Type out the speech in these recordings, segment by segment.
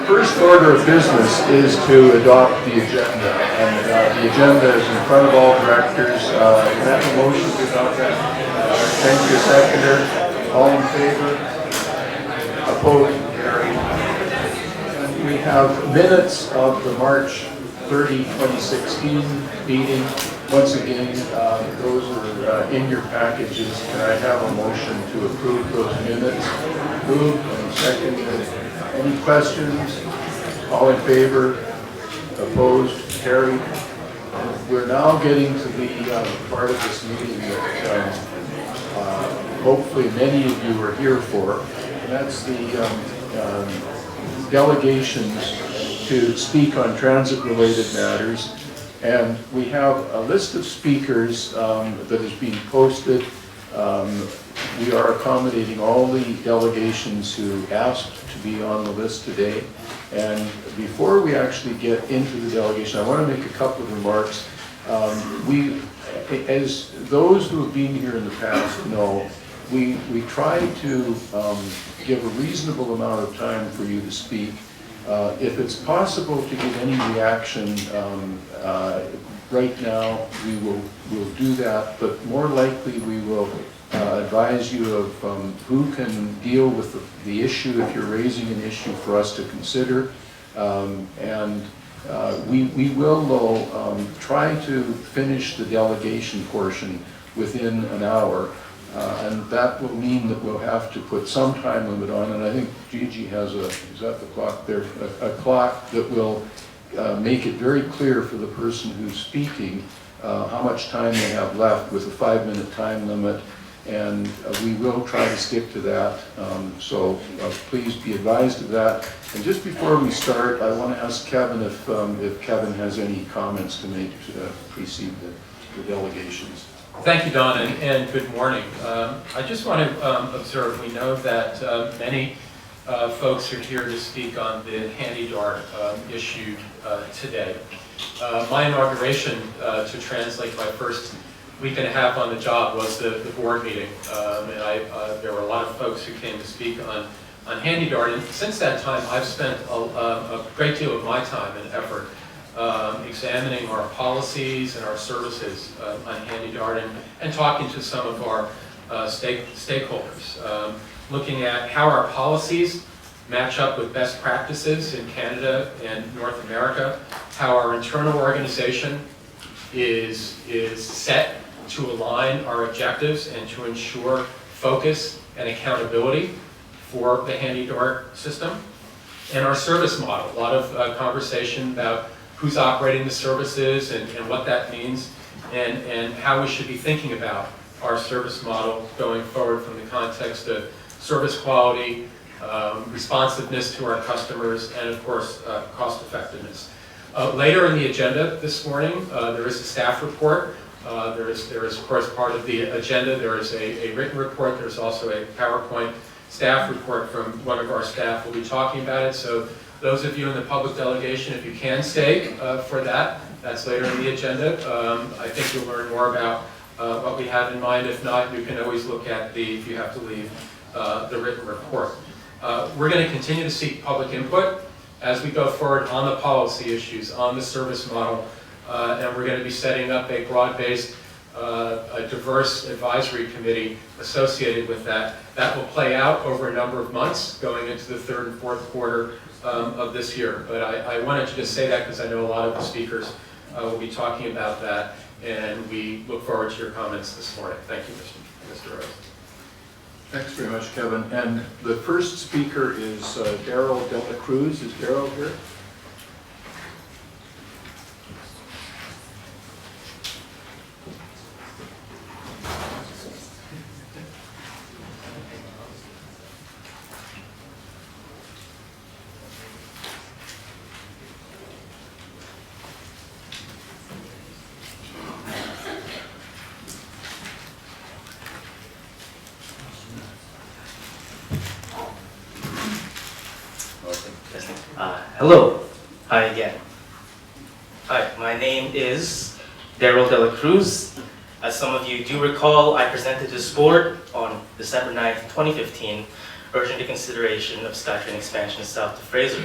first order of business is to adopt the agenda, and the agenda is in front of all directors. Can I have a motion to adopt that? Thank you, seconder. All in favor? Opposed? Carried. And we have minutes of the March 30, 2016 meeting. Once again, those are in your packages. Can I have a motion to approve those minutes? Moved and seconded. Any questions? All in favor? Opposed? Carried. We're now getting to the part of this meeting that hopefully many of you are here for, and that's the delegations to speak on transit-related matters. And we have a list of speakers that is being posted. We are accommodating all the delegations who asked to be on the list today. And before we actually get into the delegation, I want to make a couple of remarks. As those who have been here in the past know, we try to give a reasonable amount of time for you to speak. If it's possible to get any reaction right now, we'll do that, but more likely we will advise you of who can deal with the issue if you're raising an issue for us to consider. We will, though, try to finish the delegation portion within an hour. And that will mean that we'll have to put some time limit on, and I think Gigi has is that the clock there? A clock that will make it very clear for the person who's speaking how much time they have left with a 5-minute time limit, and we will try to stick to that. So please be advised of that. And just before we start, I want to ask Kevin if Kevin has any comments to make to precede the delegations. Thank you, Don, and good morning. I just want to observe, we know that many folks are here to speak on the Handy Dart issue today. My inauguration to TransLink, my first week and a half on the job, was the board meeting. And there were a lot of folks who came to speak on Handy Dart. And since that time, I've spent a great deal of my time and effort examining our policies and our services on Handy Dart and talking to some of our stakeholders, looking at how our policies match up with best practices in Canada and North America, how our internal organization is set to align our objectives and to ensure focus and accountability for the Handy Dart system, and our service model. A lot of conversation about who's operating the services and what that means, and how we should be thinking about our service model going forward from the context of service quality, responsiveness to our customers, and of course, cost effectiveness. Later in the agenda this morning, there is a staff report. There is of course part of the agenda. There is a written report. There's also a PowerPoint staff report from one of our staff. We'll be talking about it. So those of you in the public delegation, if you can stay for that, that's later in the agenda. I think you'll learn more about what we have in mind. If not, you can always look at if you have to leave, the written report. We're going to continue to seek public input as we go forward on the policy issues, on the service model, and we're going to be setting up a broad-based, a diverse advisory committee associated with that. That will play out over a number of months going into the third and fourth quarter of this year. But I wanted to just say that because I know a lot of the speakers will be talking about that, and we look forward to your comments this morning. Thank you, Mr. Rose. Thanks very much, Kevin. And the first speaker is Daryl Dela Cruz. Is Daryl here? Hello. Hi again. Hi, my name is Daryl Dela Cruz. As some of you do recall, I presented this board on December 9th, 2015, urging the consideration of SkyTrain expansion south to Fraser.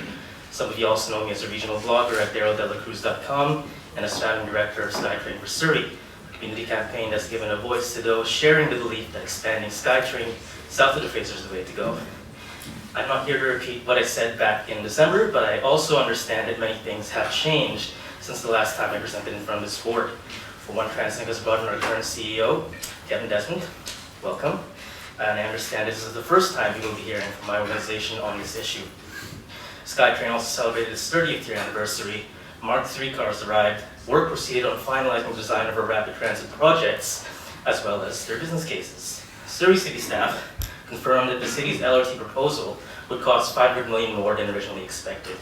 Some of you also know me as a regional blogger at daryldelacruz.com and as founding director of SkyTrain for Surrey, a community campaign that's given a voice to those sharing the belief that expanding SkyTrain south of the Fraser is the way to go. I'm not here to repeat what I said back in December, but I also understand that many things have changed since the last time I presented in front of this board. For one, TransLink has brought in our current CEO, Kevin Desmond. Welcome. And I understand this is the first time you will be hearing from my organization on this issue. SkyTrain also celebrated its 30th year anniversary. Mark III cars arrived. Work proceeded on finalizing the design of our rapid transit projects, as well as their business cases. Surrey City staff confirmed that the city's LRT proposal would cost $500 million more than originally expected.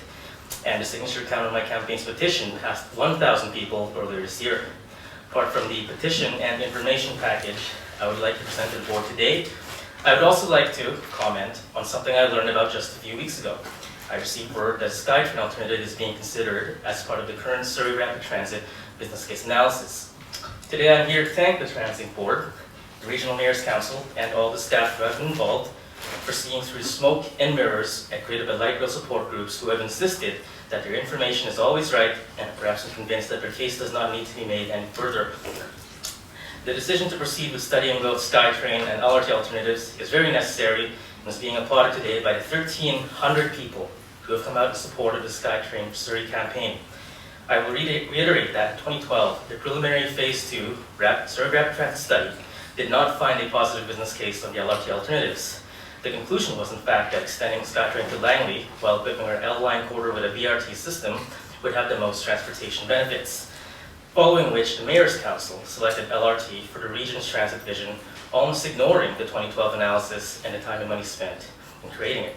And the signature count on my campaign's petition passed 1,000 people earlier this year. Apart from the petition and information package I would like to present to the board today, I would also like to comment on something I learned about just a few weeks ago. I received word that SkyTrain alternative is being considered as part of the current Surrey Rapid Transit business case analysis. Today I'm here to thank the TransLink board, the Regional Mayor's Council, and all the staff who have been involved for seeing through smoke and mirrors and created by light rail support groups who have insisted that their information is always right and perhaps are convinced that their case does not need to be made any further. The decision to proceed with studying both SkyTrain and LRT alternatives is very necessary and is being applauded today by the 1,300 people who have come out in support of the SkyTrain for Surrey campaign. I will reiterate that in 2012, the preliminary Phase 2 Surrey Rapid Transit study did not find a positive business case on the LRT alternatives. The conclusion was in fact that extending SkyTrain to Langley while equipping our L-line corridor with a BRT system would have the most transportation benefits. Following which, the Mayor's Council selected LRT for the region's transit vision, almost ignoring the 2012 analysis and the time and money spent in creating it.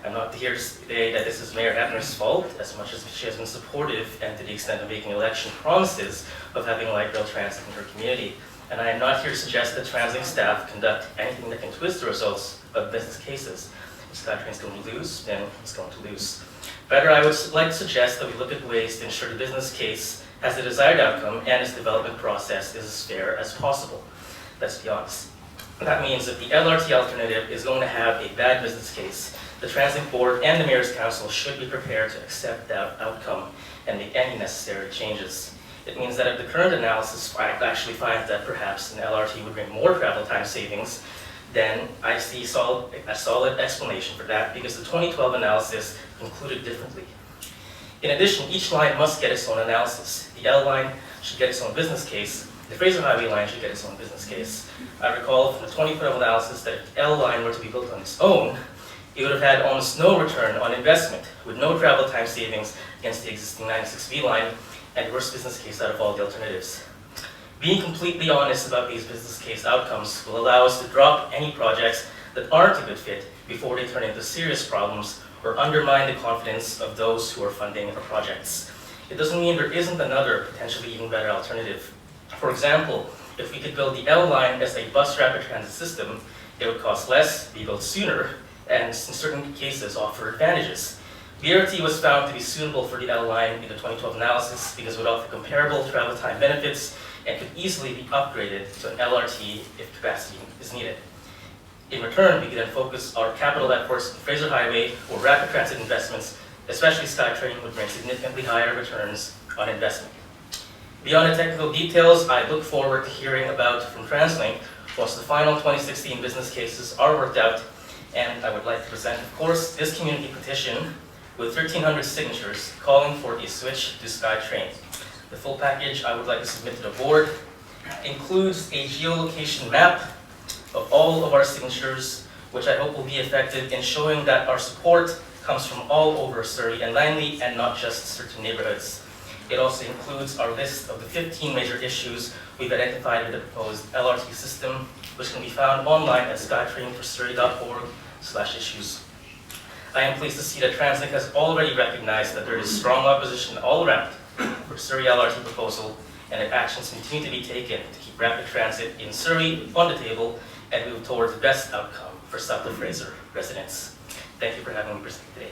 I'm not here to say that this is Mayor Ebner's fault, as much as she has been supportive and to the extent of making election promises of having light rail transit in her community. And I am not here to suggest that TransLink staff conduct anything that can twist the results of business cases. If SkyTrain is going to lose, then it's going to lose. Rather, I would like to suggest that we look at ways to ensure the business case has the desired outcome and its development process is as fair as possible. Let's be honest. That means if the LRT alternative is going to have a bad business case, the TransLink board and the Mayor's Council should be prepared to accept that outcome and make any necessary changes. It means that if the current analysis actually finds that perhaps an LRT would bring more travel time savings, then I see a solid explanation for that because the 2012 analysis concluded differently. In addition, each line must get its own analysis. The L line should get its own business case. The Fraser Highway line should get its own business case. I recall from the 2012 analysis that if the L line were to be built on its own, it would have had almost no return on investment, with no travel time savings against the existing 96B line, and worst business case out of all the alternatives. Being completely honest about these business case outcomes will allow us to drop any projects that aren't a good fit before they turn into serious problems or undermine the confidence of those who are funding our projects. It doesn't mean there isn't another, potentially even better alternative. For example, if we could build the L line as a bus rapid transit system, it would cost less, be built sooner, and in certain cases offer advantages. BRT was found to be suitable for the L line in the 2012 analysis because it would offer comparable travel time benefits and could easily be upgraded to an LRT if capacity is needed. In return, we could then focus our capital efforts on Fraser Highway or rapid transit investments, especially SkyTrain, would bring significantly higher returns on investment. Beyond the technical details, I look forward to hearing about from TransLink once the final 2016 business cases are worked out, and I would like to present, of course, this community petition with 1,300 signatures calling for a switch to SkyTrain. The full package I would like to submit to the board includes a geolocation map of all of our signatures, which I hope will be effective in showing that our support comes from all over Surrey and Langley and not just certain neighborhoods. It also includes our list of the 15 major issues we've identified with the proposed LRT system, which can be found online at skytrainforsurrey.org/issues. I am pleased to see that TransLink has already recognized that there is strong opposition all around for Surrey LRT proposal, and that actions continue to be taken to keep rapid transit in Surrey on the table and move towards the best outcome for South of Fraser residents. Thank you for having me present today.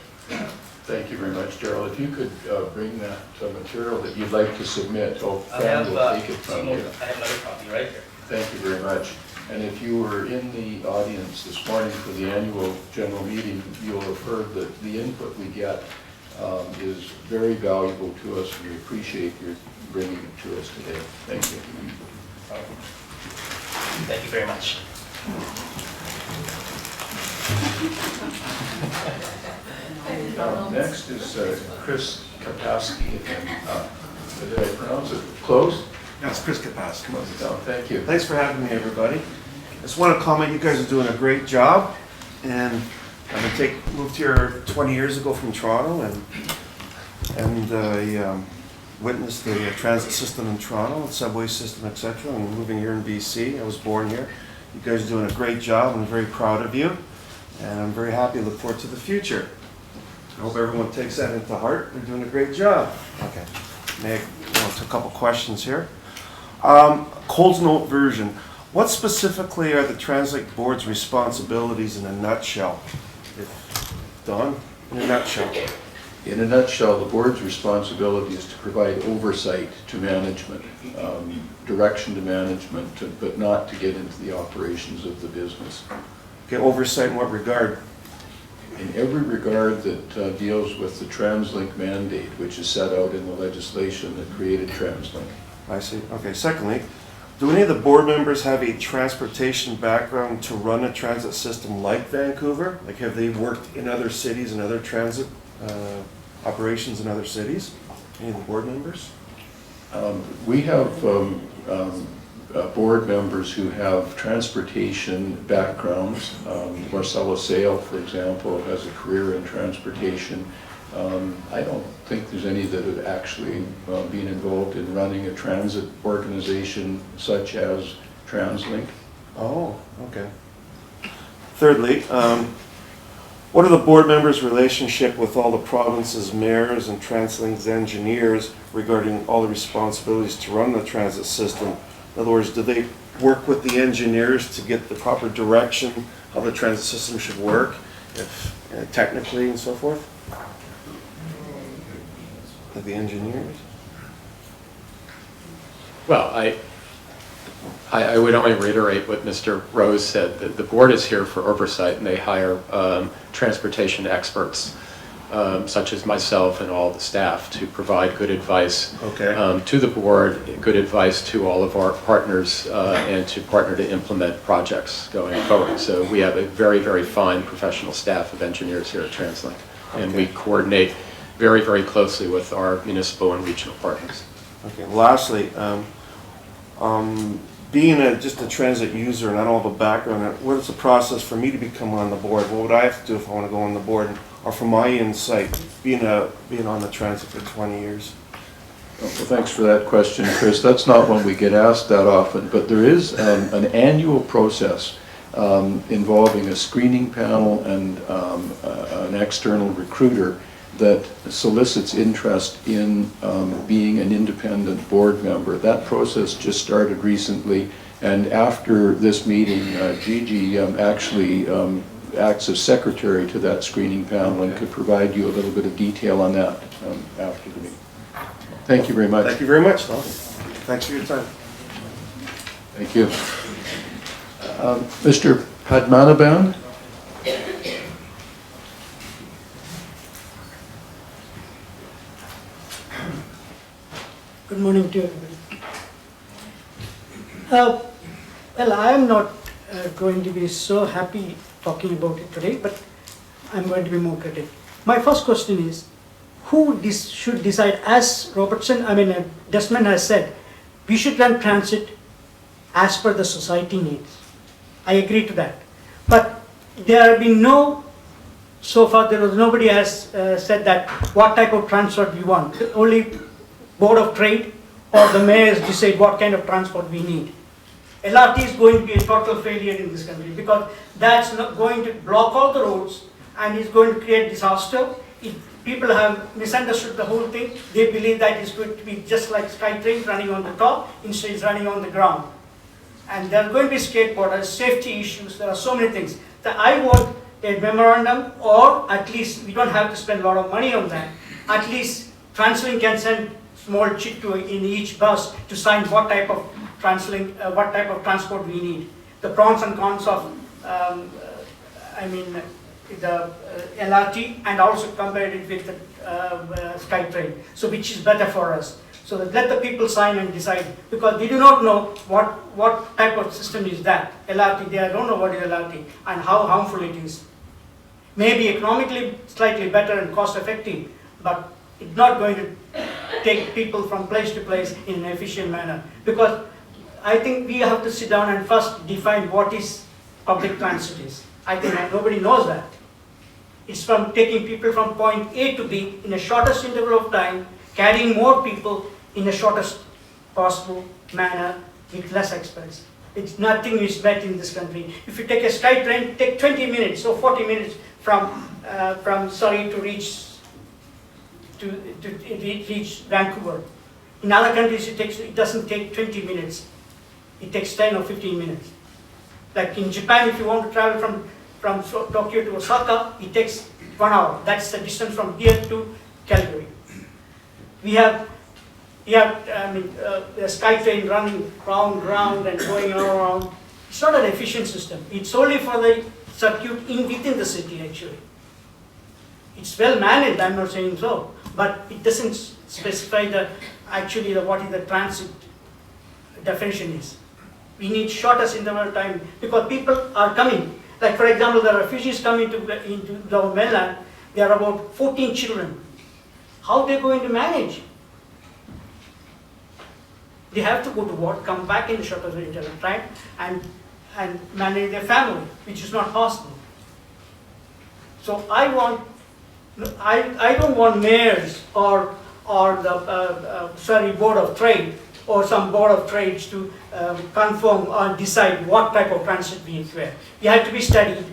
Thank you very much, Daryl. If you could bring that material that you'd like to submit, I Fran will take it from you. I have another copy right here. Thank you very much. And if you were in the audience this morning for the annual general meeting, you'll have heard that the input we get is very valuable to us, and we appreciate your bringing it to us today. Thank you. Thank you very much. Next is Chris Kapaski. Did I pronounce it close? Yes, Chris Kapaski. Thank you. Thanks for having me, everybody. I just want to comment, you guys are doing a great job, and I've moved here 20 years ago from Toronto, and I witnessed the transit system in Toronto, the subway system, etc. I'm moving here in BC. I was born here. You guys are doing a great job. I'm very proud of you, and I'm very happy. Look forward to the future. I hope everyone takes that into heart. They're doing a great job. Okay. A couple questions here. Coles Note version. What specifically are the TransLink board's responsibilities in a nutshell? Don, in a nutshell. In a nutshell, the board's responsibility is to provide oversight to management, direction to management, but not to get into the operations of the business. Okay, oversight in what regard? In every regard that deals with the TransLink mandate, which is set out in the legislation that created TransLink. I see. Okay, secondly, do any of the board members have a transportation background to run a transit system like Vancouver? Like, have they worked in other cities and other transit operations in other cities? Any of the board members? We have board members who have transportation backgrounds. Marcella Sale, for example, has a career in transportation. I don't think there's any that have actually been involved in running a transit organization such as TransLink. Oh, okay. Thirdly, what are the board members' relationship with all the province's mayors and TransLink's engineers regarding all the responsibilities to run the transit system? In other words, do they work with the engineers to get the proper direction how the transit system should work, technically and so forth? The engineers? Well, I would only reiterate what Mr. Rose said, that the board is here for oversight, and they hire transportation experts, such as myself and all the staff, to provide good advice to the board, good advice to all of our partners, and to partner to implement projects going forward. So we have a very, very fine professional staff of engineers here at TransLink, and we coordinate very, very closely with our municipal and regional partners. Okay, lastly, being just a transit user and I don't have a background, what is the process for me to become on the board? What would I have to do if I want to go on the board? Or from my insight, being on the transit for 20 years? Well, thanks for that question, Chris. That's not one we get asked that often, but there is an annual process involving a screening panel and an external recruiter that solicits interest in being an independent board member. That process just started recently, and after this meeting, Gigi actually acts as secretary to that screening panel and could provide you a little bit of detail on that after the meeting. Thank you very much. Thank you very much. Thanks for your time. Thank you. Mr. Padmanabhan? Good morning to everybody. Well, I am not going to be so happy talking about it today, but I'm going to be more critical. My first question is, who should decide? As Desmond has said, we should run transit as per the society needs. I agree to that. But there have been so far nobody has said that what type of transport we want. Only Board of Trade or the mayors decide what kind of transport we need. LRT is going to be a total failure in this country because that's not going to block all the roads and is going to create disaster. People have misunderstood the whole thing. They believe that it's going to be just like SkyTrain running on the top, instead it's running on the ground. And there are going to be skateboarders, safety issues, there are so many things. So I want a memorandum, or at least we don't have to spend a lot of money on that. At least TransLink can send small chit in each bus to sign what type of TransLink, what type of transport we need. The pros and cons of, LRT and also compared it with the SkyTrain. So which is better for us? So that let the people sign and decide, because they do not know what type of system is that. LRT, they don't know what is LRT and how harmful it is. Maybe economically slightly better and cost effective, but it's not going to take people from place to place in an efficient manner. Because I think we have to sit down and first define what is public transit is. I think nobody knows that. It's from taking people from point A to B in the shortest interval of time, carrying more people in the shortest possible manner with less expense. It's nothing is met in this country. If you take a SkyTrain, take 20 minutes or 40 minutes from Surrey to reach Vancouver. In other countries, it doesn't take 20 minutes. It takes 10 or 15 minutes. Like in Japan, if you want to travel from Tokyo to Osaka, it takes 1 hour. That's the distance from here to Calgary. We have the SkyTrain running round and going around. It's not an efficient system. It's only for the circuit within the city, actually. It's well managed, I'm not saying so, but it doesn't specify what is the transit definition is. We need shortest interval time because people are coming. Like for example, the refugees coming into our mainland, there are about 14 children. How are they going to manage? They have to go to work, come back in the shortest interval time and manage their family, which is not possible. So I don't want mayors or the Board of Trade or some Board of Trades to confirm or decide what type of transit we require. We have to be studied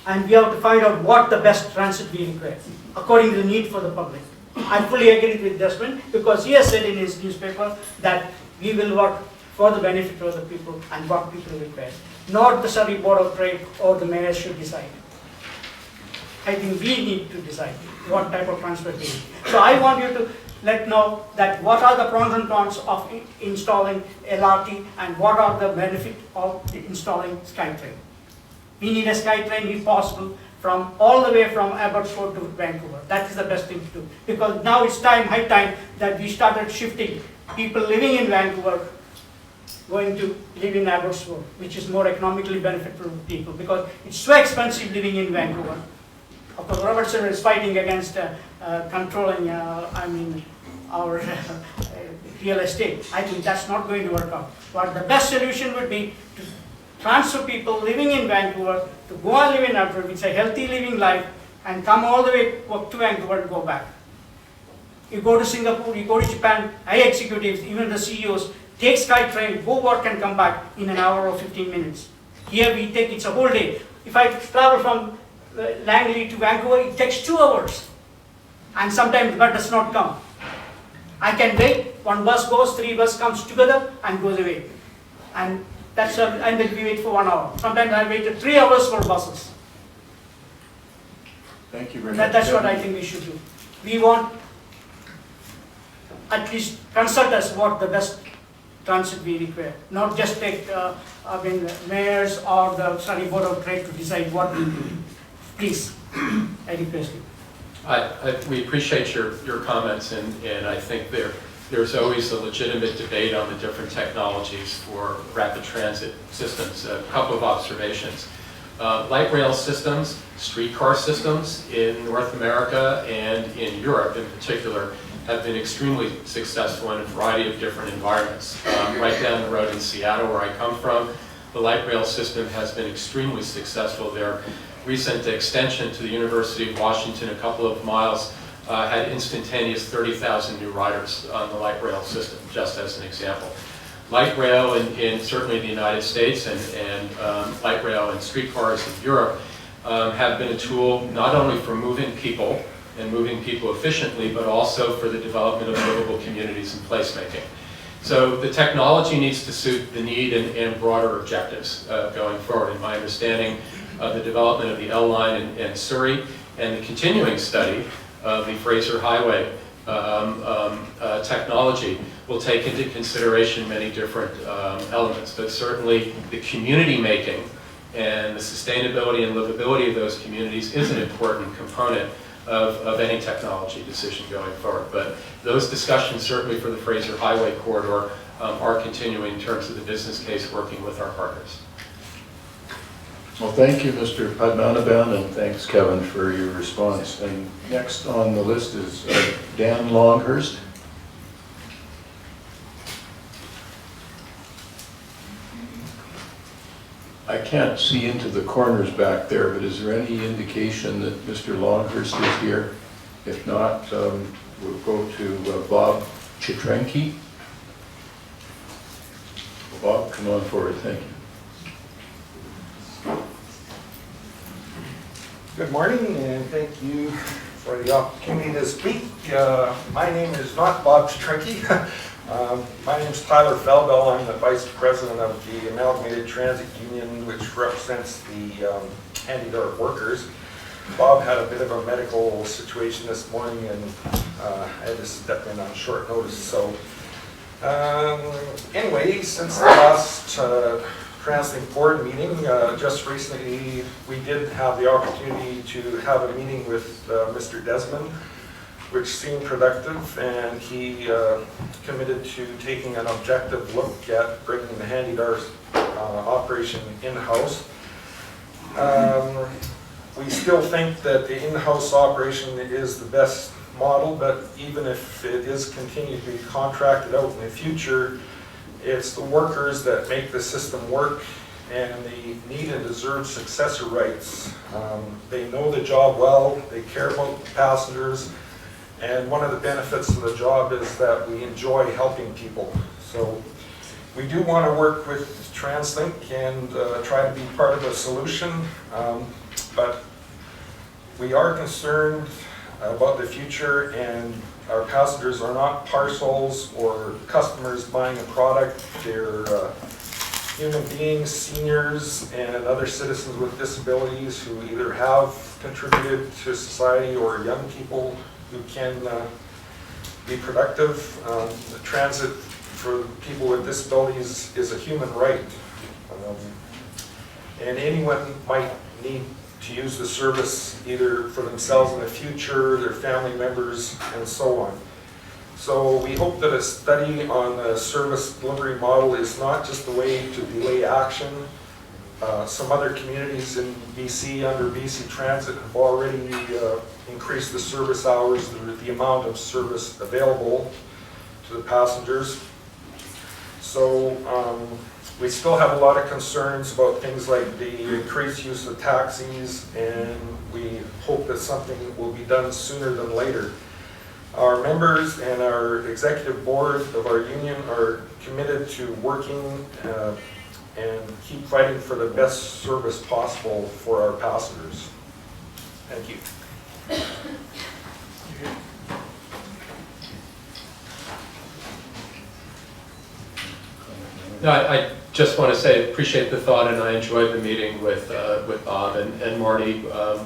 and we have to find out what the best transit we require according to the need for the public. I fully agree with Desmond because he has said in his newspaper that we will work for the benefit of the people and what people require. Not the Surrey Board of Trade or the mayors should decide. I think we need to decide what type of transport we need. So I want you to know that what are the pros and cons of installing LRT and what are the benefits of installing SkyTrain. We need a SkyTrain if possible from all the way from Abbotsford to Vancouver. That is the best thing to do because now it's high time that we started shifting people living in Vancouver going to live in Abbotsford, which is more economically beneficial to people because it's so expensive living in Vancouver. Of course, Robertson is fighting against controlling, our real estate. I think that's not going to work out. But the best solution would be to transfer people living in Vancouver to go and live in Abbotsford, which is a healthy living life, and come all the way to Vancouver and go back. You go to Singapore, you go to Japan, high executives, even the CEOs, take SkyTrain, go work and come back in an hour or 15 minutes. Here it's a whole day. If I travel from Langley to Vancouver, it takes 2 hours. And sometimes the bus does not come. I can wait, one bus goes, 3 buses comes together and goes away. And then we wait for 1 hour. Sometimes I waited 3 hours for buses. Thank you very much. That's what I think we should do. We want at least consult us what the best transit we require. Not just take mayors or the Surrey Board of Trade to decide what we do. Please, I request you. We appreciate your comments, and I think there's always a legitimate debate on the different technologies for rapid transit systems. A couple of observations. Light rail systems, streetcar systems in North America and in Europe in particular have been extremely successful in a variety of different environments. Right down the road in Seattle, where I come from, the light rail system has been extremely successful there. Recent extension to the University of Washington, a couple of miles, had instantaneous 30,000 new riders on the light rail system, just as an example. Light rail in certainly the United States and light rail and streetcars in Europe have been a tool not only for moving people and moving people efficiently, but also for the development of livable communities and placemaking. So the technology needs to suit the need and broader objectives going forward. In my understanding, the development of the L line in Surrey and the continuing study of the Fraser Highway technology will take into consideration many different elements, but certainly the community making And the sustainability and livability of those communities is an important component of any technology decision going forward. But those discussions, certainly for the Fraser Highway Corridor, are continuing in terms of the business case, working with our partners. Well, thank you, Mr. Padmanabhan, and thanks, Kevin, for your response. And next on the list is Dan Longhurst. I can't see into the corners back there, but is there any indication that Mr. Longhurst is here? If not, we'll go to Bob Chitrenki. Bob, come on forward, thank you. Good morning, and thank you for the opportunity to speak. My name is not Bob Strinky. My name is Tyler Felbell. I'm the Vice President of the Amalgamated Transit Union, which represents the handy-dart workers. Bob had a bit of a medical situation this morning, and I had to step in on short notice. So anyway, since the last TransLink board meeting, just recently we did have the opportunity to have a meeting with Mr. Desmond, which seemed productive, and he committed to taking an objective look at bringing the handy-dart operation in-house. We still think that the in-house operation is the best model, but even if it is continued to be contracted out in the future, it's the workers that make the system work, and they need and deserve successor rights. They know the job well, they care about the passengers, and one of the benefits of the job is that we enjoy helping people. So we do want to work with TransLink and try to be part of a solution, but we are concerned about the future, and our passengers are not parcels or customers buying a product. They're human beings, seniors, and other citizens with disabilities who either have contributed to society or young people who can be productive. The transit for people with disabilities is a human right. And anyone might need to use the service either for themselves in the future, their family members, and so on. So we hope that a study on the service delivery model is not just a way to delay action. Some other communities in BC under BC Transit have already increased the service hours, the amount of service available to the passengers. So we still have a lot of concerns about things like the increased use of taxis, and we hope that something will be done sooner than later. Our members and our executive board of our union are committed to working and keep fighting for the best service possible for our passengers. Thank you. No, I just want to say, appreciate the thought, and I enjoyed the meeting with Bob and Marty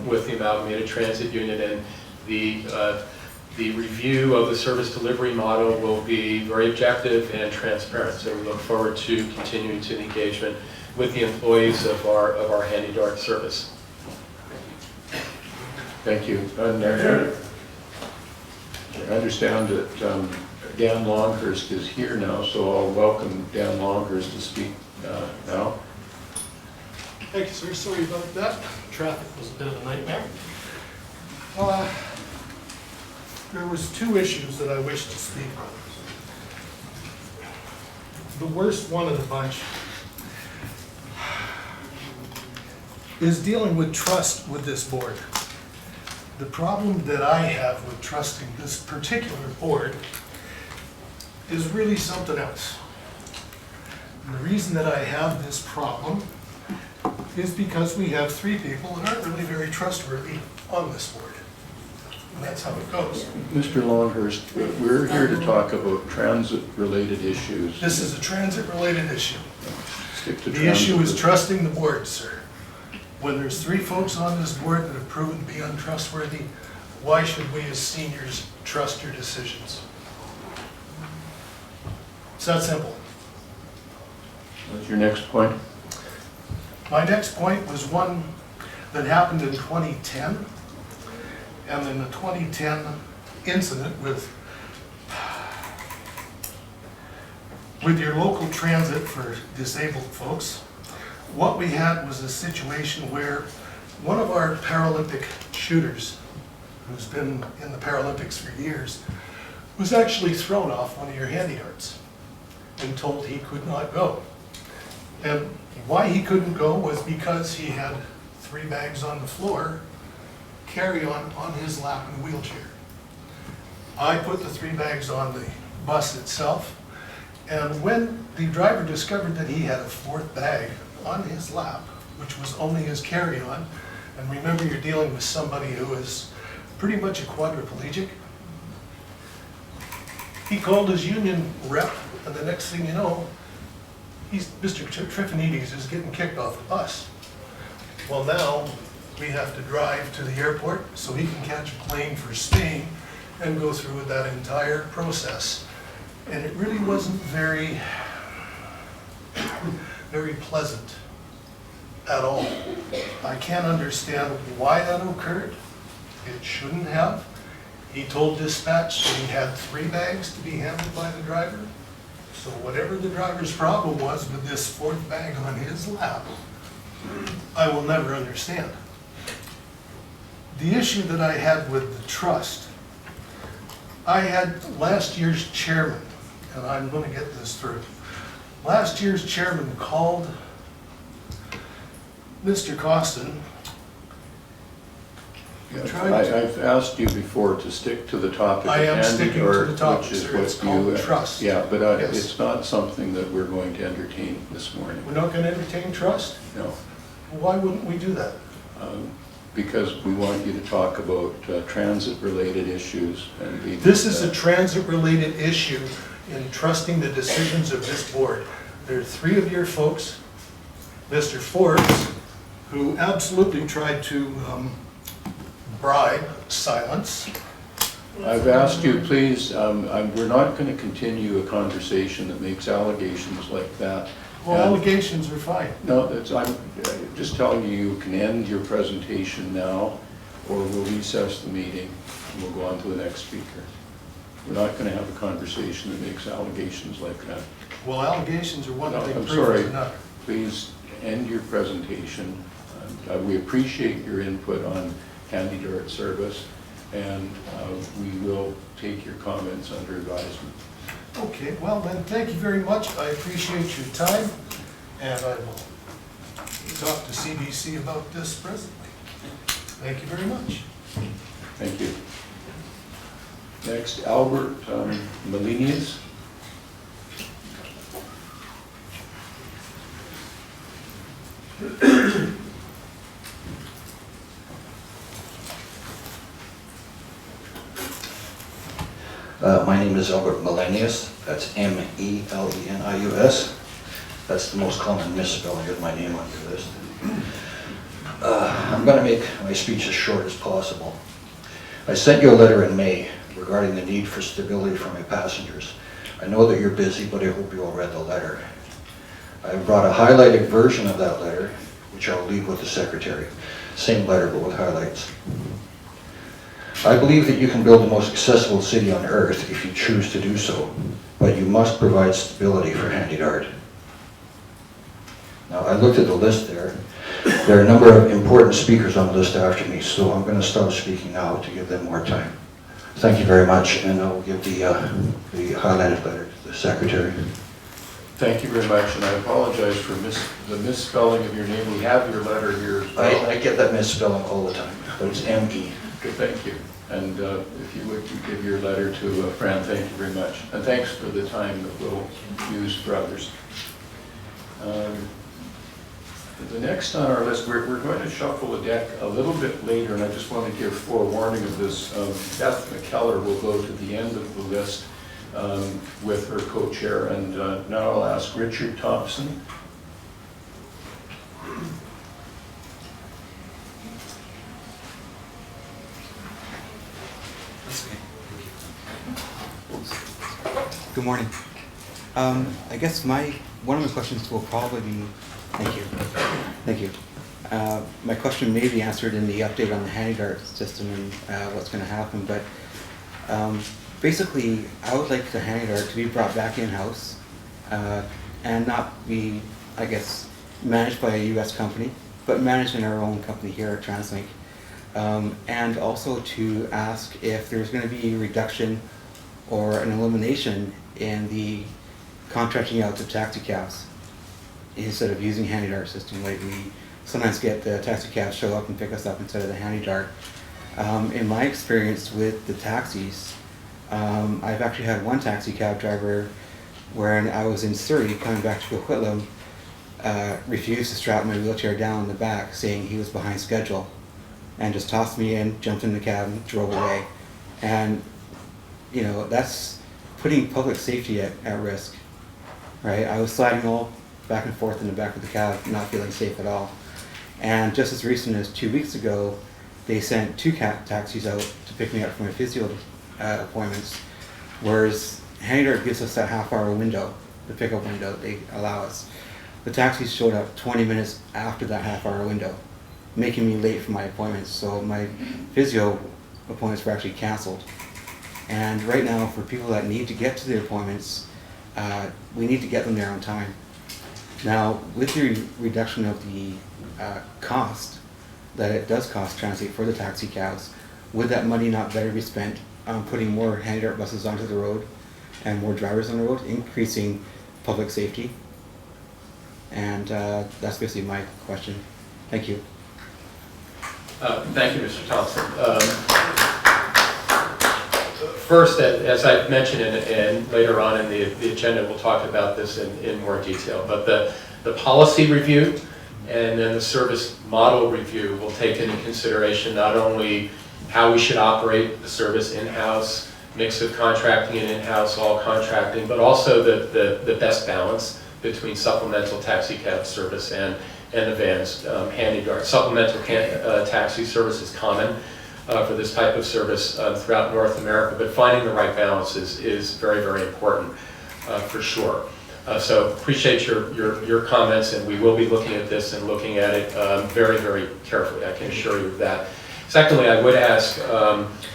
with the Amalgamated Transit Union, and the review of the service delivery model will be very objective and transparent. So we look forward to continuing to engagement with the employees of our handy-dart service. Thank you. And I understand that Dan Longhurst is here now, so I'll welcome Dan Longhurst to speak now. Thank you, sir. Sorry about that. Traffic was a bit of a nightmare. There was two issues that I wish to speak on. The worst one of the bunch is dealing with trust with this board. The problem that I have with trusting this particular board is really something else. And the reason that I have this problem is because we have three people that aren't really very trustworthy on this board. And that's how it goes. Mr. Longhurst, we're here to talk about transit-related issues. This is a transit-related issue. Stick to The issue is trusting the board, sir. When there's three folks on this board that have proven to be untrustworthy, why should we as seniors trust your decisions? It's that simple. What's your next point? My next point was one that happened in 2010. And in the 2010 incident with your local transit for disabled folks, what we had was a situation where one of our Paralympic shooters, who's been in the Paralympics for years, was actually thrown off one of your handy darts and told he could not go. And why he couldn't go was because he had 3 bags on the floor, carry-on on his lap in a wheelchair. I put the 3 bags on the bus itself, and when the driver discovered that he had a 4th bag on his lap, which was only his carry-on, and remember you're dealing with somebody who is pretty much a quadriplegic, he called his union rep, and the next thing you know, Mr. Triffanides is getting kicked off the bus. Well, now we have to drive to the airport so he can catch a plane for Spain and go through with that entire process. And it really wasn't very pleasant at all. I can't understand why that occurred. It shouldn't have. He told dispatch that he had 3 bags to be handled by the driver. So whatever the driver's problem was with this 4th bag on his lap, I will never understand. The issue that I had with the trust, I had last year's chairman, and I'm going to get this through. Last year's chairman called Mr. Costin. I've asked you before to stick to the topic I am at hand, sticking to or the topic, which is sir. what It's called you, trust. Yeah, but Yes. it's not something that we're going to entertain this morning. We're not going to entertain trust? No, Why wouldn't we do that? because we want you to talk about transit-related issues and we. This is a transit-related issue in trusting the decisions of this board. There are 3 of your folks, Mr. Forbes, who absolutely tried to bribe silence. I've asked you, please, we're not going to continue a conversation that makes allegations like that. Well, And- allegations are fine. No, I'm just telling you, you can end your presentation now, or we'll recess the meeting, and we'll go on to the next speaker. We're not going to have a conversation that makes allegations like that. Well, allegations are one No, thing, I'm proof sorry. is another. Please end your presentation. We appreciate your input on Handy Dart service, and we will take your comments under advisement. Okay, well then, thank you very much. I appreciate your time, and I will talk to CBC about this presently. Thank you very much. Thank you. Next, Albert Melinius. My name is Albert Melenius. That's M-E-L-E-N-I-U-S. That's the most common misspelling of my name on your list. I'm going to make my speech as short as possible. I sent you a letter in May regarding the need for stability for my passengers. I know that you're busy, but I hope you all read the letter. I brought a highlighted version of that letter, which I'll leave with the secretary. Same letter, but with highlights. I believe that you can build the most accessible city on earth if you choose to do so, but you must provide stability for Handy Dart. Now, I looked at the list there. There are a number of important speakers on the list after me, so I'm going to stop speaking now to give them more time. Thank you very much, and I'll give the highlighted letter to the secretary. Thank you very much, and I apologize for the misspelling of your name. We have your letter here as well. I get that misspelling all the time, but it's M-E. Good, thank you. And if you would give your letter to Fran, thank you very much. And thanks for the time that we'll use for others. The next on our list, we're going to shuffle the deck a little bit later, and I just want to give forewarning of this. Beth McKellar will go to the end of the list with her co-chair, and now I'll ask Richard Thompson. Good morning. I guess one of my questions will probably be, thank you. Thank you. My question may be answered in the update on the handy-dart system and what's going to happen, but basically, I would like the handy-dart to be brought back in-house and not be, I guess, managed by a U.S. company, but managed in our own company here at TransLink. And also to ask if there's going to be a reduction or an elimination in the contracting out to taxi cabs instead of using handy-dart system. Like we sometimes get the taxi cabs show up and pick us up instead of the handy-dart. In my experience with the taxis, I've actually had one taxi cab driver when I was in Surrey coming back to Coquitlam refused to strap my wheelchair down in the back, saying he was behind schedule, and just tossed me in, jumped in the cab, and drove away. And you know, that's putting public safety at risk, right? I was sliding all back and forth in the back of the cab, not feeling safe at all. And just as recent as 2 weeks ago, they sent two taxis out to pick me up for my physio appointments, whereas handy-dart gives us that half-hour window, the pickup window they allow us. The taxis showed up 20 minutes after that half-hour window, making me late for my appointments, so my physio appointments were actually canceled. And right now, for people that need to get to their appointments, we need to get them there on time. Now, with the reduction of the cost that it does cost TransLink for the taxi cabs, would that money not better be spent on putting more handy-dart buses onto the road and more drivers on the road, increasing public safety? And that's basically my question. Thank you. Thank you, Mr. Thompson. First, as I mentioned, and later on in the agenda, we'll talk about this in more detail, but the policy review and then the service model review will take into consideration not only how we should operate the service in-house, mix of contracting and in-house, all contracting, but also the best balance between supplemental taxi cab service and the vans, handy-dart. Supplemental taxi service is common for this type of service throughout North America, but finding the right balance is very, very important for sure. So appreciate your comments, and we will be looking at this and looking at it very, very carefully. I can assure you of that. Secondly, I would ask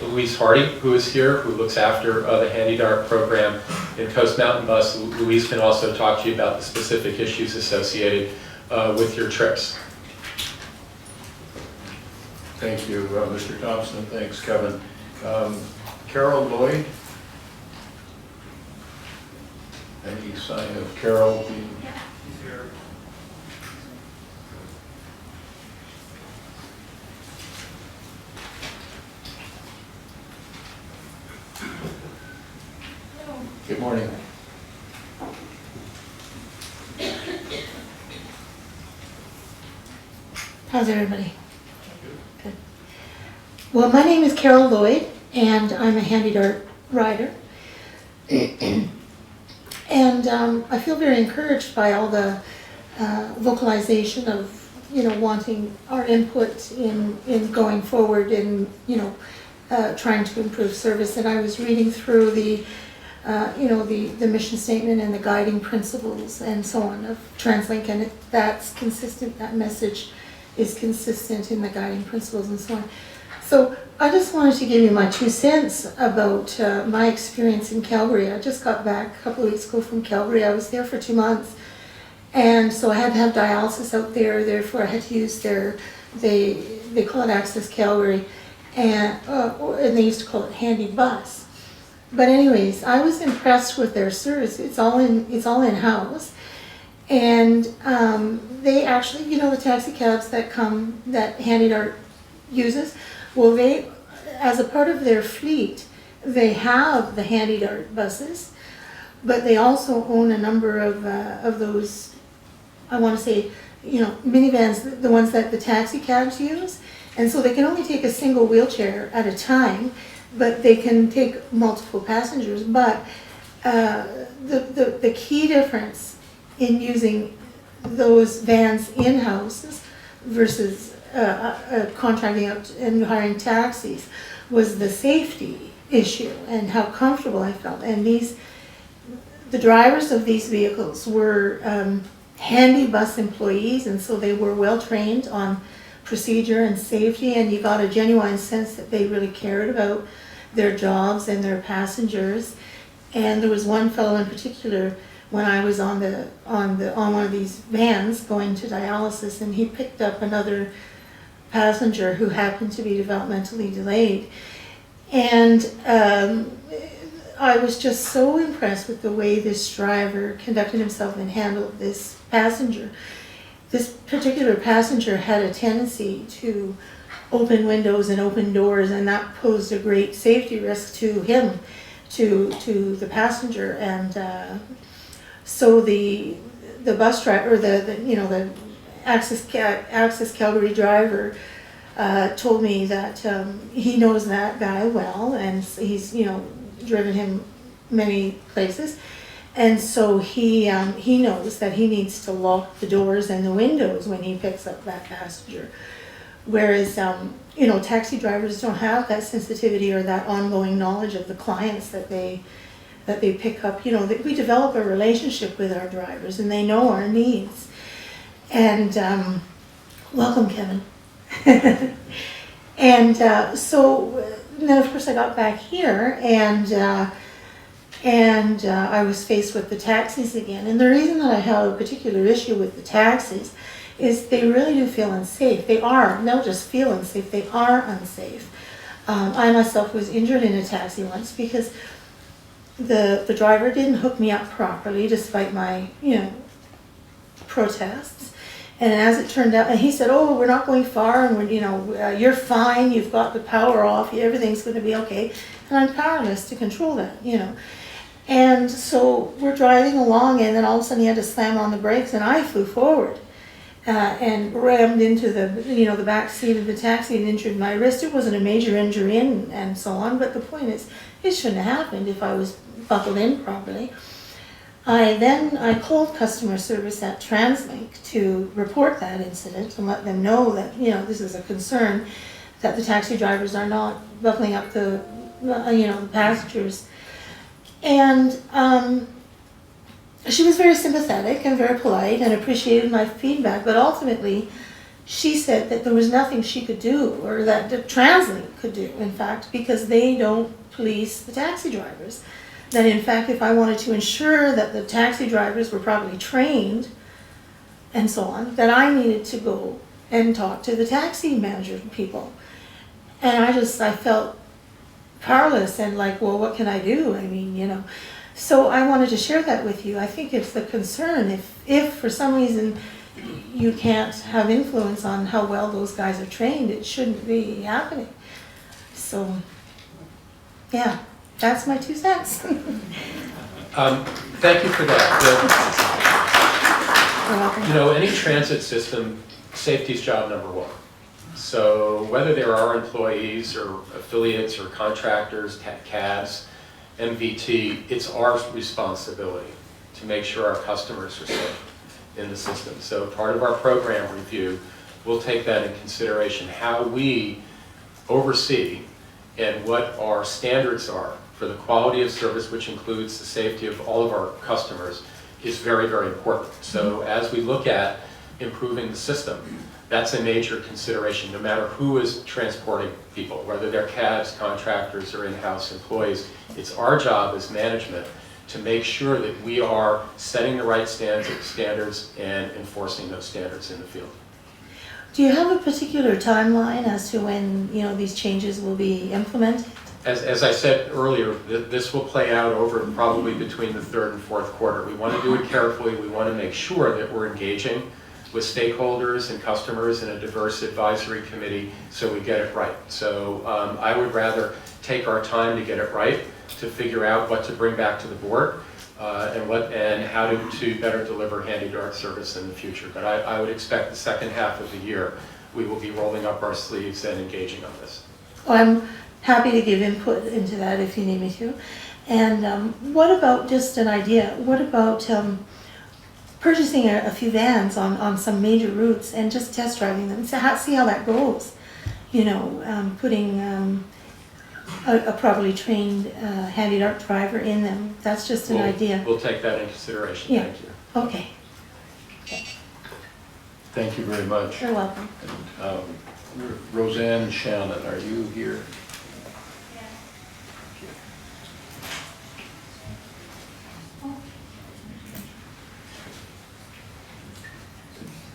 Louise Hardy, who is here, who looks after the handy-dart program in Coast Mountain Bus. Louise can also talk to you about the specific issues associated with your trips. Thank you, Mr. Thompson. Thanks, Kevin. Carol Lloyd? Any sign of Carol being here? Good morning. How's everybody? Good. Well, my name is Carol Lloyd, and I'm a handy-dart rider. And I feel very encouraged by all the vocalization of, wanting our input in going forward and, trying to improve service. And I was reading through the mission statement and the guiding principles and so on of TransLink, and that's consistent. That message is consistent in the guiding principles and so on. So I just wanted to give you my 2 cents about my experience in Calgary. I just got back a couple of weeks ago from Calgary. I was there for 2 months, and so I had to have dialysis out there. Therefore, I had to use they call it Access Calgary, and they used to call it Handy Bus. But anyways, I was impressed with their service. It's all in-house. And they actually, the taxi cabs that handy-dart uses, well, they, as a part of their fleet, they have the handy-dart buses, but they also own a number of those, I want to say, minivans, the ones that the taxi cabs use. And so they can only take a single wheelchair at a time, but they can take multiple passengers. But the key difference in using those vans in-house versus contracting out and hiring taxis was the safety issue and how comfortable I felt. And the drivers of these vehicles were handy bus employees, and so they were well trained on procedure and safety, and you got a genuine sense that they really cared about their jobs and their passengers. And there was one fellow in particular when I was on one of these vans going to dialysis, and he picked up another passenger who happened to be developmentally delayed. And I was just so impressed with the way this driver conducted himself and handled this passenger. This particular passenger had a tendency to open windows and open doors, and that posed a great safety risk to him, to the passenger. And so the bus driver, or the Access Calgary driver, told me that he knows that guy well, and he's driven him many places, and so he knows that he needs to lock the doors and the windows when he picks up that passenger. Whereas taxi drivers don't have that sensitivity or that ongoing knowledge of the clients that they pick up. We develop a relationship with our drivers, and they know our needs. And welcome, Kevin. And so then, of course, I got back here, and I was faced with the taxis again. And the reason that I have a particular issue with the taxis is they really do feel unsafe. They are, not just feel unsafe, they are unsafe. I myself was injured in a taxi once because the driver didn't hook me up properly despite my, protests. And as it turned out, and he said, "Oh, we're not going far, and you're fine. You've got the power off. Everything's going to be okay." And I'm powerless to control that, And so we're driving along, and then all of a sudden he had to slam on the brakes, and I flew forward and rammed into the back seat of the taxi and injured my wrist. It wasn't a major injury and so on, but the point is, it shouldn't have happened if I was buckled in properly. I called customer service at TransLink to report that incident and let them know that, this is a concern, that the taxi drivers are not buckling up the passengers. And she was very sympathetic and very polite and appreciated my feedback, but ultimately she said that there was nothing she could do, or that the TransLink could do, in fact, because they don't police the taxi drivers. That in fact, if I wanted to ensure that the taxi drivers were properly trained and so on, that I needed to go and talk to the taxi manager people. And I felt powerless and like, well, what can I do? So I wanted to share that with you. I think it's the concern, if for some reason you can't have influence on how well those guys are trained, it shouldn't be happening. So, yeah. That's my 2 cents. Thank you for that. Any transit system, safety is job number one. So whether there are employees or affiliates or contractors, cabs, MVT, it's our responsibility to make sure our customers are safe in the system. So part of our program review, we'll take that in consideration, how we oversee and what our standards are for the quality of service, which includes the safety of all of our customers, is very, very important. So as we look at improving the system, that's a major consideration, no matter who is transporting people, whether they're cabs, contractors, or in-house employees. It's our job as management to make sure that we are setting the right standards and enforcing those standards in the field. Do you have a particular timeline as to when these changes will be implemented? As I said earlier, this will play out over probably between the 3rd and 4th quarter. We want to do it carefully. We want to make sure that we're engaging with stakeholders and customers in a diverse advisory committee so we get it right. So I would rather take our time to get it right, to figure out what to bring back to the board and how to better deliver handy-dart service in the future. But I would expect the second half of the year we will be rolling up our sleeves and engaging on this. Well, I'm happy to give input into that if you need me to. And what about, just an idea, what about purchasing a few vans on some major routes and just test driving them, see how that goes? Putting a properly trained handy-dart driver in them. That's just an idea. We'll take that into consideration. Yeah. Thank you. Okay. Thank you very much. You're welcome. Um, Roseanne Shannon, are you here?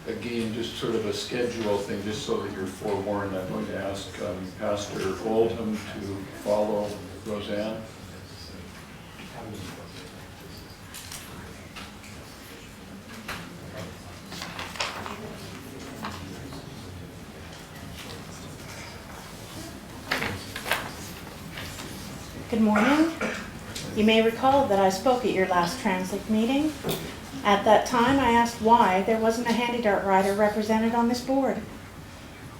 Again, just sort of a schedule thing, just so that you're forewarned, I'm going to ask Pastor Oldham to follow Roseanne. Good morning. You may recall that I spoke at your last TransLink meeting. At that time, I asked why there wasn't a handy dart rider represented on this board.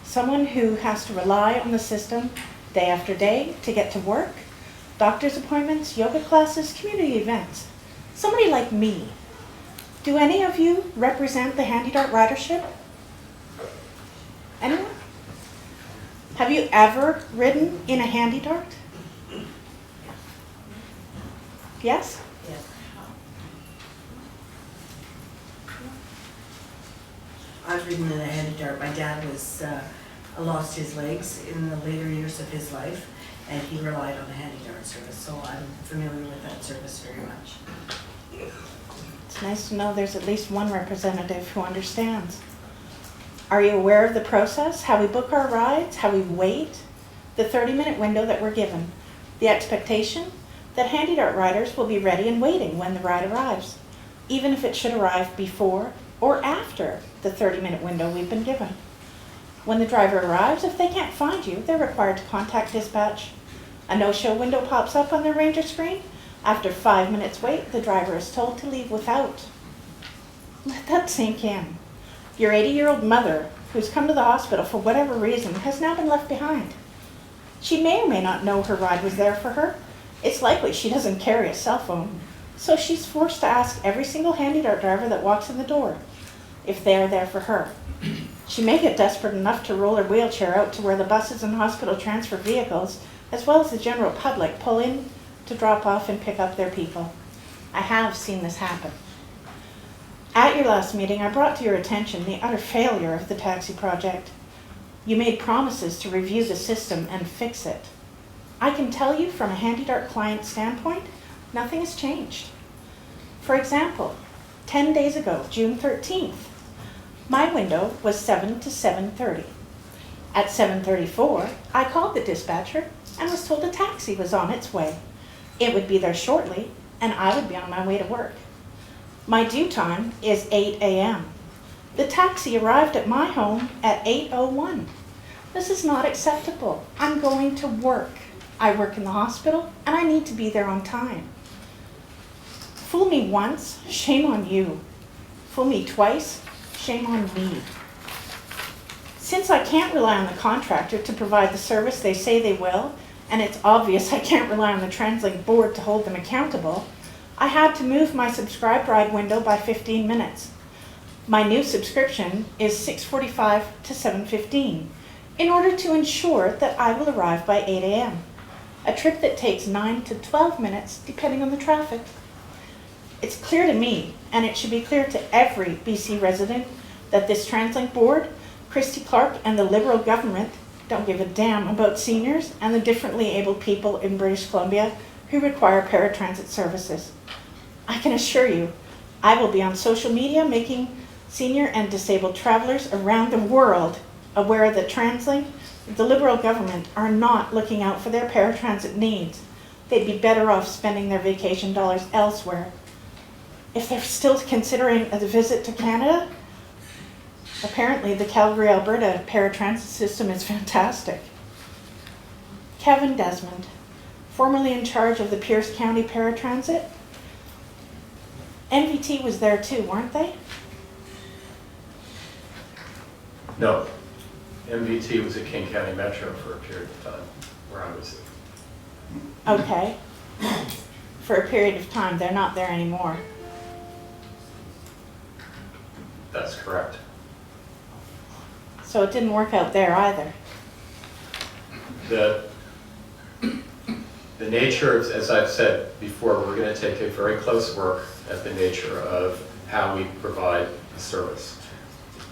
Someone who has to rely on the system day after day to get to work, doctor's appointments, yoga classes, community events. Somebody like me. Do any of you represent the handy dart ridership? Anyone? Have you ever ridden in a handy dart? Yes? I've ridden in a handy dart. My dad lost his legs in the later years of his life, and he relied on the handy dart service, so I'm familiar with that service very much. It's nice to know there's at least one representative who understands. Are you aware of the process, how we book our rides, how we wait, the 30-minute window that we're given, the expectation that handy dart riders will be ready and waiting when the ride arrives, even if it should arrive before or after the 30-minute window we've been given. When the driver arrives, if they can't find you, they're required to contact dispatch. A no-show window pops up on their ranger screen. After 5 minutes wait, the driver is told to leave without. Let that sink in. Your 80-year-old mother, who's come to the hospital for whatever reason, has now been left behind. She may or may not know her ride was there for her. It's likely she doesn't carry a cell phone, so she's forced to ask every single handy dart driver that walks in the door if they are there for her. She may get desperate enough to roll her wheelchair out to where the buses and hospital transfer vehicles, as well as the general public, pull in to drop off and pick up their people. I have seen this happen. At your last meeting, I brought to your attention the utter failure of the taxi project. You made promises to review the system and fix it. I can tell you from a handy dart client standpoint, nothing has changed. For example, 10 days ago, June 13th, my window was 7 to 7:30. At 7:34, I called the dispatcher and was told a taxi was on its way. It would be there shortly, and I would be on my way to work. My due time is 8 a.m. The taxi arrived at my home at 8:01. This is not acceptable. I'm going to work. I work in the hospital, and I need to be there on time. Fool me once, shame on you. Fool me twice, shame on me. Since I can't rely on the contractor to provide the service they say they will, and it's obvious I can't rely on the TransLink board to hold them accountable, I had to move my subscribed ride window by 15 minutes. My new subscription is 6:45 to 7:15 in order to ensure that I will arrive by 8 a.m. A trip that takes 9 to 12 minutes depending on the traffic. It's clear to me, and it should be clear to every BC resident, that this TransLink board, Christy Clark, and the Liberal government don't give a damn about seniors and the differently abled people in British Columbia who require paratransit services. I can assure you, I will be on social media making senior and disabled travelers around the world aware that TransLink, the Liberal government, are not looking out for their paratransit needs. They'd be better off spending their vacation dollars elsewhere. If they're still considering a visit to Canada, apparently the Calgary, Alberta paratransit system is fantastic. Kevin Desmond, formerly in charge of the Pierce County Paratransit. NVT was there too, weren't they? No. MVT was at King County Metro for a period of time where I was. Okay. For a period of time, they're not there anymore. That's correct. So it didn't work out there either. The nature, as I've said before, we're going to take a very close look at the nature of how we provide the service.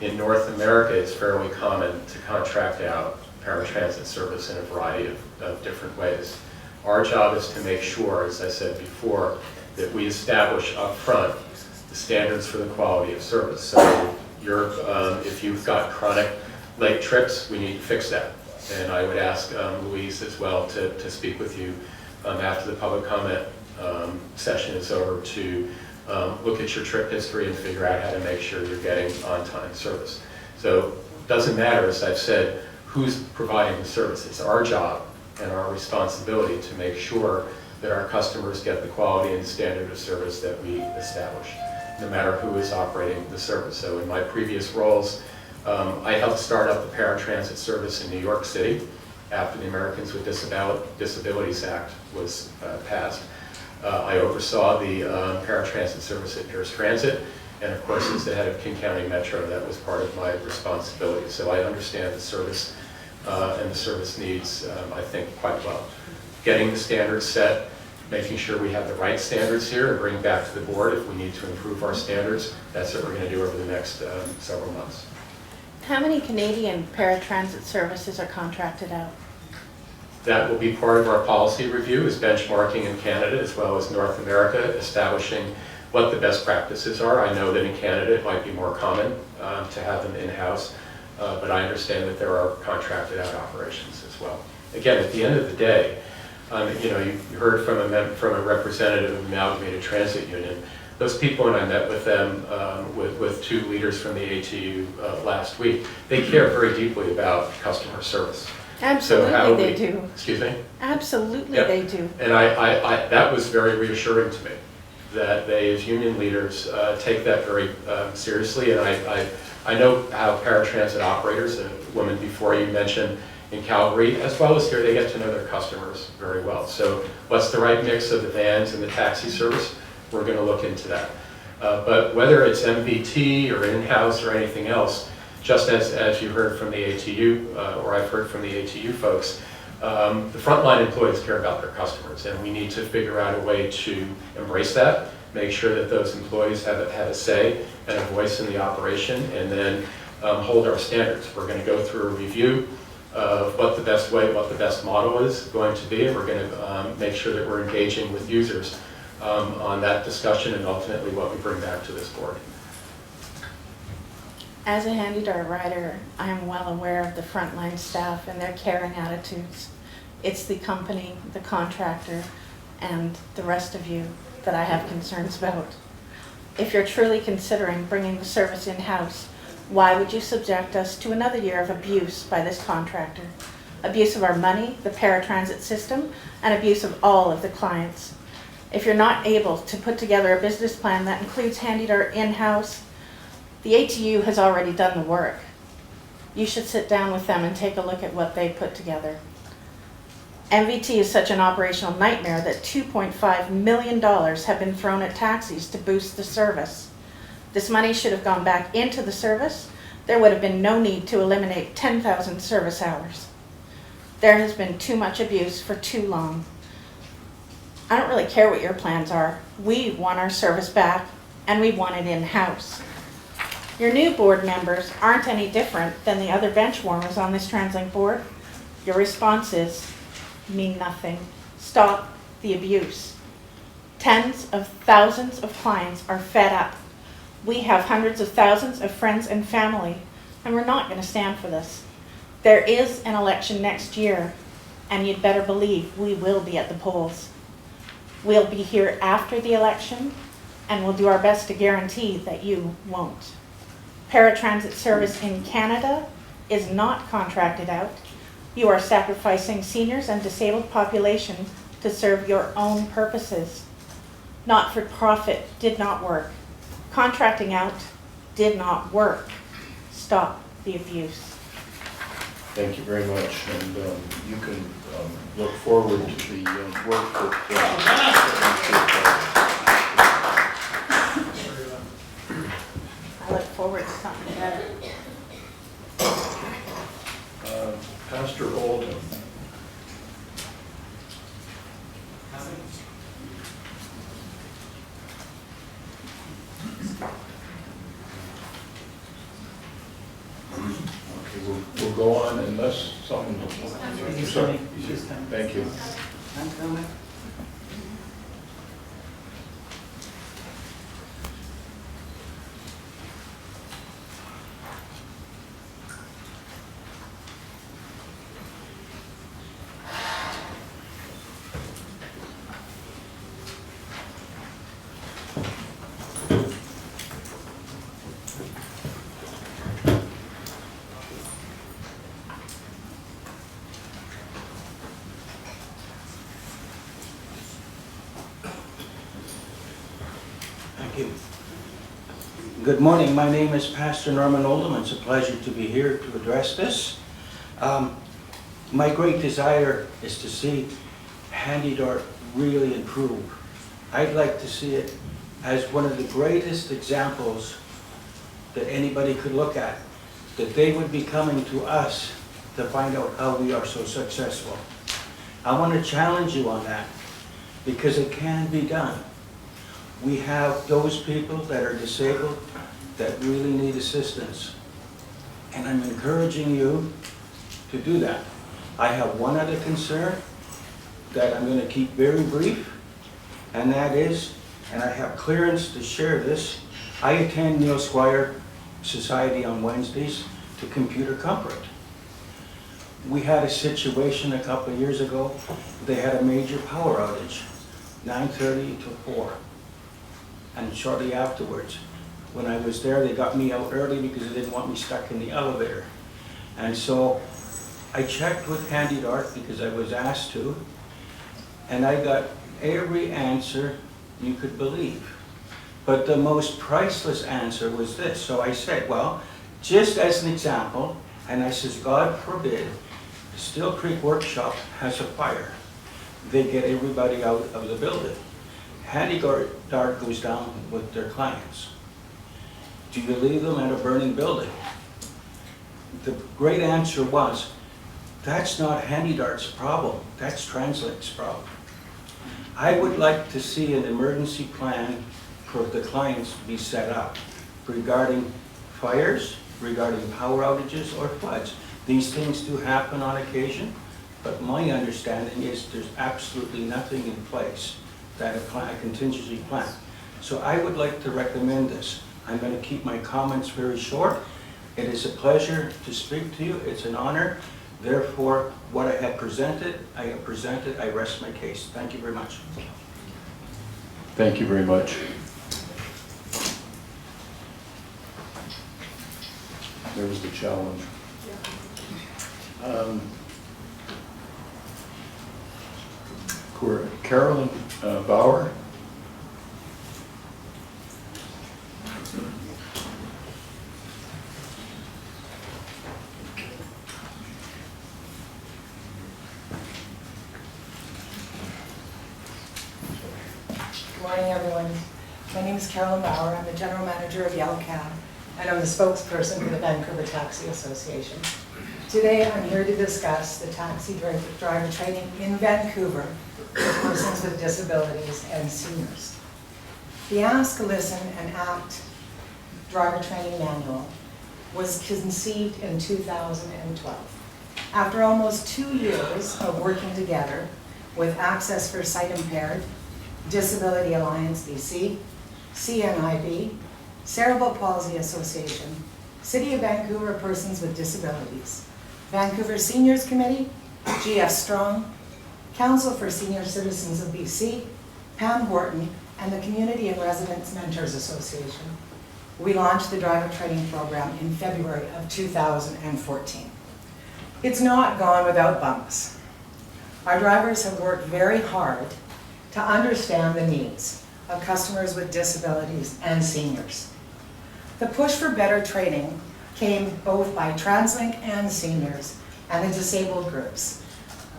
In North America, it's fairly common to contract out paratransit service in a variety of different ways. Our job is to make sure, as I said before, that we establish upfront the standards for the quality of service. So if you've got chronic late trips, we need to fix that. And I would ask Louise as well to speak with you after the public comment session is over to look at your trip history and figure out how to make sure you're getting on-time service. So it doesn't matter, as I've said, who's providing the service. It's our job and our responsibility to make sure that our customers get the quality and standard of service that we establish, no matter who is operating the service. So in my previous roles, I helped start up the paratransit service in New York City after the Americans with Disabilities Act was passed. I oversaw the paratransit service at Pierce Transit, and of course, as the head of King County Metro, that was part of my responsibility. So I understand the service and the service needs, I think, quite well. Getting the standards set, making sure we have the right standards here, and bring back to the board if we need to improve our standards. That's what we're going to do over the next several months. How many Canadian paratransit services are contracted out? That will be part of our policy review, is benchmarking in Canada as well as North America, establishing what the best practices are. I know that in Canada it might be more common to have them in-house, but I understand that there are contracted out operations as well. Again, at the end of the day, you heard from a representative of the Amalgamated Transit Union. Those people, when I met with them, with two leaders from the ATU last week, they care very deeply about customer service. Absolutely they do. Excuse me? Absolutely Yep. they do. And that was very reassuring to me, that they, as union leaders, take that very seriously. And I know how paratransit operators, a woman before you mentioned in Calgary, as well as here, they get to know their customers very well. So what's the right mix of the vans and the taxi service? We're going to look into that. But whether it's MVT or in-house or anything else, just as you heard from the ATU, or I've heard from the ATU folks, the frontline employees care about their customers, and we need to figure out a way to embrace that, make sure that those employees have a say and a voice in the operation, and then hold our standards. We're going to go through a review of what the best way, what the best model is going to be, and we're going to make sure that we're engaging with users on that discussion and ultimately what we bring back to this board. As a handy dart rider, I am well aware of the frontline staff and their caring attitudes. It's the company, the contractor, and the rest of you that I have concerns about. If you're truly considering bringing the service in-house, why would you subject us to another year of abuse by this contractor? Abuse of our money, the paratransit system, and abuse of all of the clients. If you're not able to put together a business plan that includes handy dart in-house, the ATU has already done the work. You should sit down with them and take a look at what they put together. MVT is such an operational nightmare that $2.5 million have been thrown at taxis to boost the service. This money should have gone back into the service. There would have been no need to eliminate 10,000 service hours. There has been too much abuse for too long. I don't really care what your plans are. We want our service back, and we want it in-house. Your new board members aren't any different than the other bench warmers on this TransLink board. Your responses mean nothing. Stop the abuse. Tens of thousands of clients are fed up. We have hundreds of thousands of friends and family, and we're not going to stand for this. There is an election next year, and you'd better believe we will be at the polls. We'll be here after the election, and we'll do our best to guarantee that you won't. Paratransit service in Canada is not contracted out. You are sacrificing seniors and disabled population to serve your own purposes. Not-for-profit did not work. Contracting out did not work. Stop the abuse. Thank you very much, and you can look forward to the work that I look forward to something better. Pastor Oldham. Sorry. Thank you. I'm coming. Thank you. Good morning. My name is Pastor Norman Oldham. It's a pleasure to be here to address this. My great desire is to see HandyDART really improve. I'd like to see it as one of the greatest examples that anybody could look at, that they would be coming to us to find out how we are so successful. I want to challenge you on that because it can be done. We have those people that are disabled that really need assistance. And I'm encouraging you to do that. I have one other concern that I'm going to keep very brief, and that is, and I have clearance to share this, I attend Neil Squire Society on Wednesdays to computer comfort. We had a situation a couple of years ago. They had a major power outage, 9:30 to 4. And shortly afterwards, when I was there, they got me out early because they didn't want me stuck in the elevator. And so I checked with HandyDART because I was asked to, and I got every answer you could believe. But the most priceless answer was this. So I said, well, just as an example, and I says, God forbid, Still Creek Workshop has a fire. They get everybody out of the building. HandyDART goes down with their clients. Do you leave them at a burning building? The great answer was, that's not HandyDART's problem, that's TransLink's problem. I would like to see an emergency plan for the clients to be set up regarding fires, regarding power outages or floods. These things do happen on occasion, but my understanding is there's absolutely nothing in place that a contingency plan. So I would like to recommend this. I'm going to keep my comments very short. It is a pleasure to speak to you. It's an honor. Therefore, what I have presented, I have presented. I rest my case. Thank you very much. Thank you very much. There was the challenge. Carolyn Bauer. Good morning, everyone. My name is Carolyn Bauer. I'm the General Manager of Yellow Cab, and I'm the spokesperson for the Vancouver Taxi Association. Today, I'm here to discuss the taxi driver training in Vancouver for persons with disabilities and seniors. The Ask, Listen, and Act driver training manual was conceived in 2012. After almost 2 years of working together with Access for Sight Impaired, Disability Alliance BC, CNIB, Cerebral Palsy Association, City of Vancouver Persons with Disabilities, Vancouver Seniors Committee, GF Strong, Council for Senior Citizens of BC, Pam Horton, and the Community and Residents Mentors Association. We launched the driver training program in February of 2014. It's not gone without bumps. Our drivers have worked very hard to understand the needs of customers with disabilities and seniors. The push for better training came both by TransLink and seniors and the disabled groups.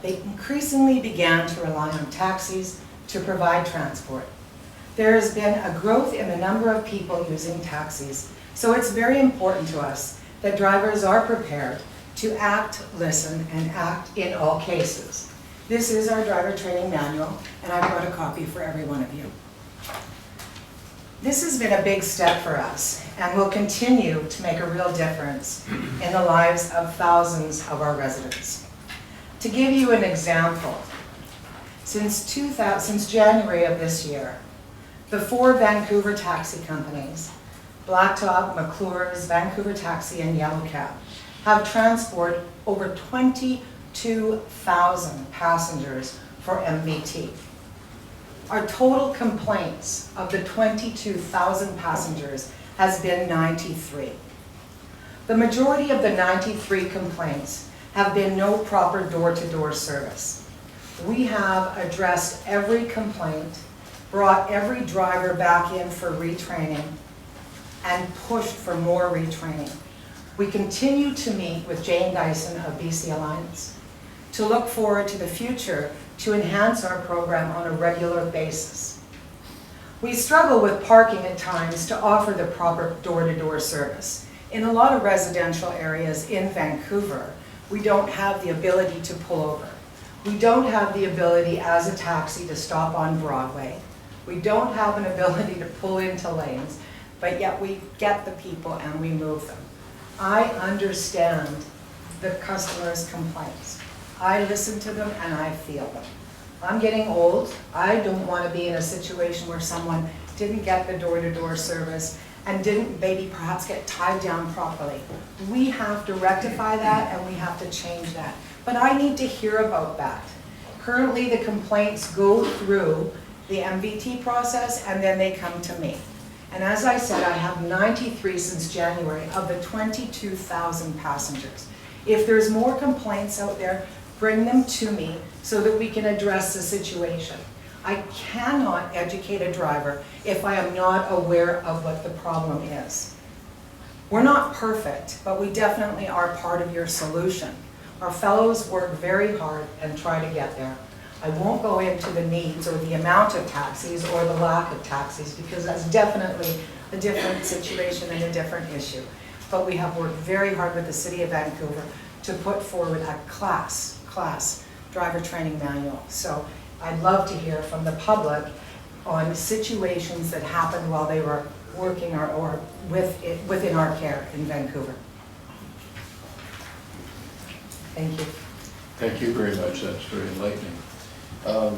They increasingly began to rely on taxis to provide transport. There has been a growth in the number of people using taxis, so it's very important to us that drivers are prepared to act, listen, and act in all cases. This is our driver training manual, and I brought a copy for every one of you. This has been a big step for us and will continue to make a real difference in the lives of thousands of our residents. To give you an example, since January of this year, the 4 Vancouver taxi companies, Blacktop, McClure's, Vancouver Taxi, and Yellow Cab, have transported over 22,000 passengers for MVT. Our total complaints of the 22,000 passengers has been 93. The majority of the 93 complaints have been no proper door-to-door service. We have addressed every complaint, brought every driver back in for retraining, and pushed for more retraining. We continue to meet with Jane Dyson of BC Alliance to look forward to the future to enhance our program on a regular basis. We struggle with parking at times to offer the proper door-to-door service. In a lot of residential areas in Vancouver, we don't have the ability to pull over. We don't have the ability as a taxi to stop on Broadway. We don't have an ability to pull into lanes, but yet we get the people and we move them. I understand the customers' complaints. I listen to them and I feel them. I'm getting old. I don't want to be in a situation where someone didn't get the door-to-door service and didn't maybe perhaps get tied down properly. We have to rectify that and we have to change that. But I need to hear about that. Currently, the complaints go through the MVT process and then they come to me. And as I said, I have 93 since January of the 22,000 passengers. If there's more complaints out there, bring them to me so that we can address the situation. I cannot educate a driver if I am not aware of what the problem is. We're not perfect, but we definitely are part of your solution. Our fellows work very hard and try to get there. I won't go into the needs or the amount of taxis or the lack of taxis because that's definitely a different situation and a different issue. But we have worked very hard with the City of Vancouver to put forward a class driver training manual. So I'd love to hear from the public on situations that happened while they were working or within our care in Vancouver. Thank you. Thank you very much. That's very enlightening. Now,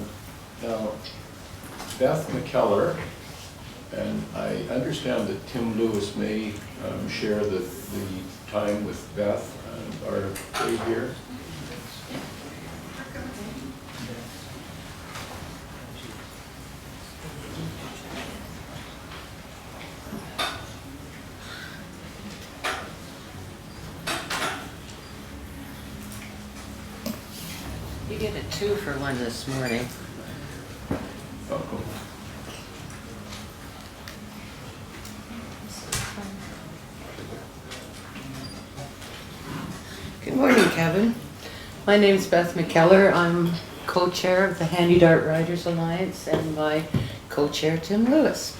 Beth McKellar, and I understand that Tim Lewis may share the time with Beth. Are they here? You get a 2-for-1 this morning. Oh. Good morning, Kevin. My name's Beth McKellar. I'm co-chair of the Handy Dart Riders Alliance and my co-chair, Tim Lewis.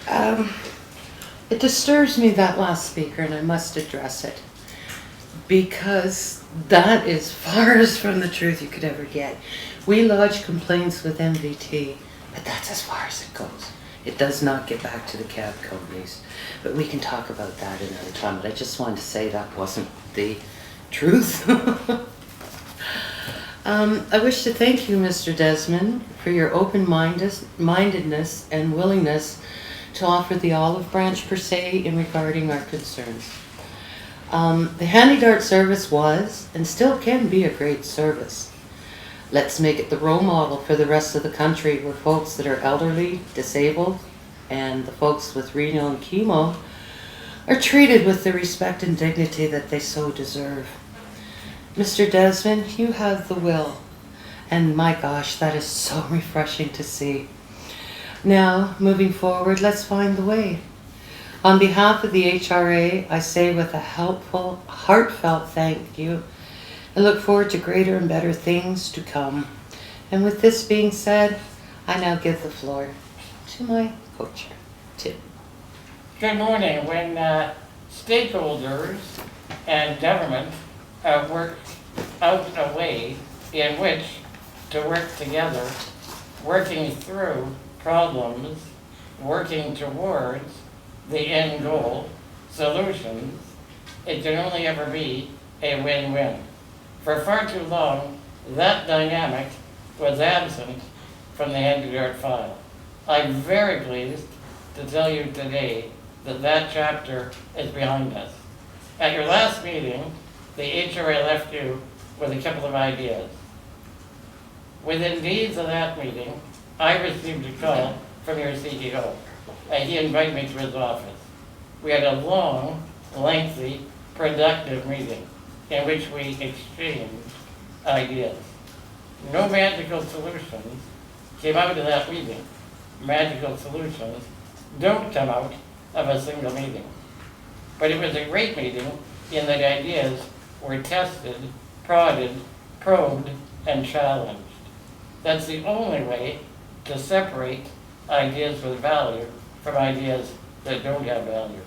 It disturbs me, that last speaker, and I must address it. Because that is far as from the truth you could ever get. We lodge complaints with MVT, but that's as far as it goes. It does not get back to the cab companies. But we can talk about that another time. But I just wanted to say that wasn't the truth. I wish to thank you, Mr. Desmond, for your open-mindedness and willingness to offer the olive branch per se in regarding our concerns. The Handy Dart service was and still can be a great service. Let's make it the role model for the rest of the country, where folks that are elderly, disabled, and the folks with renal and chemo are treated with the respect and dignity that they so deserve. Mr. Desmond, you have the will, and my gosh, that is so refreshing to see. Now, moving forward, let's find the way. On behalf of the HRA, I say with a helpful, heartfelt thank you, and look forward to greater and better things to come. And with this being said, I now give the floor to my co-chair, Tim. Good morning. When stakeholders and government work out a way in which to work together, working through problems, working towards the end goal, solutions, it can only ever be a win-win. For far too long, that dynamic was absent from the Handy file. I'm very pleased to tell you today that that chapter is behind us. At your last meeting, the HRA left you with a couple of ideas. Within days of that meeting, I received a call from your CEO, and he invited me to his office. We had a long, lengthy, productive meeting in which we exchanged ideas. No magical solutions came out of that meeting. Magical solutions don't come out of a single meeting. But it was a great meeting in that ideas were tested, prodded, probed, and challenged. That's the only way to separate ideas with value from ideas that don't have value.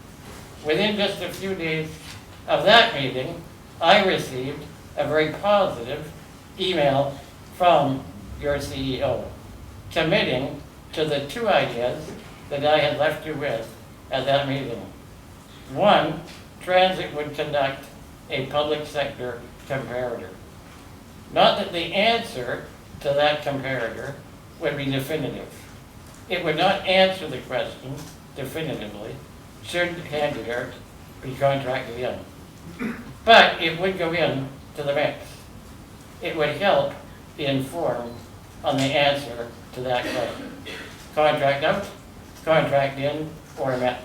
Within just a few days of that meeting, I received a very positive email from your CEO, committing to the two ideas that I had left you with at that meeting. One, TransLink would conduct a public sector comparator. Not that the answer to that comparator would be definitive. It would not answer the question definitively, should Handy be contracted in. But it would go in to the mix. It would help inform on the answer to that question. Contract out, contract in, or mix.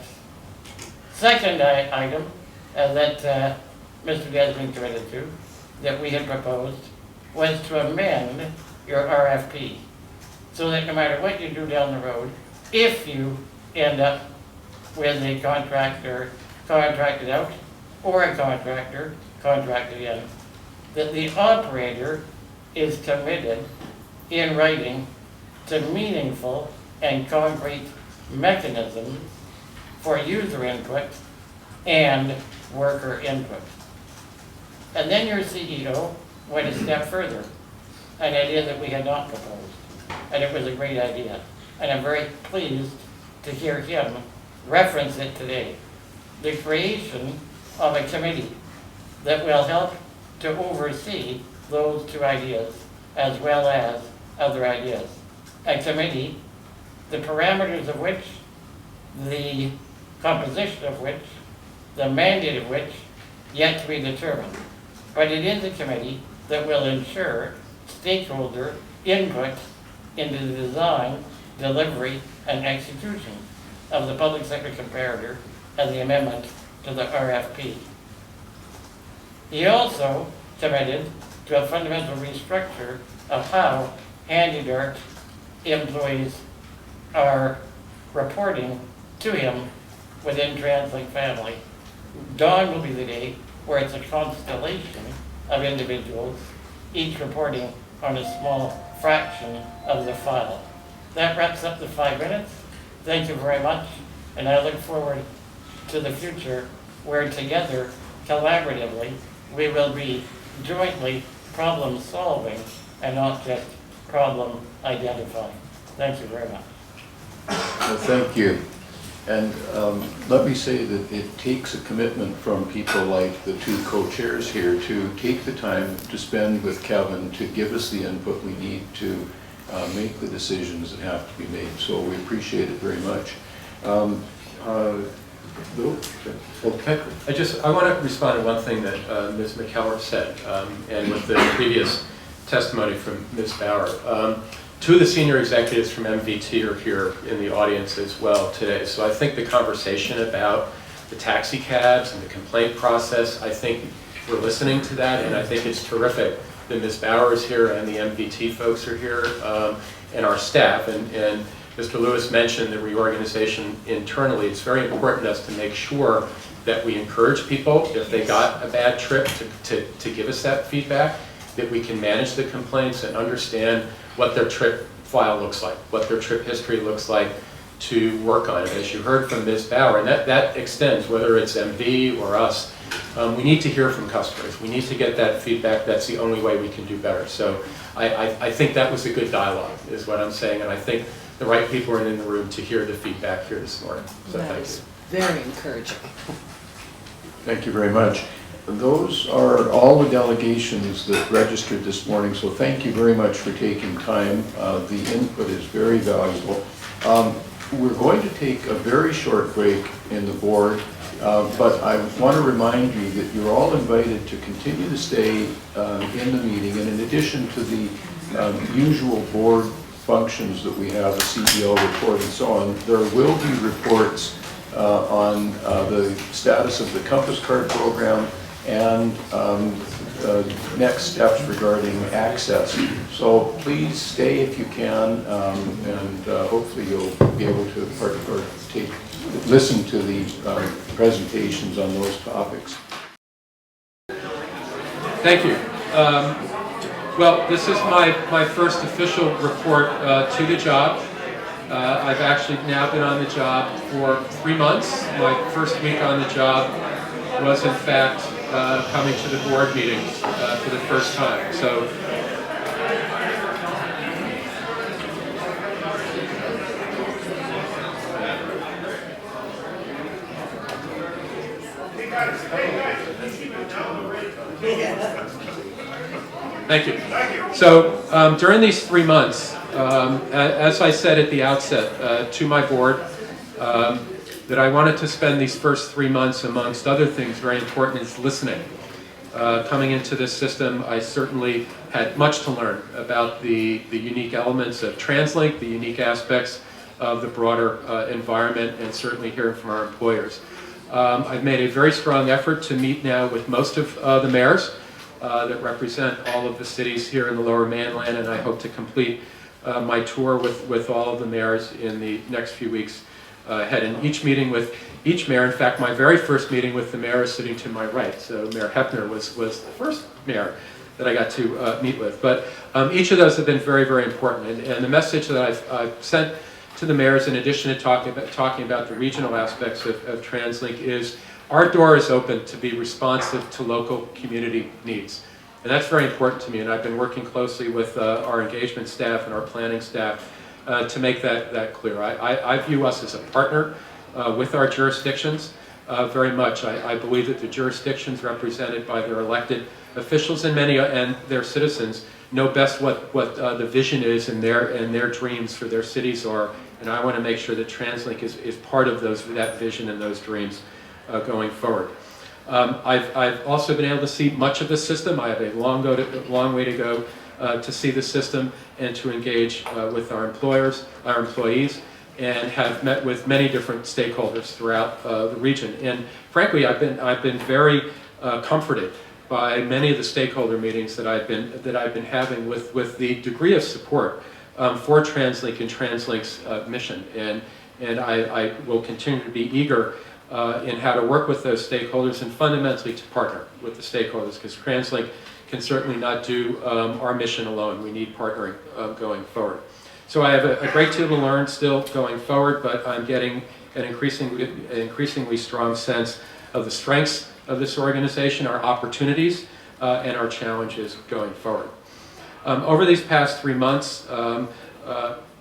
Second item that Mr. Desmond committed to, that we had proposed, was to amend your RFP so that no matter what you do down the road, if you end up with a contractor contracted out or a contractor contracted in, that the operator is committed in writing to meaningful and concrete mechanisms for user input and worker input. And then your CEO went a step further, an idea that we had not proposed. And it was a great idea. And I'm very pleased to hear him reference it today. The creation of a committee that will help to oversee those two ideas as well as other ideas. A committee, the parameters of which, the composition of which, the mandate of which, yet to be determined. But it is a committee that will ensure stakeholder input into the design, delivery, and execution of the public sector comparator and the amendment to the RFP. He also committed to a fundamental restructure of how Handy employees are reporting to him within TransLink family. Dawn will be the day where it's a constellation of individuals, each reporting on a small fraction of the file. That wraps up the 5 minutes. Thank you very much, and I look forward to the future where together, collaboratively, we will be jointly problem solving and not just problem identifying. Thank you very much. Well, thank you. And let me say that it takes a commitment from people like the two co-chairs here to take the time to spend with Kevin to give us the input we need to make the decisions that have to be made. So we appreciate it very much. Okay. I want to respond to one thing that Ms. McKellar said, and with the previous testimony from Ms. Bauer. Two of the senior executives from MVT are here in the audience as well today. So I think the conversation about the taxi cabs and the complaint process, I think we're listening to that, and I think it's terrific that Ms. Bauer is here and the MVT folks are here, and our staff. And Mr. Lewis mentioned the reorganization internally. It's very important to us to make sure that we encourage people, if they got a bad trip, to give us that feedback, that we can manage the complaints and understand what their trip file looks like, what their trip history looks like, to work on it. As you heard from Ms. Bauer, and that extends, whether it's MV or us, we need to hear from customers. We need to get that feedback. That's the only way we can do better. So I think that was a good dialogue, is what I'm saying, and I think the right people are in the room to hear the feedback here this morning. So That thank is you. very encouraging. Thank you very much. those are all the delegations that registered this morning, so thank you very much for taking time. The input is very valuable. We're going to take a very short break in the board, but I want to remind you that you're all invited to continue to stay in the meeting, and in addition to the usual board functions that we have, a CEO report and so on, there will be reports on the status of the Compass Card program and next steps regarding access. So please stay if you can, and hopefully you'll be able to listen to the presentations on those topics. Thank you. Well, this is my first official report to the job. I've actually now been on the job for 3 months. My first week on the job was in fact coming to the board meetings for the first time. So thank you. So during these 3 months, as I said at the outset to my board, that I wanted to spend these first 3 months, amongst other things very important, is listening. Coming into this system, I certainly had much to learn about the unique elements of TransLink, the unique aspects of the broader environment, and certainly hearing from our employers. I've made a very strong effort to meet now with most of the mayors that represent all of the cities here in the Lower Mainland, and I hope to complete my tour with all of the mayors in the next few weeks ahead. And each meeting with each mayor, in fact, my very first meeting with the mayor is sitting to my right. So Mayor Hepner was the first mayor that I got to meet with. But each of those have been very, very important. And the message that I've sent to the mayors, in addition to talking about the regional aspects of TransLink, is our door is open to be responsive to local community needs. And that's very important to me, and I've been working closely with our engagement staff and our planning staff to make that clear. I view us as a partner with our jurisdictions very much. I believe that the jurisdictions represented by their elected officials and their citizens know best what the vision is and their dreams for their cities are, and I want to make sure that TransLink is part of that vision and those dreams going forward. I've also been able to see much of the system. I have a long way to go to see the system and to engage with our employees, and have met with many different stakeholders throughout the region. And frankly, I've been very comforted by many of the stakeholder meetings that I've been having with the degree of support for TransLink and TransLink's mission. And I will continue to be eager in how to work with those stakeholders and fundamentally to partner with the stakeholders, because TransLink can certainly not do our mission alone. We need partnering going forward. So I have a great deal to learn still going forward, but I'm getting an increasingly strong sense of the strengths of this organization, our opportunities, and our challenges going forward. Over these past 3 months,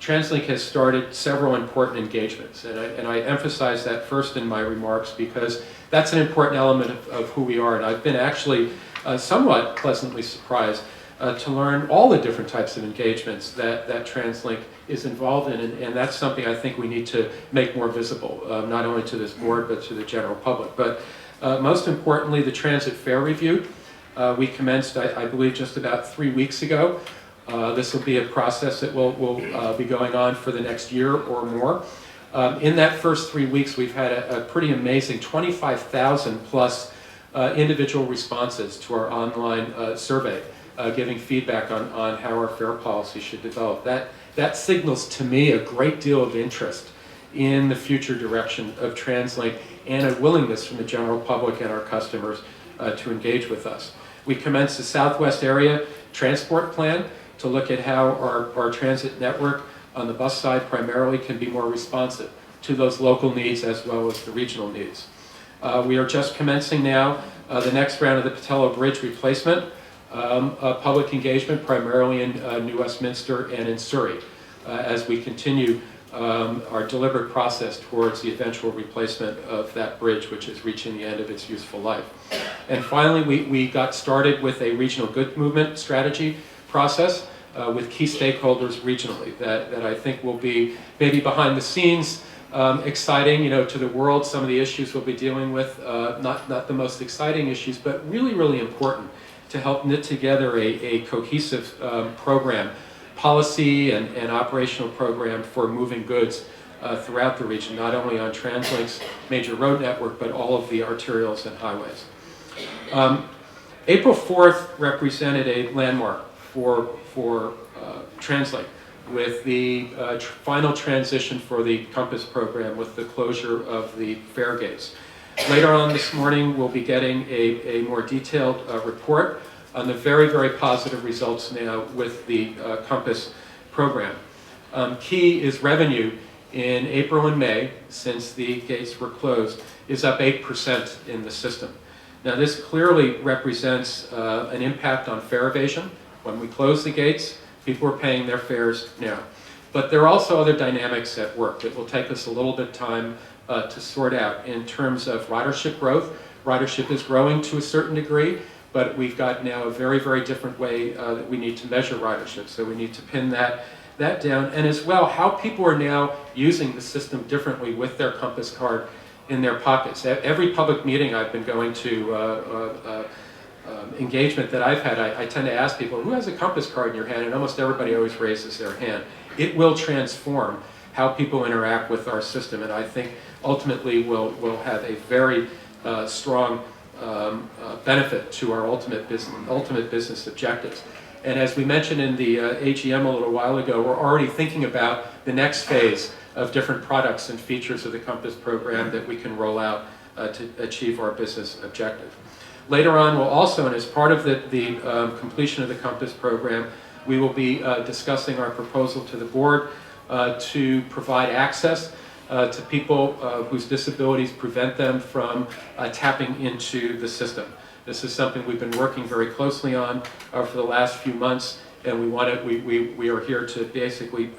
TransLink has started several important engagements, and I emphasize that first in my remarks because that's an important element of who we are, and I've been actually somewhat pleasantly surprised to learn all the different types of engagements that TransLink is involved in, and that's something I think we need to make more visible, not only to this board but to the general public. But most importantly, the Transit Fare Review. We commenced, I believe, just about 3 weeks ago. This will be a process that will be going on for the next year or more. In that first 3 weeks, we've had a pretty amazing 25,000 plus individual responses to our online survey, giving feedback on how our fare policy should develop. That signals to me a great deal of interest in the future direction of TransLink and a willingness from the general public and our customers to engage with us. We commenced the Southwest Area Transport Plan to look at how our transit network on the bus side primarily can be more responsive to those local needs as well as the regional needs. We are just commencing now the next round of the Patello Bridge replacement public engagement, primarily in New Westminster and in Surrey, as we continue our deliberate process towards the eventual replacement of that bridge, which is reaching the end of its useful life. And finally, we got started with a regional goods movement strategy process with key stakeholders regionally that I think will be maybe behind the scenes exciting, to the world. Some of the issues we'll be dealing with, not the most exciting issues, but really, really important to help knit together a cohesive program, policy and operational program for moving goods throughout the region, not only on TransLink's major road network, but all of the arterials and highways. April 4th represented a landmark for TransLink with the final transition for the Compass program with the closure of the fare gates. Later on this morning, we'll be getting a more detailed report on the very, very positive results now with the Compass program. Key is revenue in April and May, since the gates were closed, is up 8% in the system. Now this clearly represents an impact on fare evasion. When we close the gates, people are paying their fares now. But there are also other dynamics at work that will take us a little bit of time to sort out in terms of ridership growth. Ridership is growing to a certain degree, but we've got now a very, very different way that we need to measure ridership. So we need to pin that down. And as well, how people are now using the system differently with their Compass card in their pockets. At every public meeting I've been going to, engagement that I've had, I tend to ask people, who has a Compass card in your hand? And almost everybody always raises their hand. It will transform how people interact with our system, and I think ultimately will have a very strong benefit to our ultimate business objectives. And as we mentioned in the AGM a little while ago, we're already thinking about the next phase of different products and features of the Compass program that we can roll out to achieve our business objective. Later on, we'll also, and as part of the completion of the Compass program, we will be discussing our proposal to the board to provide access to people whose disabilities prevent them from tapping into the system. This is something we've been working very closely on for the last few months, and we are here to basically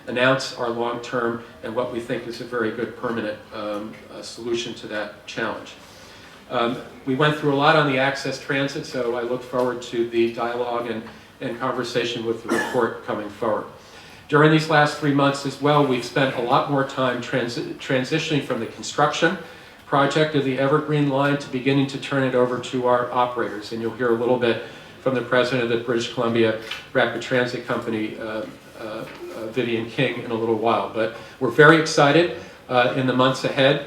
announce our long-term and what we think is a very good permanent solution to that challenge. We went through a lot on the access transit, so I look forward to the dialogue and conversation with the report coming forward. During these last 3 months as well, we've spent a lot more time transitioning from the construction project of the Evergreen line to beginning to turn it over to our operators. And you'll hear a little bit from the president of the British Columbia Rapid Transit Company, Vivian King, in a little while. But we're very excited in the months ahead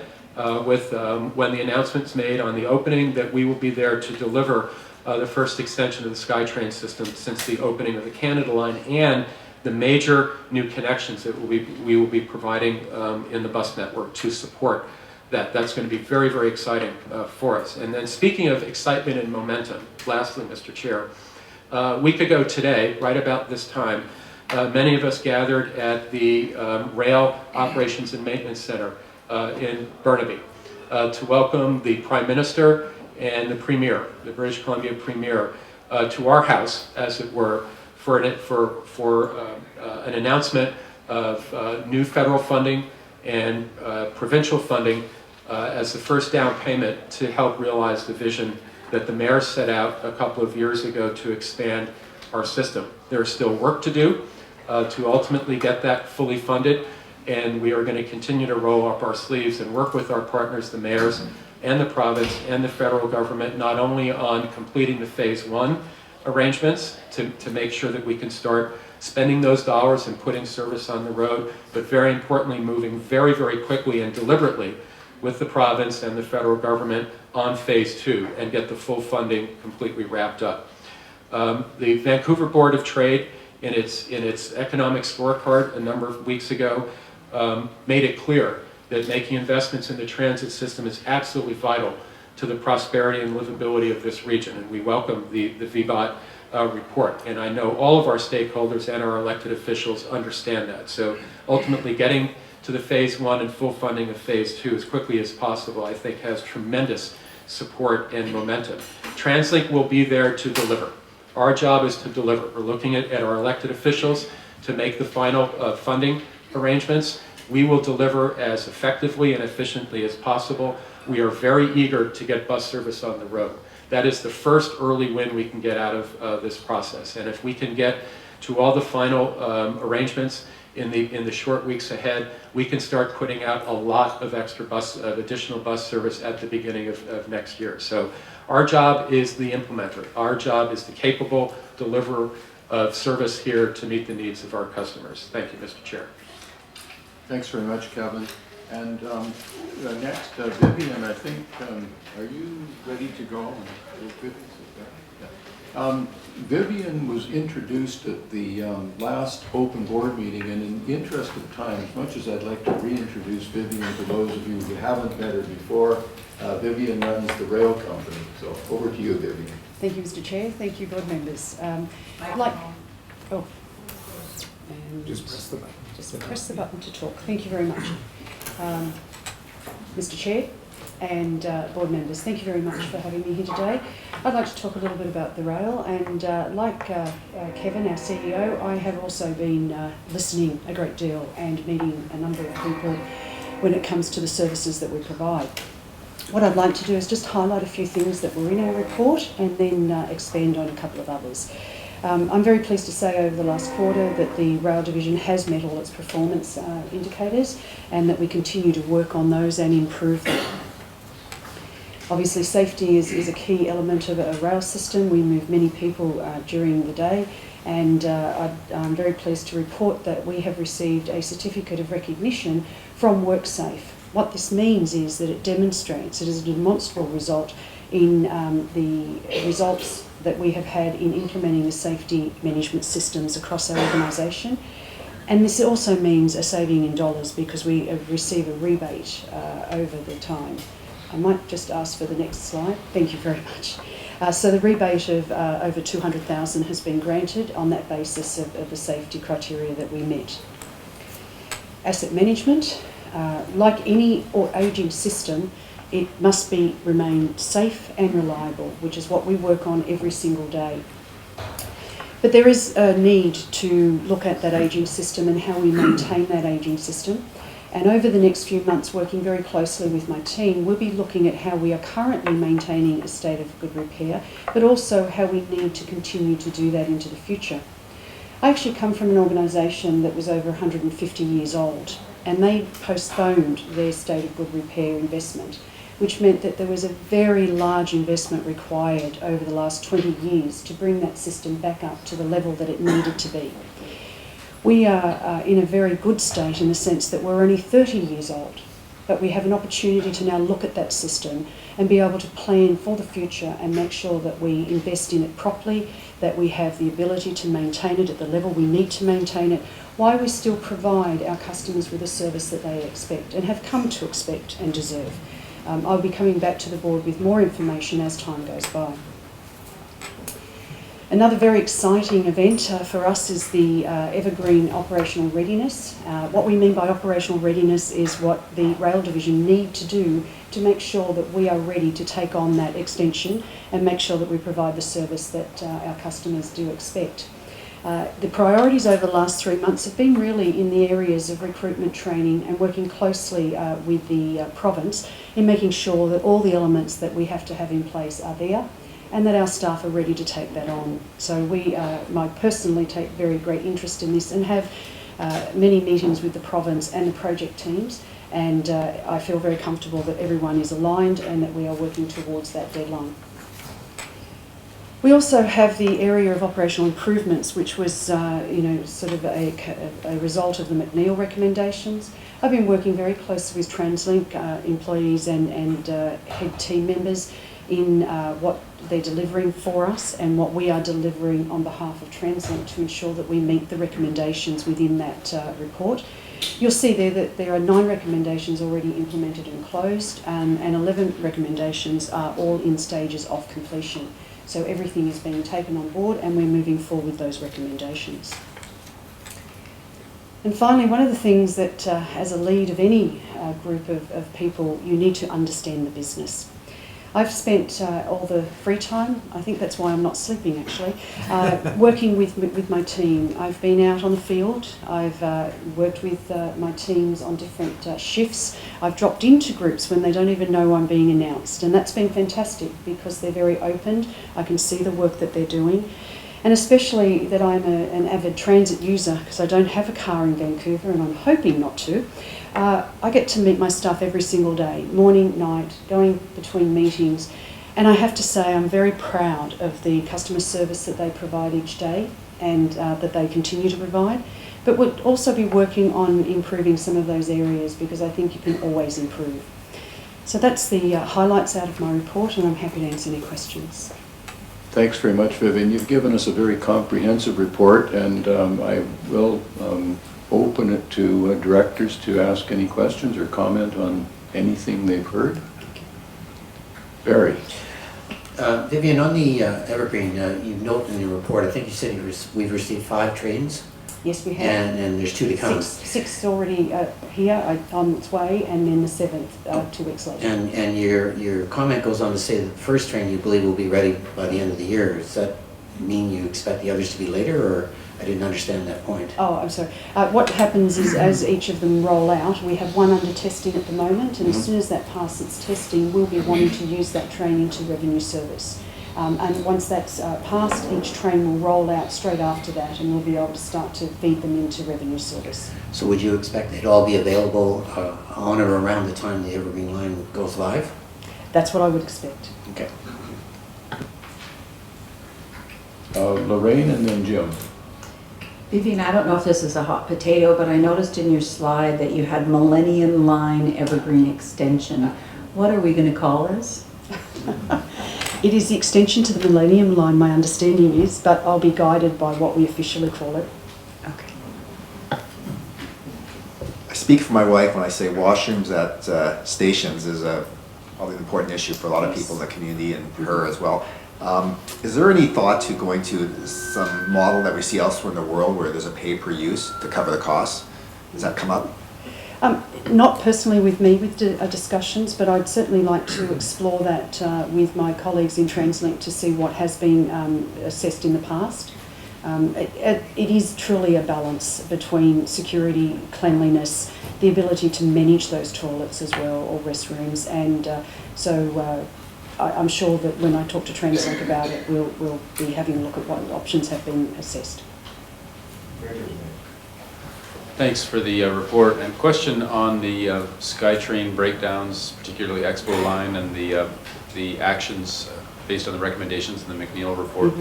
with when the announcement's made on the opening that we will be there to deliver the first extension of the SkyTrain system since the opening of the Canada line and the major new connections that we will be providing in the bus network to support that. That's going to be very, very exciting for us. And then speaking of excitement and momentum, lastly, Mr. Chair, a week ago today, right about this time, many of us gathered at the Rail Operations and Maintenance Center in Burnaby to welcome the Prime Minister and the Premier, the British Columbia Premier, to our house, as it were, for an announcement of new federal funding and provincial funding as the first down payment to help realize the vision that the mayor set out a couple of years ago to expand our system. There's still work to do to ultimately get that fully funded, and we are going to continue to roll up our sleeves and work with our partners, the mayors and the province and the federal government, not only on completing the phase 1 arrangements to make sure that we can start spending those dollars and putting service on the road, but very importantly, moving very, very quickly and deliberately with the province and the federal government on phase 2 and get the full funding completely wrapped up. The Vancouver Board of Trade, in its economic scorecard a number of weeks ago, made it clear that making investments in the transit system is absolutely vital to the prosperity and livability of this region, and we welcome the VBOT report. And I know all of our stakeholders and our elected officials understand that. So ultimately getting to the phase 1 and full funding of phase 2 as quickly as possible, I think, has tremendous support and momentum. TransLink will be there to deliver. Our job is to deliver. We're looking at our elected officials to make the final funding arrangements. We will deliver as effectively and efficiently as possible. We are very eager to get bus service on the road. That is the first early win we can get out of this process. And if we can get to all the final arrangements in the short weeks ahead, we can start putting out a lot of additional bus service at the beginning of next year. So our job is the implementer. Our job is the capable deliverer of service here to meet the needs of our customers. Thank you, Mr. Chair. Thanks very much, Kevin. And next, Vivian, I think, are you ready to go? Vivian was introduced at the last open board meeting, and in the interest of time, as much as I'd like to reintroduce Vivian to those of you who haven't met her before, Vivian runs the rail company. So over to you, Vivian. Thank you, Mr. Chair. Thank you, board members. I'd like, oh, and Just press the button. Just press the button to talk. Thank you very much. Mr. Chair and board members, thank you very much for having me here today. I'd like to talk a little bit about the rail, and like Kevin, our CEO, I have also been listening a great deal and meeting a number of people when it comes to the services that we provide. What I'd like to do is just highlight a few things that were in our report and then expand on a couple of others. I'm very pleased to say over the last quarter that the rail division has met all its performance indicators, and that we continue to work on those and improve them. Obviously, safety is a key element of a rail system. We move many people during the day, and I'm very pleased to report that we have received a certificate of recognition from WorkSafe. What this means is that it demonstrates, it is a demonstrable result in the results that we have had in implementing the safety management systems across our organisation. And this also means a saving in dollars because we receive a rebate over the time. I might just ask for the next slide. Thank you very much. So the rebate of over $200,000 has been granted on that basis of the safety criteria that we met. Asset management, like any ageing system, it must remain safe and reliable, which is what we work on every single day. But there is a need to look at that ageing system and how we maintain that ageing system. And over the next few months, working very closely with my team, we'll be looking at how we are currently maintaining a state of good repair, but also how we need to continue to do that into the future. I actually come from an organisation that was over 150 years old, and they postponed their state of good repair investment, which meant that there was a very large investment required over the last 20 years to bring that system back up to the level that it needed to be. We are in a very good state in the sense that we're only 30 years old, but we have an opportunity to now look at that system and be able to plan for the future and make sure that we invest in it properly, that we have the ability to maintain it at the level we need to maintain it, while we still provide our customers with a service that they expect and have come to expect and deserve. I'll be coming back to the board with more information as time goes by. Another very exciting event for us is the Evergreen Operational Readiness. What we mean by operational readiness is what the rail division need to do to make sure that we are ready to take on that extension and make sure that we provide the service that our customers do expect. The priorities over the last 3 months have been really in the areas of recruitment training and working closely with the province in making sure that all the elements that we have to have in place are there and that our staff are ready to take that on. So I personally take very great interest in this and have many meetings with the province and the project teams, and I feel very comfortable that everyone is aligned and that we are working towards that deadline. We also have the area of operational improvements, which was sort of a result of the McNeil recommendations. I've been working very closely with TransLink employees and head team members in what they're delivering for us and what we are delivering on behalf of TransLink to ensure that we meet the recommendations within that report. You'll see there that there are 9 recommendations already implemented and closed, and 11 recommendations are all in stages of completion. So everything is being taken on board and we're moving forward with those recommendations. And finally, one of the things that as a lead of any group of people, you need to understand the business. I've spent all the free time, I think that's why I'm not sleeping actually, working with my team. I've been out on the field, I've worked with my teams on different shifts. I've dropped into groups when they don't even know I'm being announced, and that's been fantastic because they're very open. I can see the work that they're doing. And especially that I'm an avid transit user, because I don't have a car in Vancouver and I'm hoping not to. I get to meet my staff every single day, morning, night, going between meetings. And I have to say I'm very proud of the customer service that they provide each day and that they continue to provide. But would also be working on improving some of those areas because I think you can always improve. So that's the highlights out of my report, and I'm happy to answer any questions. Thanks very much, Vivian. You've given us a very comprehensive report, and I will open it to directors to ask any questions or comment on anything they've heard. Barry. Vivian, on the Evergreen, you note in your report, I think you said we've received 5 trains. Yes, we have. And there's 2 to come. Six already here on its way, and then the 7th 2 weeks later. And your comment goes on to say that the first train you believe will be ready by the end of the year. Does that mean you expect the others to be later, or I didn't understand that point? Oh, I'm sorry. What happens is as each of them roll out, we have one under testing at the moment, and as soon as that passes testing, we'll be wanting to use that train into revenue service. And once that's passed, each train will roll out straight after that, and we'll be able to start to feed them into revenue service. So would you expect they'd all be available on or around the time the Evergreen line goes live? That's what I would expect. Okay. Lorraine and then Jim. Vivian, I don't know if this is a hot potato, but I noticed in your slide that you had Millennium Line Evergreen Extension. What are we going to call this? It is the extension to the Millennium Line, my understanding is, but I'll be guided by what we officially call it. Okay. I speak for my wife when I say washrooms at stations is probably an important issue for a lot of people in the community and her as well. Is there any thought to going to some model that we see elsewhere in the world where there's a pay per use to cover the costs? Does that come up? Not personally with me with discussions, but I'd certainly like to explore that with my colleagues in TransLink to see what has been assessed in the past. It is truly a balance between security, cleanliness, the ability to manage those toilets as well, or restrooms, and I'm sure that when I talk to TransLink about it, we'll be having a look at what options have been assessed. Thanks for the report. And question on the SkyTrain breakdowns, particularly Expo Line, and the actions based on the recommendations in the McNeil report.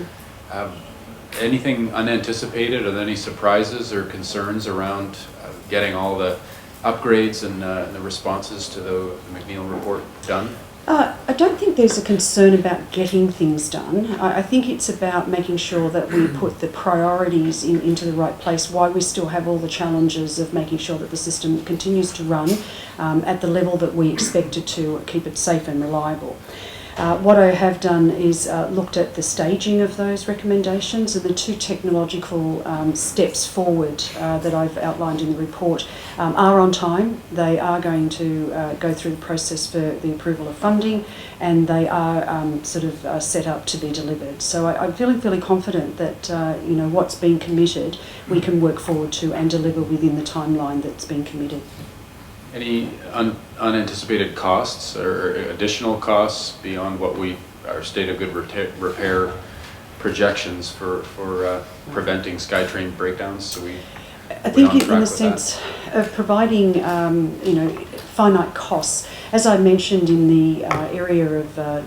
Anything unanticipated? Are there any surprises or concerns around getting all the upgrades and the responses to the McNeil report done? I don't think there's a concern about getting things done. I think it's about making sure that we put the priorities into the right place, while we still have all the challenges of making sure that the system continues to run at the level that we expect it to, keep it safe and reliable. What I have done is looked at the staging of those recommendations, and the 2 technological steps forward that I've outlined in the report are on time. They are going to go through the process for the approval of funding, and they are set up to be delivered. So I'm feeling fairly confident that what's been committed we can work forward to and deliver within the timeline that's been committed. Any unanticipated costs or additional costs beyond what our state of good repair projections for preventing SkyTrain breakdowns? So I think in the sense of providing finite costs, as I mentioned in the area of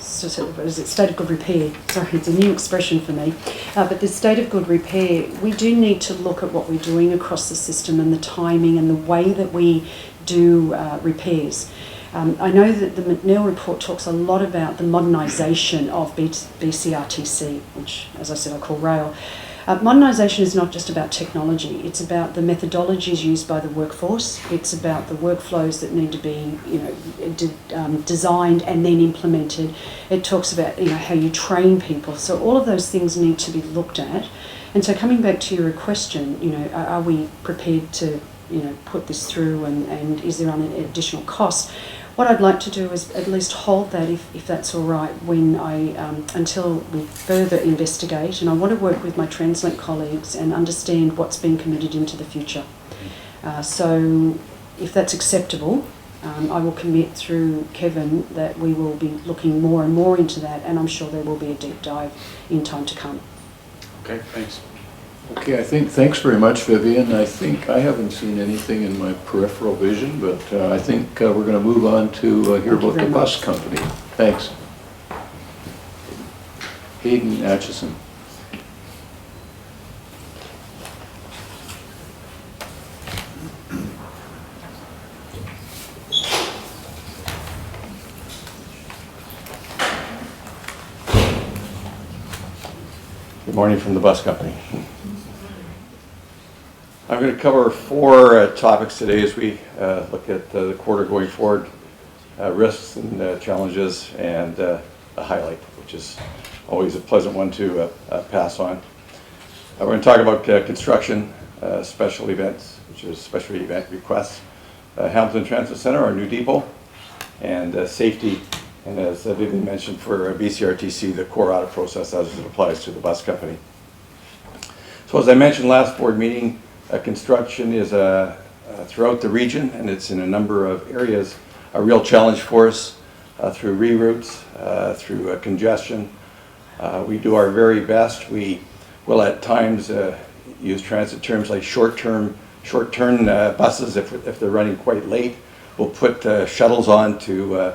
state of good repair. Sorry, it's a new expression for me. But the state of good repair, we do need to look at what we're doing across the system and the timing and the way that we do repairs. I know that the McNeil report talks a lot about the modernisation of BCRTC, which, as I said, I call rail. Modernisation is not just about technology, it's about the methodologies used by the workforce, it's about the workflows that need to be designed and then implemented. It talks about how you train people, so all of those things need to be looked at. And so coming back to your question, are we prepared to put this through, and is there an additional cost? What I'd like to do is at least hold that, if that's all right, when until we further investigate, and I want to work with my TransLink colleagues and understand what's been committed into the future. So if that's acceptable, I will commit through Kevin that we will be looking more and more into that, and I'm sure there will be a deep dive in time to come. Okay, thanks. Okay, thanks very much, Vivian. I think I haven't seen anything in my peripheral vision, but I think we're going to move on to hear about the bus company. Thanks. Hayden Atchison. Good morning from the bus company. I'm going to cover 4 topics today as we look at the quarter going forward, risks and challenges, and a highlight, which is always a pleasant one to pass on. We're going to talk about construction, special events, which is special event requests, Hamilton Transit Center, our new depot, and safety, and as Vivian mentioned, for BCRTC, the core audit process as it applies to the bus company. So as I mentioned last board meeting, construction is throughout the region, and it's in a number of areas, a real challenge for us through reroutes, through congestion. We do our very best. We will at times use transit terms like short-term buses if they're running quite late. We'll put shuttles on to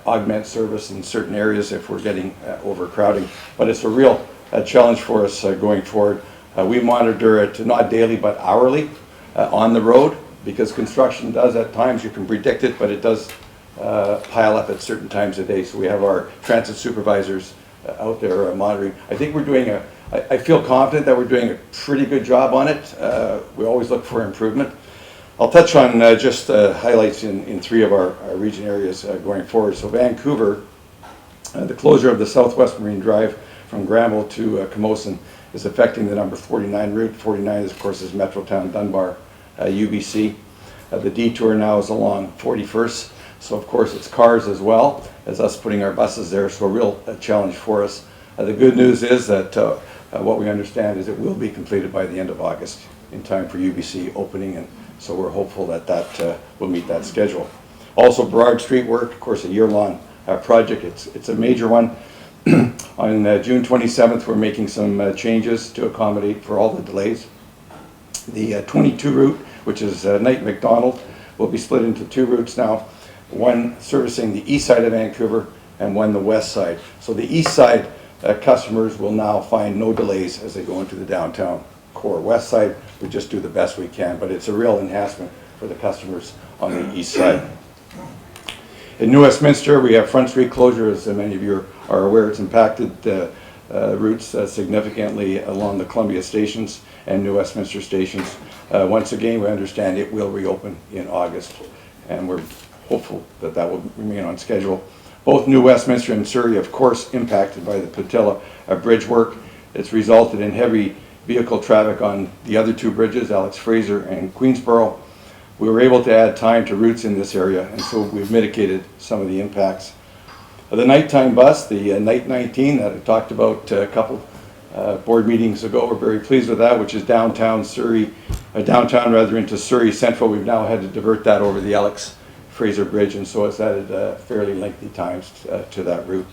augment service in certain areas if we're getting overcrowding. But it's a real challenge for us going forward. We monitor it not daily but hourly on the road, because construction does at times, you can predict it, but it does pile up at certain times a day. So we have our transit supervisors out there monitoring. I think we're doing I feel confident that we're doing a pretty good job on it. We always look for improvement. I'll touch on just highlights in 3 of our region areas going forward. So Vancouver, the closure of the Southwest Marine Drive from Granville to Camosun is affecting the number 49 route. 49 is, of course, is Metrotown Dunbar, UBC. The detour now is along 41st, so of course it's cars as well as us putting our buses there, so a real challenge for us. The good news is that what we understand is it will be completed by the end of August in time for UBC opening, and so we're hopeful that that will meet that schedule. Also, Burrard Street work, of course, a year-long project. It's a major one. On June 27th, we're making some changes to accommodate for all the delays. The 22 route, which is Knight McDonald, will be split into 2 routes now, one servicing the east side of Vancouver and one the west side. So the east side customers will now find no delays as they go into the downtown core. West side, we just do the best we can, but it's a real enhancement for the customers on the east side. In New Westminster, we have Front Street closure, as many of you are aware. It's impacted routes significantly along the Columbia stations and New Westminster stations. Once again, we understand it will reopen in August, and we're hopeful that that will remain on schedule. Both New Westminster and Surrey, of course, impacted by the Patilla bridge work. It's resulted in heavy vehicle traffic on the other 2 bridges, Alex Fraser and Queensboro. We were able to add time to routes in this area, and so we've mitigated some of the impacts. The nighttime bus, the Night 19 that I talked about a couple board meetings ago, we're very pleased with that, which is downtown Surrey, into Surrey Central. We've now had to divert that over the Alex Fraser Bridge, and so it's added fairly lengthy times to that route.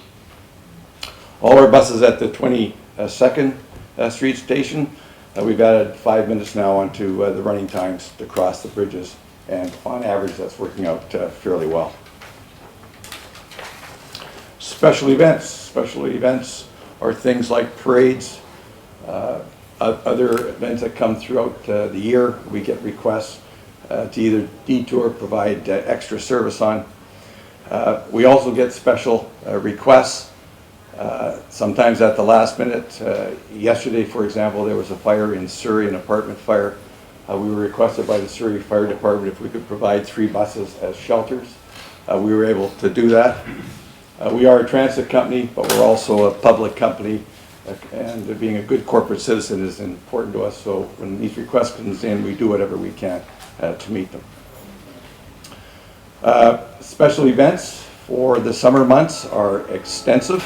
All our buses at the 22nd Street station, we've added 5 minutes now onto the running times to cross the bridges, and on average that's working out fairly well. Special events are things like parades, other events that come throughout the year. We get requests to either detour, provide extra service on. We also get special requests, sometimes at the last minute. Yesterday, for example, there was a fire in Surrey, an apartment fire. We were requested by the Surrey Fire Department if we could provide 3 buses as shelters. We were able to do that. We are a transit company, but we're also a public company, and being a good corporate citizen is important to us, so when these requests come in, we do whatever we can to meet them. Special events for the summer months are extensive.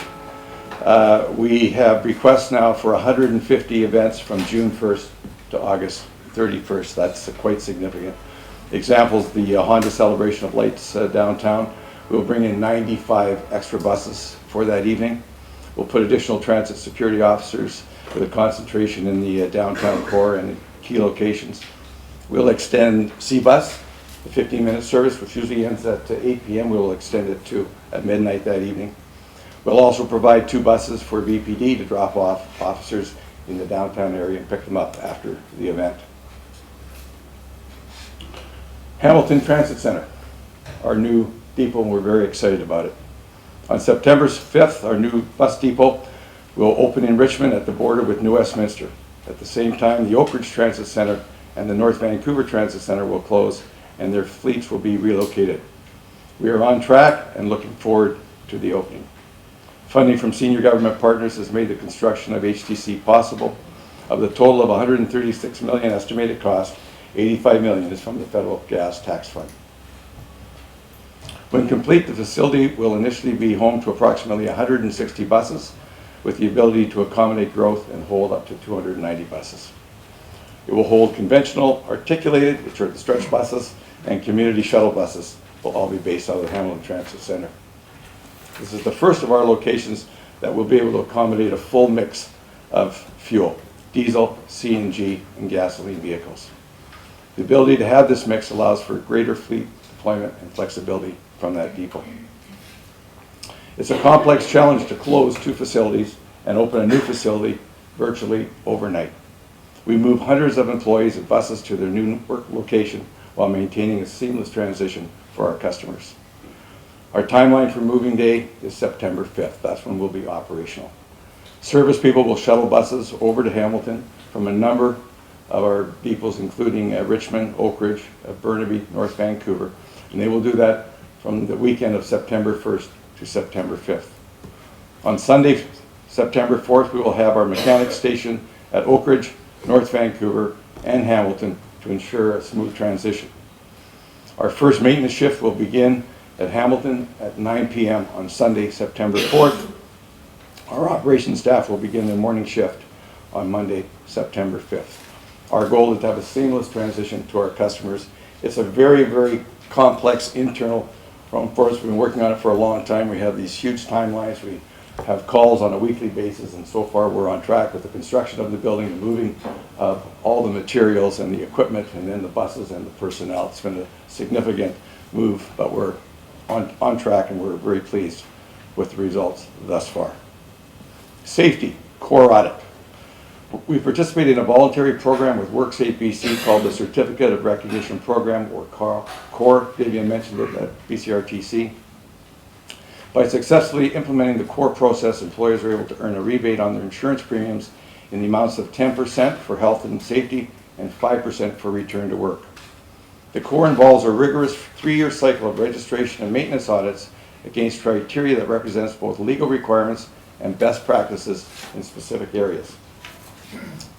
We have requests now for 150 events from June 1st to August 31st. That's quite significant. Examples, the Honda Celebration of Lights downtown. We'll bring in 95 extra buses for that evening. We'll put additional transit security officers with a concentration in the downtown core and key locations. We'll extend C-Bus, the 15-minute service, which usually ends at 8 p.m. We'll extend it to at midnight that evening. We'll also provide 2 buses for BPD to drop off officers in the downtown area and pick them up after the event. Hamilton Transit Center, our new depot, and we're very excited about it. On September 5th, our new bus depot will open in Richmond at the border with New Westminster. At the same time, the Oak Ridge Transit Center and the North Vancouver Transit Center will close and their fleets will be relocated. We are on track and looking forward to the opening. Funding from senior government partners has made the construction of HTC possible. Of the total of $136 million estimated cost, $85 million is from the federal gas tax fund. When complete, the facility will initially be home to approximately 160 buses with the ability to accommodate growth and hold up to 290 buses. It will hold conventional, articulated, which are the stretch buses, and community shuttle buses will all be based out of the Hamilton Transit Center. This is the first of our locations that will be able to accommodate a full mix of fuel, diesel, CNG, and gasoline vehicles. The ability to have this mix allows for greater fleet deployment and flexibility from that depot. It's a complex challenge to close 2 facilities and open a new facility virtually overnight. We move hundreds of employees and buses to their new work location while maintaining a seamless transition for our customers. Our timeline for moving day is September 5th. That's when we'll be operational. Service people will shuttle buses over to Hamilton from a number of our depots, including Richmond, Oak Ridge, Burnaby, North Vancouver, and they will do that from the weekend of September 1st to September 5th. On Sunday, September 4th, we will have our mechanics station at Oak Ridge, North Vancouver, and Hamilton to ensure a smooth transition. Our first maintenance shift will begin at Hamilton at 9 p.m. on Sunday, September 4th. Our operations staff will begin their morning shift on Monday, September 5th. Our goal is to have a seamless transition to our customers. It's a very, very complex internal problem for us. We've been working on it for a long time. We have these huge timelines. We have calls on a weekly basis, and so far we're on track with the construction of the building, the moving of all the materials and the equipment, and then the buses and the personnel. It's been a significant move, but we're on track and we're very pleased with the results thus far. Safety, core audit. We participate in a voluntary program with WorkSafe BC called the Certificate of Recognition Program, or CORE. Vivian mentioned it at BCRTC. By successfully implementing the CORE process, employers are able to earn a rebate on their insurance premiums in the amounts of 10% for health and safety and 5% for return to work. The CORE involves a rigorous 3-year cycle of registration and maintenance audits against criteria that represents both legal requirements and best practices in specific areas.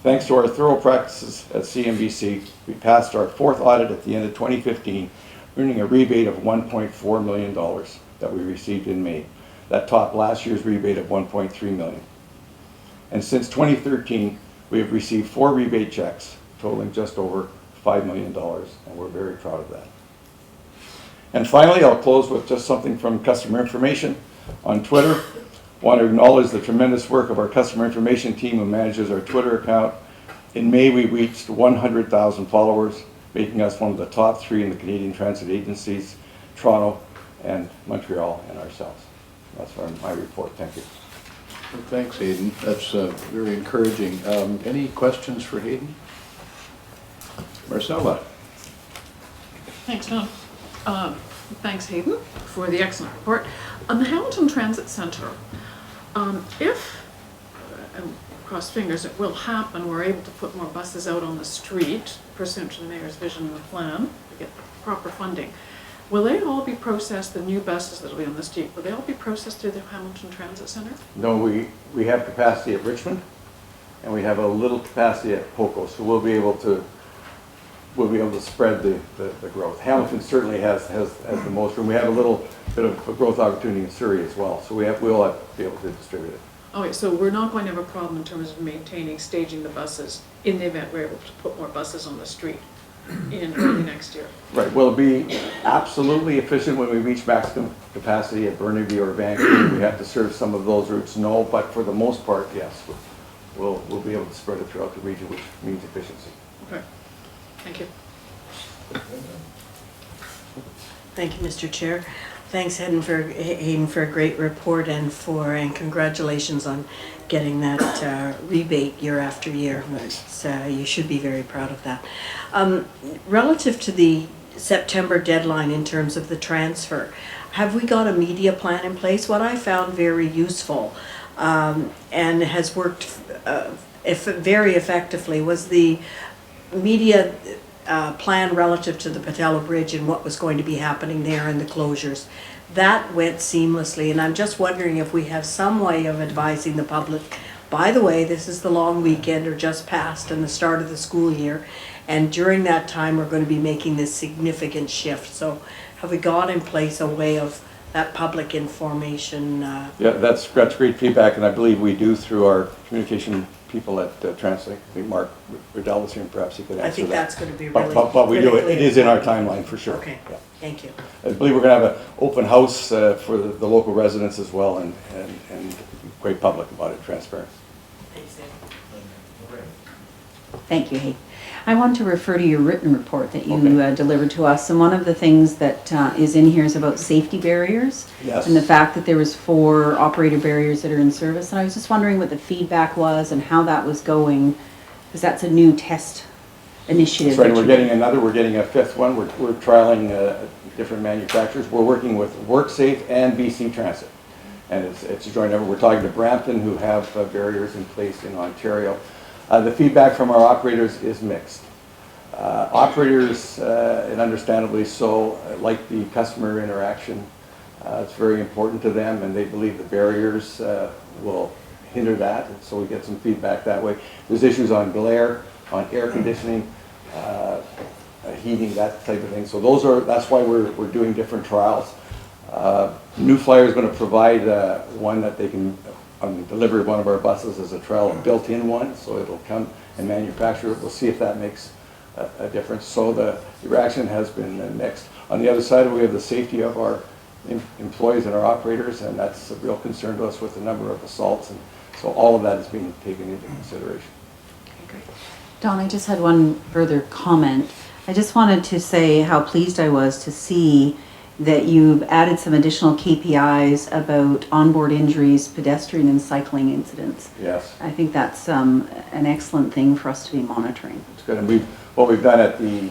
Thanks to our thorough practices at CMBC, we passed our 4th audit at the end of 2015, earning a rebate of $1.4 million that we received in May. That topped last year's rebate of $1.3 million. And since 2013, we have received 4 rebate checks totaling just over $5 million, and we're very proud of that. And finally, I'll close with just something from customer information on Twitter. I want to acknowledge the tremendous work of our customer information team who manages our Twitter account. In May, we reached 100,000 followers, making us one of the top 3 in the Canadian transit agencies, Toronto and Montreal and ourselves. That's my report. Thank you. Well, thanks, Hayden. That's very encouraging. Any questions for Hayden? Marcella. Thanks, Tom. Thanks, Hayden, for the excellent report. On the Hamilton Transit Centre, if, cross fingers, it will happen, we're able to put more buses out on the street, pursuant to the Mayor's vision and the plan, to get proper funding, will they all be processed, the new buses that will be on the street, will they all be processed through the Hamilton Transit Centre? No, we have capacity at Richmond, and we have a little capacity at Poco, so we'll be able to we'll be able to spread the growth. Hamilton certainly has the most room. We have a little bit of a growth opportunity in Surrey as well, so we'll have to be able to distribute it. Okay, so we're not going to have a problem in terms of maintaining, staging the buses in the event we're able to put more buses on the street in early next year. Right, will it be absolutely efficient when we reach maximum capacity at Burnaby or Vancouver? We have to serve some of those routes, no, but for the most part, yes. We'll be able to spread it throughout the region, which means efficiency. Okay, thank you. Thank you, Mr. Chair. Thanks, Hayden, for a great report and congratulations on getting that rebate year after year. You should be very proud of that. Relative to the September deadline in terms of the transfer, have we got a media plan in place? What I found very useful and has worked very effectively was the media plan relative to the Patello Bridge and what was going to be happening there and the closures. That went seamlessly, and I'm just wondering if we have some way of advising the public, by the way, this is the long weekend or just past and the start of the school year, and during that time we're going to be making this significant shift. So have we got in place a way of that public information? Yeah, that's great feedback, and I believe we do through our communication people at TransLink. I think Mark Riddell is here, and perhaps he could answer that. I think that's going to be really But we do it. It is in our timeline for sure. Okay, yeah. Thank you. I believe we're going to have an open house for the local residents as well, and quite public about it, transparent. Thank you, Hay. I want to refer to your written report that you delivered to us, and one of the things that is in here is about safety barriers. Yes. And the fact that there was 4 operator barriers that are in service, and I was just wondering what the feedback was and how that was going, because that's a new test initiative. That's right, we're getting a 5th one. We're trialing different manufacturers. We're working with WorkSafe and BC Transit, and it's a joint effort. We're talking to Brampton, who have barriers in place in Ontario. The feedback from our operators is mixed. Operators, and understandably so, like the customer interaction. It's very important to them, and they believe the barriers will hinder that, and so we get some feedback that way. There's issues on glare, on air conditioning, heating, that type of thing. So that's why we're doing different trials. New Flyer is going to provide one that they can on delivery of one of our buses as a trial, a built-in one, so it'll come and manufacture it. We'll see if that makes a difference. So the reaction has been mixed. On the other side, we have the safety of our employees and our operators, and that's a real concern to us with the number of assaults, and so all of that is being taken into consideration. Okay, great. Don, I just had one further comment. I just wanted to say how pleased I was to see that you've added some additional KPIs about onboard injuries, pedestrian and cycling incidents. Yes. I think that's an excellent thing for us to be monitoring. It's good, and what we've done at the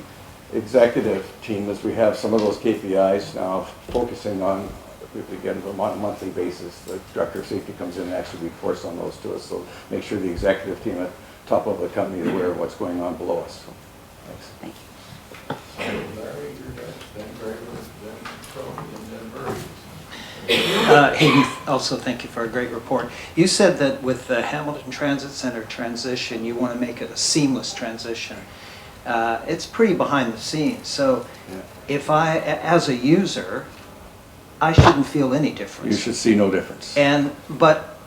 executive team is we have some of those KPIs now focusing on, we get them on a monthly basis. The director of safety comes in and actually reports on those to us, so make sure the executive team at top of the company is aware of what's going on below us. So, thanks. Thank you. Hayden, also thank you for a great report. You said that with the Hamilton Transit Center transition, you want to make it a seamless transition. It's pretty behind the scenes, so if I, as a user, I shouldn't feel any difference. You should see no difference. But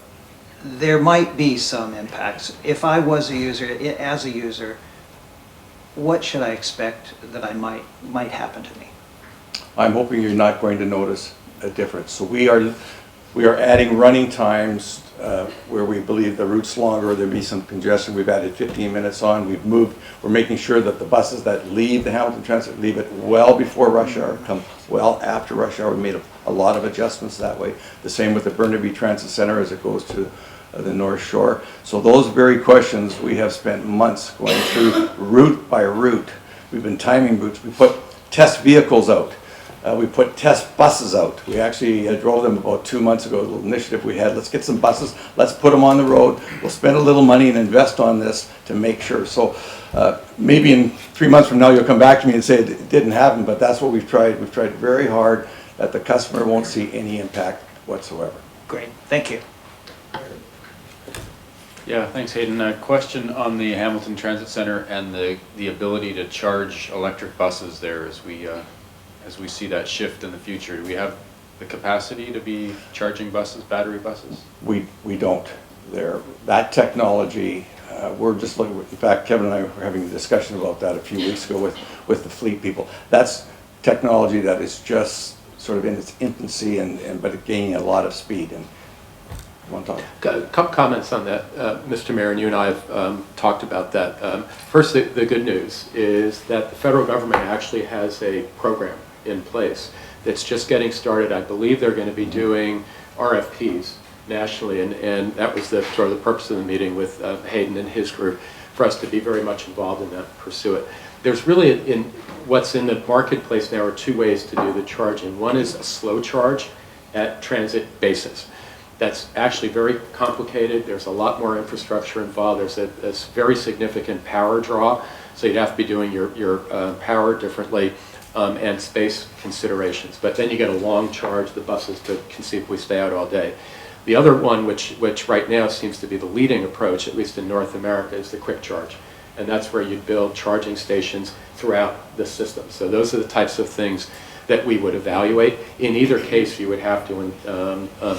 there might be some impacts. If I was a user, as a user, what should I expect that might happen to me? I'm hoping you're not going to notice a difference. So we are adding running times where we believe the route's longer, there'll be some congestion. We've added 15 minutes on. We're making sure that the buses that leave the Hamilton Transit leave it well before rush hour, come well after rush hour. We made a lot of adjustments that way. The same with the Burnaby Transit Center as it goes to the North Shore. So those very questions we have spent months going through route by route. We've been timing routes. We put test vehicles out. We put test buses out. We actually drove them about 2 months ago, a little initiative we had. Let's get some buses, let's put them on the road. We'll spend a little money and invest on this to make sure. So maybe in 3 months from now you'll come back to me and say it didn't happen, but that's what we've tried. We've tried very hard that the customer won't see any impact whatsoever. Great, thank you. Yeah, thanks, Hayden. A question on the Hamilton Transit Center and the ability to charge electric buses there as we see that shift in the future. Do we have the capacity to be charging buses, battery buses? We don't there. That technology, we're just looking, in fact, Kevin and I were having a discussion about that a few weeks ago with the fleet people. That's technology that is just sort of in its infancy but it's gaining a lot of speed. And you want to talk? A couple comments on that, Mr. Mayor, and you and I have talked about that. First, the good news is that the federal government actually has a program in place that's just getting started. I believe they're going to be doing RFPs nationally, and that was the sort of the purpose of the meeting with Hayden and his group, for us to be very much involved in that, pursue it. There's really, what's in the marketplace now are two ways to do the charging. One is a slow charge at transit bases. That's actually very complicated. There's a lot more infrastructure involved. There's a very significant power draw, so you'd have to be doing your power differently and space considerations. But then you get a long charge. The buses could conceivably stay out all day. The other one, which right now seems to be the leading approach, at least in North America, is the quick charge. And that's where you build charging stations throughout the system. So those are the types of things that we would evaluate. In either case, you would have to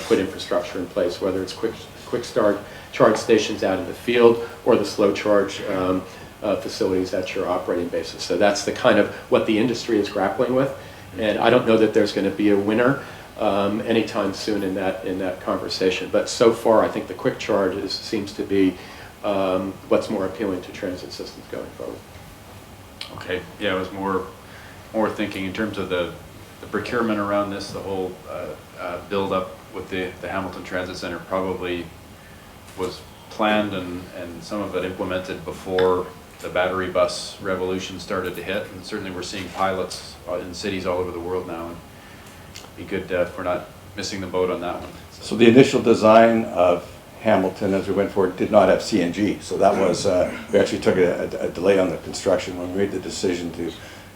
put infrastructure in place, whether it's quick start charge stations out in the field or the slow charge facilities at your operating bases. So that's the kind of what the industry is grappling with. And I don't know that there's going to be a winner anytime soon in that conversation. But so far, I think the quick charge seems to be what's more appealing to transit systems going forward. Okay, yeah, it was more thinking in terms of the procurement around this, the whole build up with the Hamilton Transit Center probably was planned and some of it implemented before the battery bus revolution started to hit. And certainly we're seeing pilots in cities all over the world now. And it'd be good if we're not missing the boat on that one. So the initial design of Hamilton, as we went forward, did not have CNG. So that was, we actually took a delay on the construction when we made the decision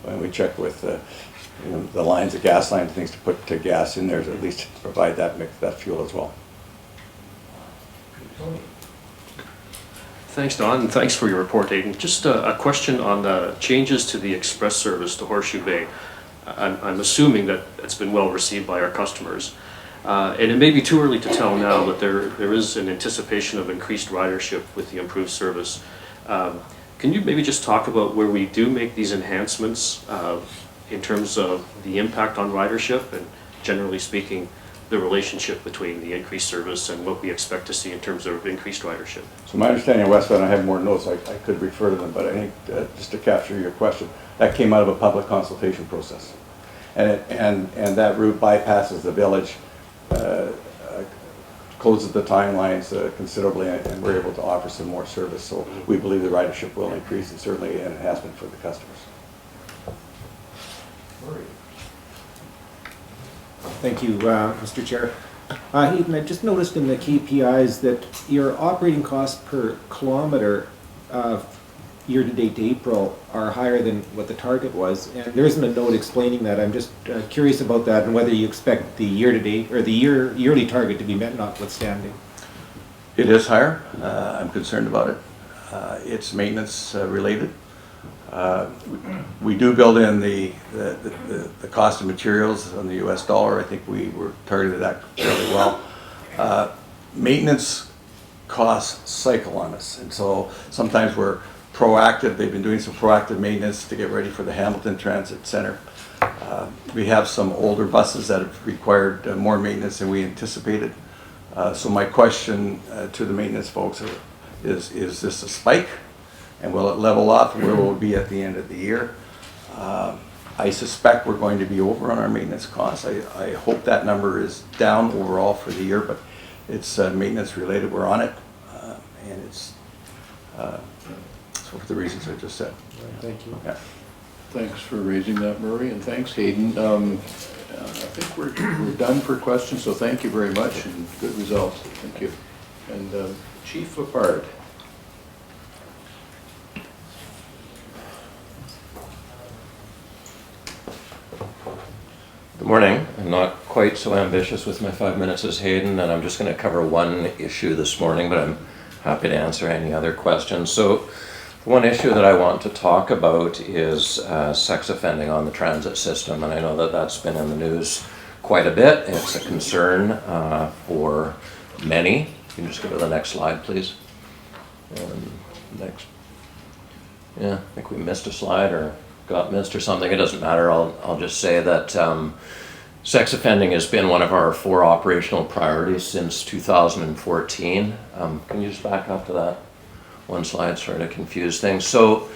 when we checked with the lines, the gas lines, things to put gas in there to at least provide that fuel as well. Thanks, Don, and thanks for your report, Aidan. Just a question on the changes to the express service to Horseshoe Bay. I'm assuming that it's been well received by our customers. And it may be too early to tell now, but there is an anticipation of increased ridership with the improved service. Can you maybe just talk about where we do make these enhancements in terms of the impact on ridership and, generally speaking, the relationship between the increased service and what we expect to see in terms of increased ridership? So my understanding of Westbound, I have more notes, I could refer to them, but I think just to capture your question, that came out of a public consultation process. And that route bypasses the village, closes the timelines considerably, and we're able to offer some more service. So we believe the ridership will increase, and certainly an enhancement for the customers. Thank you, Mr. Chair. Hayden, I just noticed in the KPIs that your operating costs per kilometer year-to-date to April are higher than what the target was, and there isn't a note explaining that. I'm just curious about that and whether you expect the year-to-date or the yearly target to be met notwithstanding. It is higher. I'm concerned about it. It's maintenance related. We do build in the cost of materials on the US dollar. I think we were targeted that fairly well. Maintenance costs cycle on us, and so sometimes we're proactive. They've been doing some proactive maintenance to get ready for the Hamilton Transit Center. We have some older buses that have required more maintenance than we anticipated. So my question to the maintenance folks is this a spike? And will it level off? Where will it be at the end of the year? I suspect we're going to be over on our maintenance costs. I hope that number is down overall for the year, but it's maintenance related. We're on it, and it's for the reasons I just said. Thank you. Yeah. Thanks for raising that, Murray, and thanks, Hayden. I think we're done for questions, so thank you very much, and good results. Thank you. And Chief Lepard. Good morning. I'm not quite so ambitious with my 5 minutes as Hayden, and I'm just going to cover one issue this morning, but I'm happy to answer any other questions. So one issue that I want to talk about is sex offending on the transit system, and I know that that's been in the news quite a bit. It's a concern for many. You can just go to the next slide, please. Next. Yeah, I think we missed a slide or got missed or something. It doesn't matter. I'll just say that sex offending has been one of our 4 operational priorities since 2014. Can you just back up to that one slide? Sorry to confuse things. So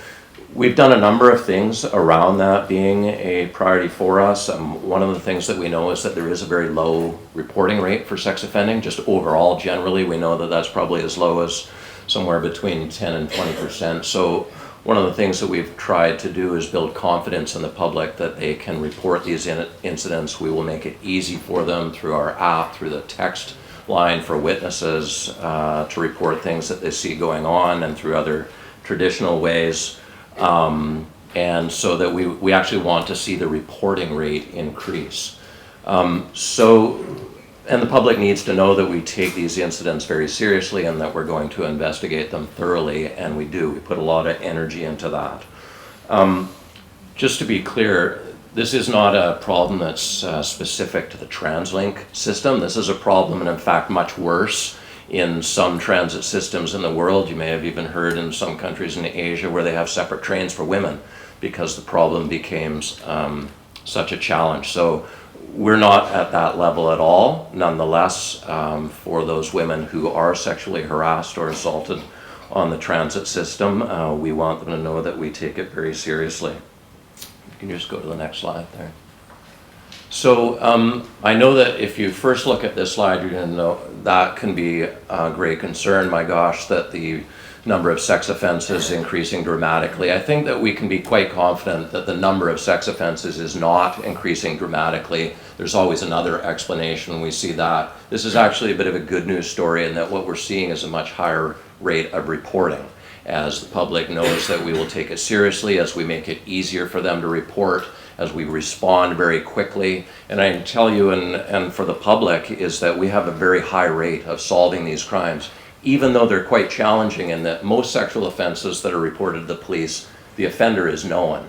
we've done a number of things around that being a priority for us. One of the things that we know is that there is a very low reporting rate for sex offending. Just overall, generally, we know that that's probably as low as somewhere between 10 and 20%. So one of the things that we've tried to do is build confidence in the public that they can report these incidents. We will make it easy for them through our app, through the text line for witnesses to report things that they see going on, and through other traditional ways. And so that we actually want to see the reporting rate increase. And the public needs to know that we take these incidents very seriously and that we're going to investigate them thoroughly, and we do. We put a lot of energy into that. Just to be clear, this is not a problem that's specific to the TransLink system. This is a problem, and in fact much worse, in some transit systems in the world. You may have even heard in some countries in Asia where they have separate trains for women because the problem became such a challenge. So we're not at that level at all. Nonetheless, for those women who are sexually harassed or assaulted on the transit system, we want them to know that we take it very seriously. You can just go to the next slide there. So I know that if you first look at this slide, you're going to know that can be a great concern. My gosh, that the number of sex offenses increasing dramatically. I think that we can be quite confident that the number of sex offenses is not increasing dramatically. There's always another explanation. We see that. This is actually a bit of a good news story in that what we're seeing is a much higher rate of reporting, as the public knows that we will take it seriously, as we make it easier for them to report, as we respond very quickly. And I can tell you, and for the public, is that we have a very high rate of solving these crimes, even though they're quite challenging in that most sexual offenses that are reported to the police, the offender is known.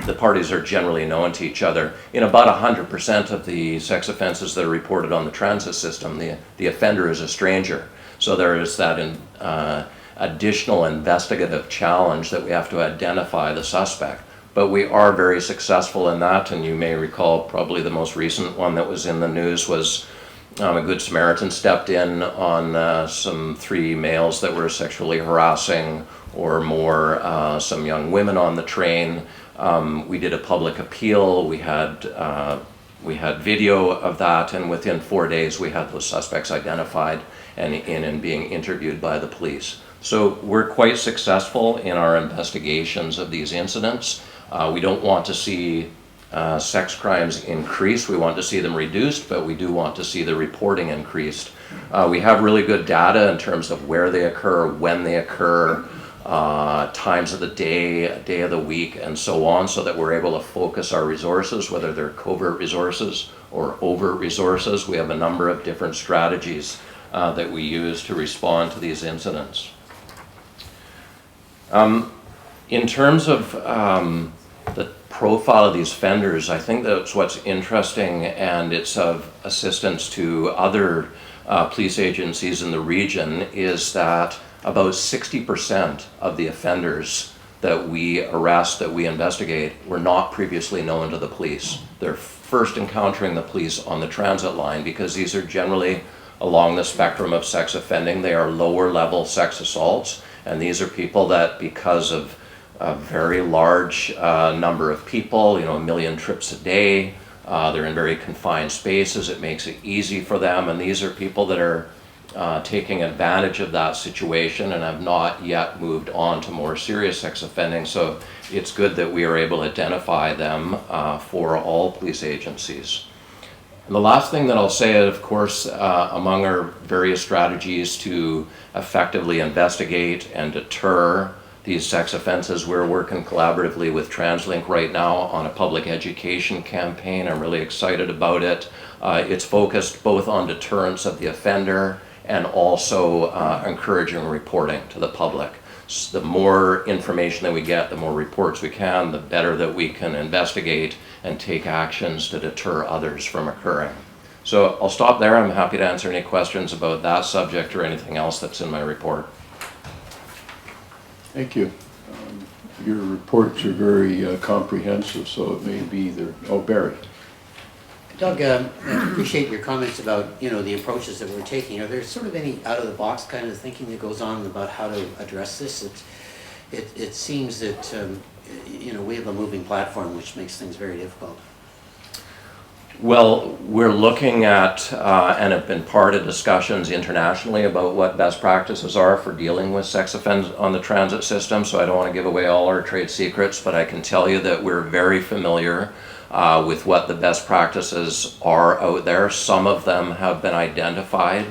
The parties are generally known to each other. In about 100% of the sex offenses that are reported on the transit system, the offender is a stranger. So there is that additional investigative challenge that we have to identify the suspect. But we are very successful in that, and you may recall probably the most recent one that was in the news was a Good Samaritan stepped in on some 3 males that were sexually harassing or more some young women on the train. We did a public appeal. We had video of that, and within 4 days we had those suspects identified and being interviewed by the police. So we're quite successful in our investigations of these incidents. We don't want to see sex crimes increase. We want to see them reduced, but we do want to see the reporting increased. We have really good data in terms of where they occur, when they occur, times of the day of the week, and so on, so that we're able to focus our resources, whether they're covert resources or overt resources. We have a number of different strategies that we use to respond to these incidents. In terms of the profile of these offenders, I think that's what's interesting, and it's of assistance to other police agencies in the region, is that about 60% of the offenders that we arrest, that we investigate, were not previously known to the police. They're first encountering the police on the transit line because these are generally along the spectrum of sex offending. They are lower level sex assaults, and these are people that, because of a very large number of people, 1 million trips a day, they're in very confined spaces, it makes it easy for them, and these are people that are taking advantage of that situation and have not yet moved on to more serious sex offending. So it's good that we are able to identify them for all police agencies. And the last thing that I'll say, of course, among our various strategies to effectively investigate and deter these sex offenses, we're working collaboratively with TransLink right now on a public education campaign. I'm really excited about it. It's focused both on deterrence of the offender and also encouraging reporting to the public. So the more information that we get, the more reports we can, the better that we can investigate and take actions to deter others from occurring. So I'll stop there. I'm happy to answer any questions about that subject or anything else that's in my report. Thank you. Your reports are very comprehensive, so it may be there. Oh, Barry. Doug, I appreciate your comments about, the approaches that we're taking. Are there sort of any out-of-the-box kind of thinking that goes on about how to address this? It seems that, we have a moving platform, which makes things very difficult. Well, we're looking at and have been part of discussions internationally about what best practices are for dealing with sex offenders on the transit system, so I don't want to give away all our trade secrets, but I can tell you that we're very familiar with what the best practices are out there. Some of them have been identified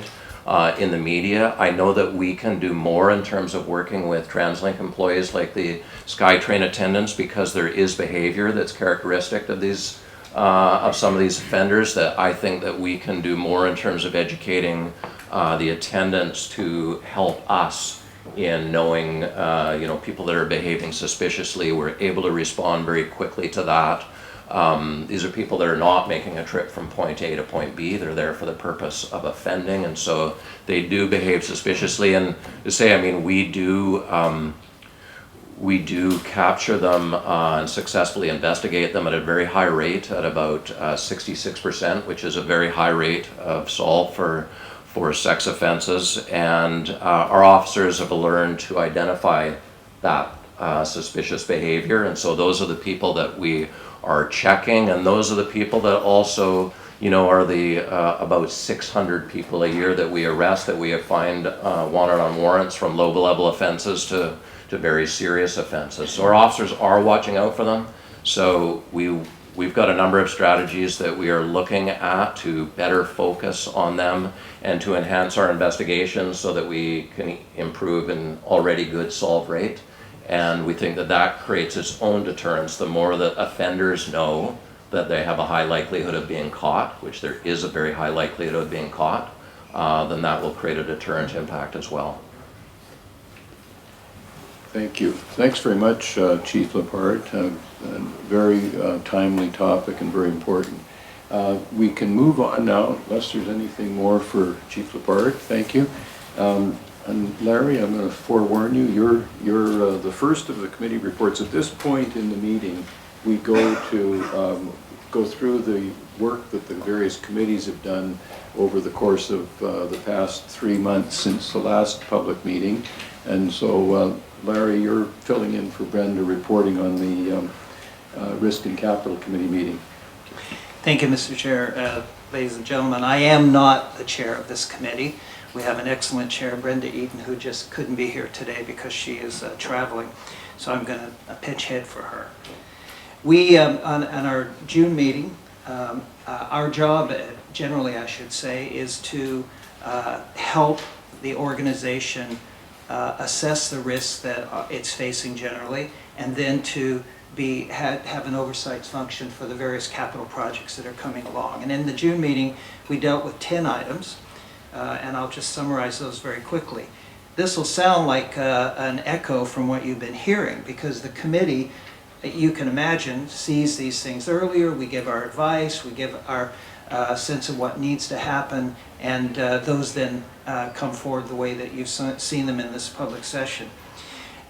in the media. I know that we can do more in terms of working with TransLink employees like the SkyTrain attendants, because there is behavior that's characteristic of these of some of these offenders that I think that we can do more in terms of educating the attendants to help us in knowing people that are behaving suspiciously. We're able to respond very quickly to that. These are people that are not making a trip from point A to point B. They're there for the purpose of offending, and so they do behave suspiciously. And to say, I mean, we do capture them and successfully investigate them at a very high rate, at about 66%, which is a very high rate of solve for sex offenses. And our officers have learned to identify that suspicious behavior, and so those are the people that we are checking, and those are the people that also, are the about 600 people a year that we arrest, that we have fined wanted on warrants, from low-level offenses to very serious offenses. So our officers are watching out for them. So we've got a number of strategies that we are looking at to better focus on them and to enhance our investigations so that we can improve an already good solve rate. And we think that that creates its own deterrence. The more that offenders know that they have a high likelihood of being caught, which there is a very high likelihood of being caught, then that will create a deterrent impact as well. Thank you. Thanks very much, Chief Lepard. Very timely topic and very important. We can move on now, unless there's anything more for Chief Lepard. Thank you. And Larry, I'm going to forewarn you, you're the first of the committee reports. At this point in the meeting, we go through the work that the various committees have done over the course of the past 3 months since the last public meeting. And so, Larry, you're filling in for Brenda, reporting on the Risk and Capital Committee meeting. Thank you, Mr. Chair. Ladies and gentlemen, I am not the chair of this committee. We have an excellent chair, Brenda Eden, who just couldn't be here today because she is traveling. So I'm going to pitch hit for her. We, on our June meeting, our job, generally I should say, is to help the organization assess the risks that it's facing generally, and then to have an oversight function for the various capital projects that are coming along. And in the June meeting, we dealt with 10 items, and I'll just summarize those very quickly. This will sound like an echo from what you've been hearing, because the committee, you can imagine, sees these things earlier. We give our advice, we give our sense of what needs to happen, and those then come forward the way that you've seen them in this public session.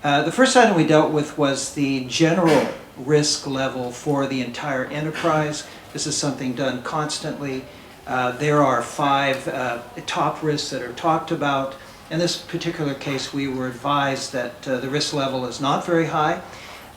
The first item we dealt with was the general risk level for the entire enterprise. This is something done constantly. There are 5 top risks that are talked about. In this particular case, we were advised that the risk level is not very high.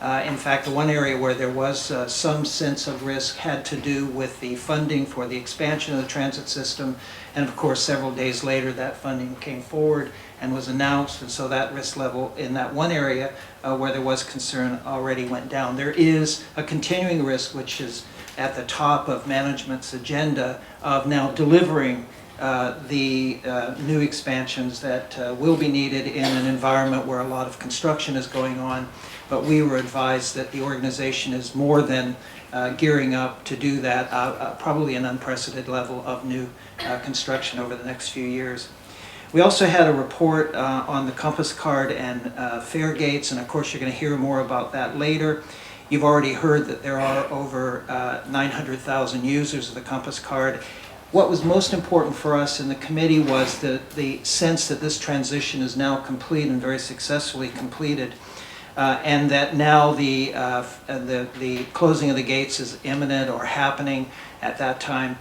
In fact, the one area where there was some sense of risk had to do with the funding for the expansion of the transit system. And of course, several days later, that funding came forward and was announced. And so that risk level in that one area where there was concern already went down. There is a continuing risk, which is at the top of management's agenda, of now delivering the new expansions that will be needed in an environment where a lot of construction is going on. But we were advised that the organization is more than gearing up to do that, probably an unprecedented level of new construction over the next few years. We also had a report on the compass card and fare gates, and of course you're going to hear more about that later. You've already heard that there are over 900,000 users of the compass card. What was most important for us in the committee was the sense that this transition is now complete and very successfully completed, and that now the closing of the gates is imminent or happening at that time,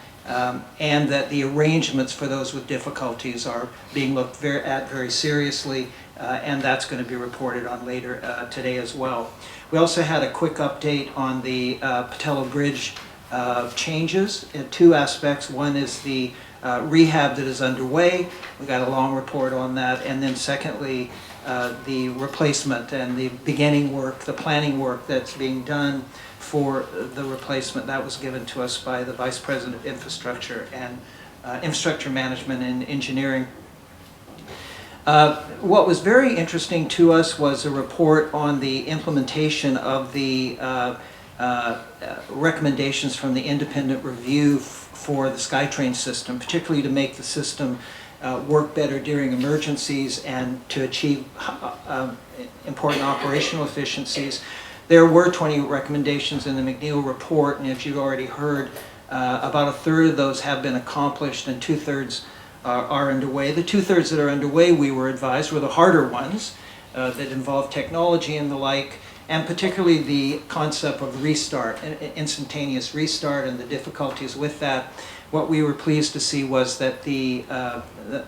and that the arrangements for those with difficulties are being looked at very seriously, and that's going to be reported on later today as well. We also had a quick update on the Patello Bridge changes in two aspects. One is the rehab that is underway. We got a long report on that. And then secondly, the replacement and the beginning work, the planning work that's being done for the replacement. That was given to us by the Vice President of Infrastructure and Infrastructure Management and Engineering. What was very interesting to us was a report on the implementation of the recommendations from the independent review for the SkyTrain system, particularly to make the system work better during emergencies and to achieve important operational efficiencies. There were 20 recommendations in the McNeil report, and as you've already heard, about a third of those have been accomplished and two-thirds are underway. The two-thirds that are underway, we were advised, were the harder ones that involve technology and the like, and particularly the concept of restart, instantaneous restart, and the difficulties with that. What we were pleased to see was that the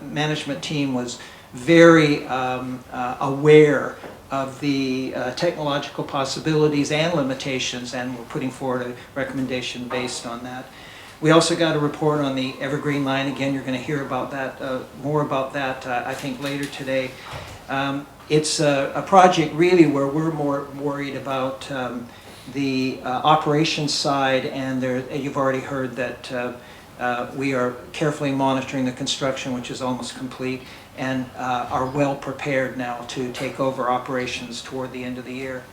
management team was very aware of the technological possibilities and limitations, and we're putting forward a recommendation based on that. We also got a report on the Evergreen Line. Again, you're going to hear about that, more about that, I think, later today. It's a project really where we're more worried about the operations side, and you've already heard that we are carefully monitoring the construction, which is almost complete, and are well prepared now to take over operations toward the end of the year.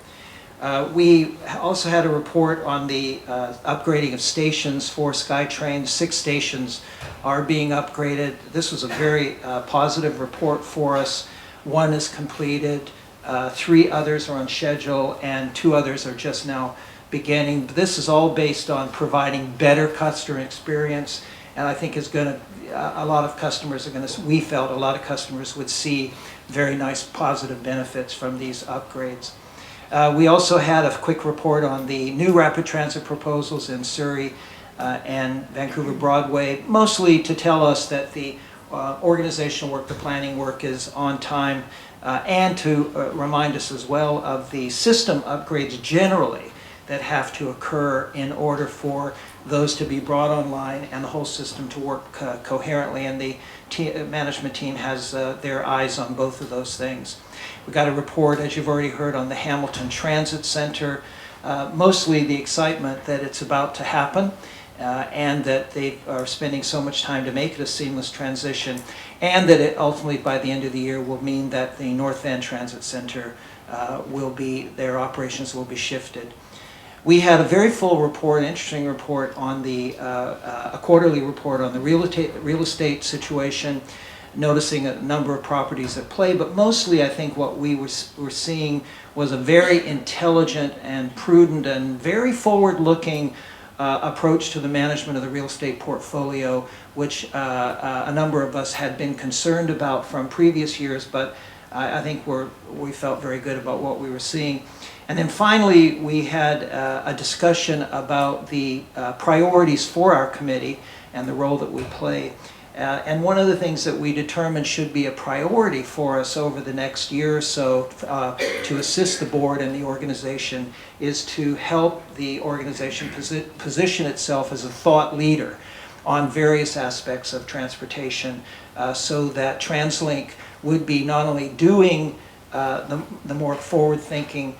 We also had a report on the upgrading of stations for SkyTrain. 6 stations are being upgraded. This was a very positive report for us. 1 is completed, 3 others are on schedule, and 2 others are just now beginning. This is all based on providing better customer experience, and I think is going to, a lot of customers are going to, we felt a lot of customers would see very nice positive benefits from these upgrades. We also had a quick report on the new rapid transit proposals in Surrey and Vancouver Broadway, mostly to tell us that the organizational work, the planning work is on time, and to remind us as well of the system upgrades generally that have to occur in order for those to be brought online and the whole system to work coherently, and the management team has their eyes on both of those things. We got a report, as you've already heard, on the Hamilton Transit Center, mostly the excitement that it's about to happen, and that they are spending so much time to make it a seamless transition, and that it ultimately by the end of the year will mean that the North End Transit Center their operations will be shifted. We had a very full report, interesting report on a quarterly report on the real estate situation, noticing a number of properties at play, but mostly I think what we were seeing was a very intelligent and prudent and very forward-looking approach to the management of the real estate portfolio, which a number of us had been concerned about from previous years, but I think we felt very good about what we were seeing. And then finally, we had a discussion about the priorities for our committee and the role that we play. And one of the things that we determined should be a priority for us over the next year or so to assist the board and the organization is to help the organization position itself as a thought leader on various aspects of transportation, so that TransLink would be not only doing the more forward-thinking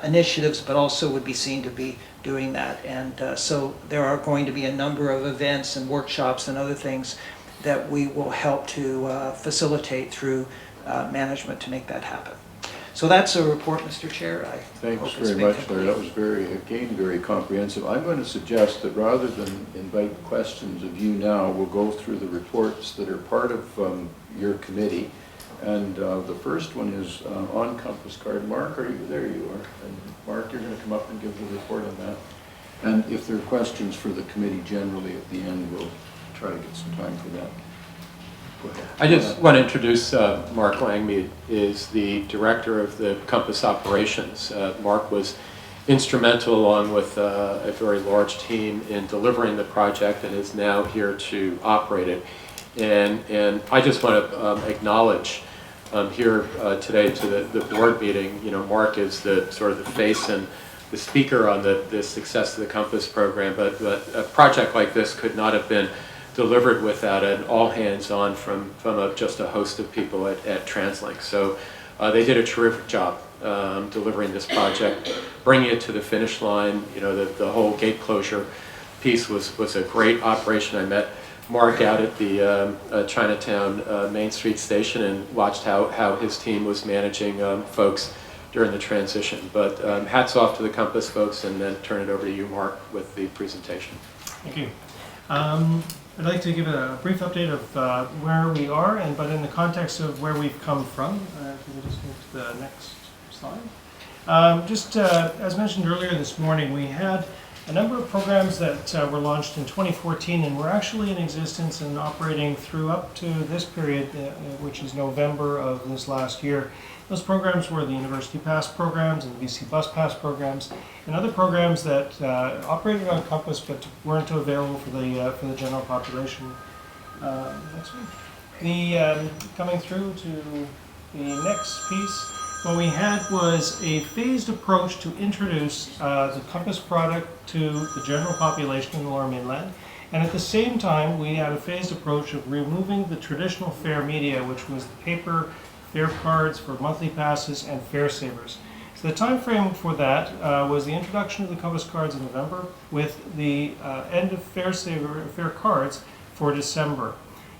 initiatives, but also would be seen to be doing that. And so there are going to be a number of events and workshops and other things that we will help to facilitate through management to make that happen. So that's a report, Mr. Chair. I Thanks hope it's very been much, complete. Larry. That was very comprehensive. I'm going to suggest that rather than invite questions of you now, we'll go through the reports that are part of your committee. And the first one is on Compass Card. Mark, are you there? You are. And Mark, you're going to come up and give the report on that. And if there are questions for the committee generally at the end, we'll try to get some time for that. Go ahead. I just want to introduce Mark Langmead, is the director of the Compass operations. Mark was instrumental, along with a very large team, in delivering the project and is now here to operate it. And I just want to acknowledge here today to the board meeting, Mark is the sort of the face and the speaker on the success of the Compass program, but a project like this could not have been delivered without an all-hands-on from just a host of people at TransLink. So they did a terrific job delivering this project, bringing it to the finish line. The whole gate closure piece was a great operation. I met Mark out at the Chinatown Main Street station and watched how his team was managing folks during the transition. But hats off to the Compass folks, and then turn it over to you, Mark, with the presentation. Thank you. I'd like to give a brief update of where we are, but in the context of where we've come from. Can we just move to the next slide? As mentioned earlier this morning, we had a number of programs that were launched in 2014 and were actually in existence and operating through up to this period, which is November of this last year. Those programs were the University Pass programs and the BC Bus Pass programs, and other programs that operated on Compass but weren't available for the general population. Next one. Coming through to the next piece, what we had was a phased approach to introduce the Compass product to the general population in the Lower Mainland, and at the same time we had a phased approach of removing the traditional fare media, which was the paper fare cards for monthly passes and fare savers. So the time frame for that was the introduction of the Compass cards in November, with the end of fare cards for December.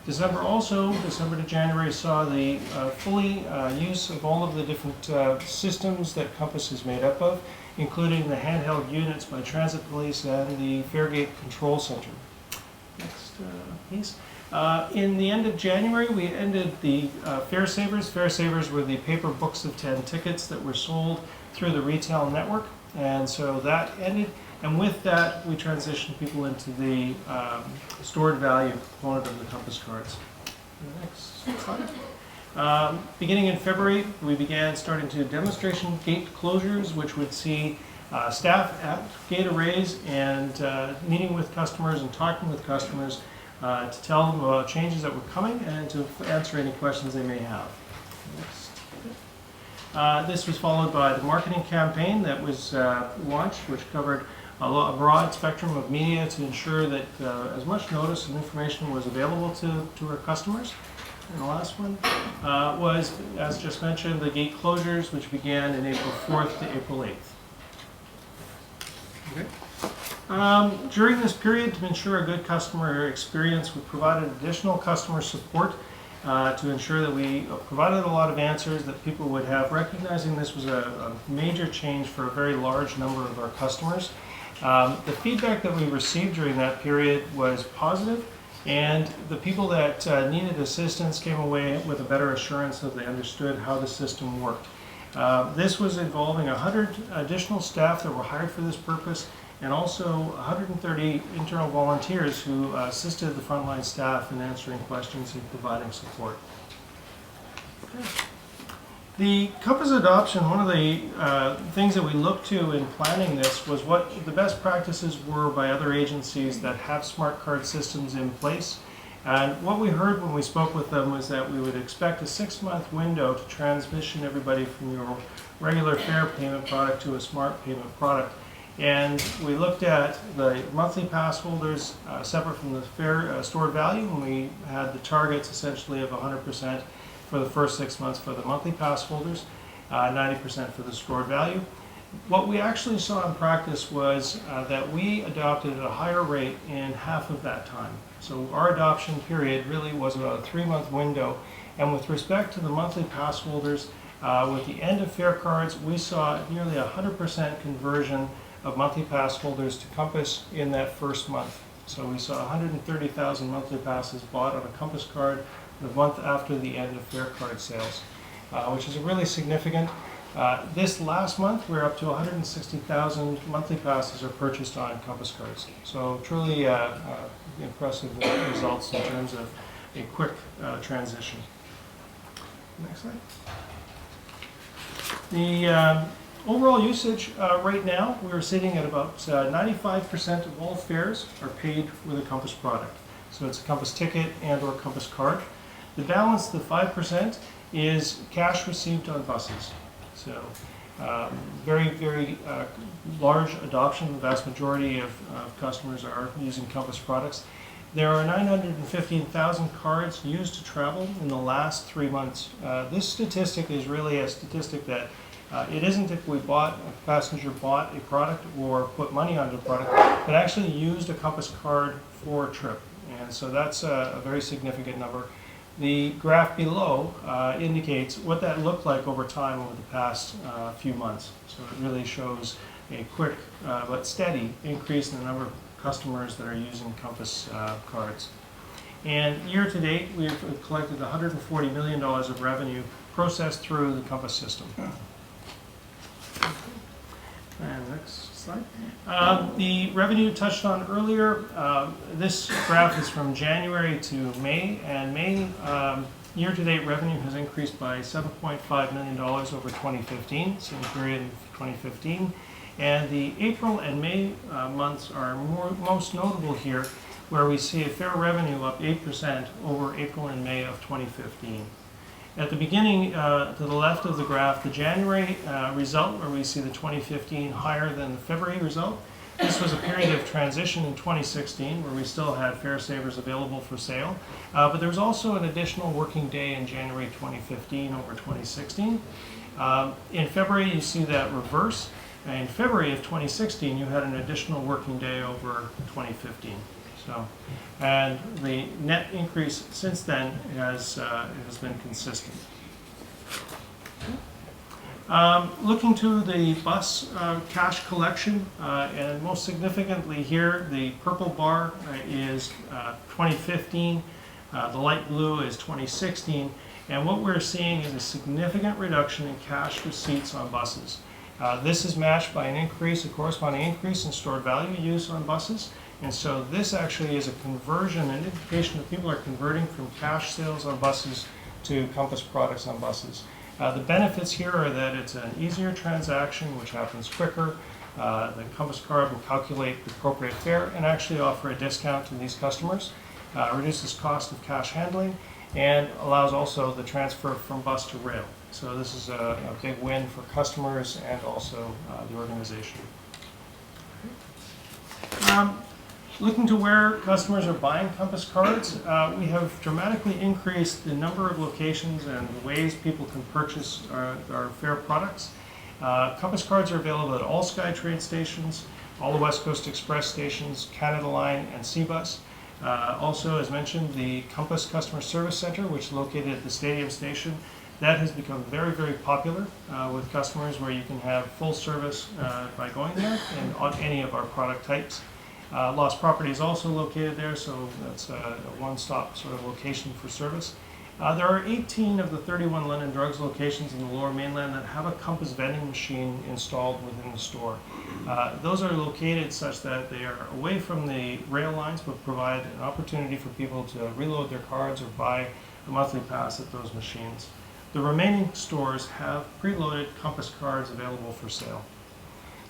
December to January saw the fully use of all of the different systems that Compass is made up of, including the handheld units by Transit Police and the Faregate Control Center. Next piece. In the end of January, we ended the fare savers. Fare savers were the paper books of 10 tickets that were sold through the retail network, and so that ended. And with that, we transitioned people into the stored value component of the Compass cards. Next slide. Beginning in February, we began starting to demonstration gate closures, which would see staff at gate arrays and meeting with customers and talking with customers to tell them about changes that were coming and to answer any questions they may have. Next. This was followed by the marketing campaign that was launched, which covered a broad spectrum of media to ensure that as much notice and information was available to our customers. And the last one was, as just mentioned, the gate closures, which began in April 4th to April 8th. Okay. During this period, to ensure a good customer experience, we provided additional customer support to ensure that we provided a lot of answers that people would have, recognizing this was a major change for a very large number of our customers. The feedback that we received during that period was positive, and the people that needed assistance came away with a better assurance that they understood how the system worked. This was involving 100 additional staff that were hired for this purpose, and also 130 internal volunteers who assisted the frontline staff in answering questions and providing support. Okay. The Compass adoption, one of the things that we looked to in planning this was what the best practices were by other agencies that have smart card systems in place. And what we heard when we spoke with them was that we would expect a 6-month window to transition everybody from your regular fare payment product to a smart payment product. And we looked at the monthly pass holders separate from the fare stored value, and we had the targets essentially of 100% for the first 6 months for the monthly pass holders, 90% for the stored value. What we actually saw in practice was that we adopted at a higher rate in half of that time. So our adoption period really was about a 3-month window, and with respect to the monthly pass holders, With the end of fare cards, we saw nearly 100% conversion of monthly pass holders to Compass in that first month. So we saw 130,000 monthly passes bought on a Compass card the month after the end of fare card sales, which is really significant. This last month, we're up to 160,000 monthly passes are purchased on Compass cards. So truly impressive results in terms of a quick transition. Next slide. The overall usage right now, we're sitting at about 95% of all fares are paid with a Compass product. So it's a Compass ticket and or Compass card. The balance, the 5%, is cash received on buses. So very, very large adoption. The vast majority of customers are using Compass products. There are 915,000 cards used to travel in the last 3 months. This statistic is really a statistic that it isn't if a passenger bought a product or put money onto a product, but actually used a Compass card for a trip. And so that's a very significant number. The graph below indicates what that looked like over time over the past few months. So it really shows a quick but steady increase in the number of customers that are using Compass cards. And year to date, we've collected $140 million of revenue processed through the Compass system. And next slide. The revenue touched on earlier. This graph is from January to May, and May year-to-date revenue has increased by $7.5 million over 2015, same period in 2015. And the April and May months are most notable here, where we see a fare revenue up 8% over April and May of 2015. At the beginning, to the left of the graph, the January result, where we see the 2015 higher than the February result. This was a period of transition in 2016, where we still had fare savers available for sale. But there was also an additional working day in January 2015 over 2016. In February, you see that reverse. In February of 2016, you had an additional working day over 2015. So, and the net increase since then has been consistent. Looking to the bus cash collection, and most significantly here, the purple bar is 2015, the light blue is 2016, and what we're seeing is a significant reduction in cash receipts on buses. This is matched by an increase, a corresponding increase in stored value use on buses. And so this actually is a conversion, an indication that people are converting from cash sales on buses to Compass products on buses. The benefits here are that it's an easier transaction, which happens quicker. The Compass card will calculate the appropriate fare and actually offer a discount to these customers, reduces cost of cash handling, and allows also the transfer from bus to rail. So this is a big win for customers and also the organization. Looking to where customers are buying Compass cards, we have dramatically increased the number of locations and the ways people can purchase our fare products. Compass cards are available at all SkyTrain stations, all the West Coast Express stations, Canada Line, and C-Bus. Also, as mentioned, the Compass Customer Service Center, which is located at the Stadium Station, that has become very, very popular with customers, where you can have full service by going there and on any of our product types. Lost Property is also located there, so that's a one-stop sort of location for service. There are 18 of the 31 London Drugs locations in the Lower Mainland that have a Compass vending machine installed within the store. Those are located such that they are away from the rail lines, but provide an opportunity for people to reload their cards or buy a monthly pass at those machines. The remaining stores have preloaded Compass cards available for sale.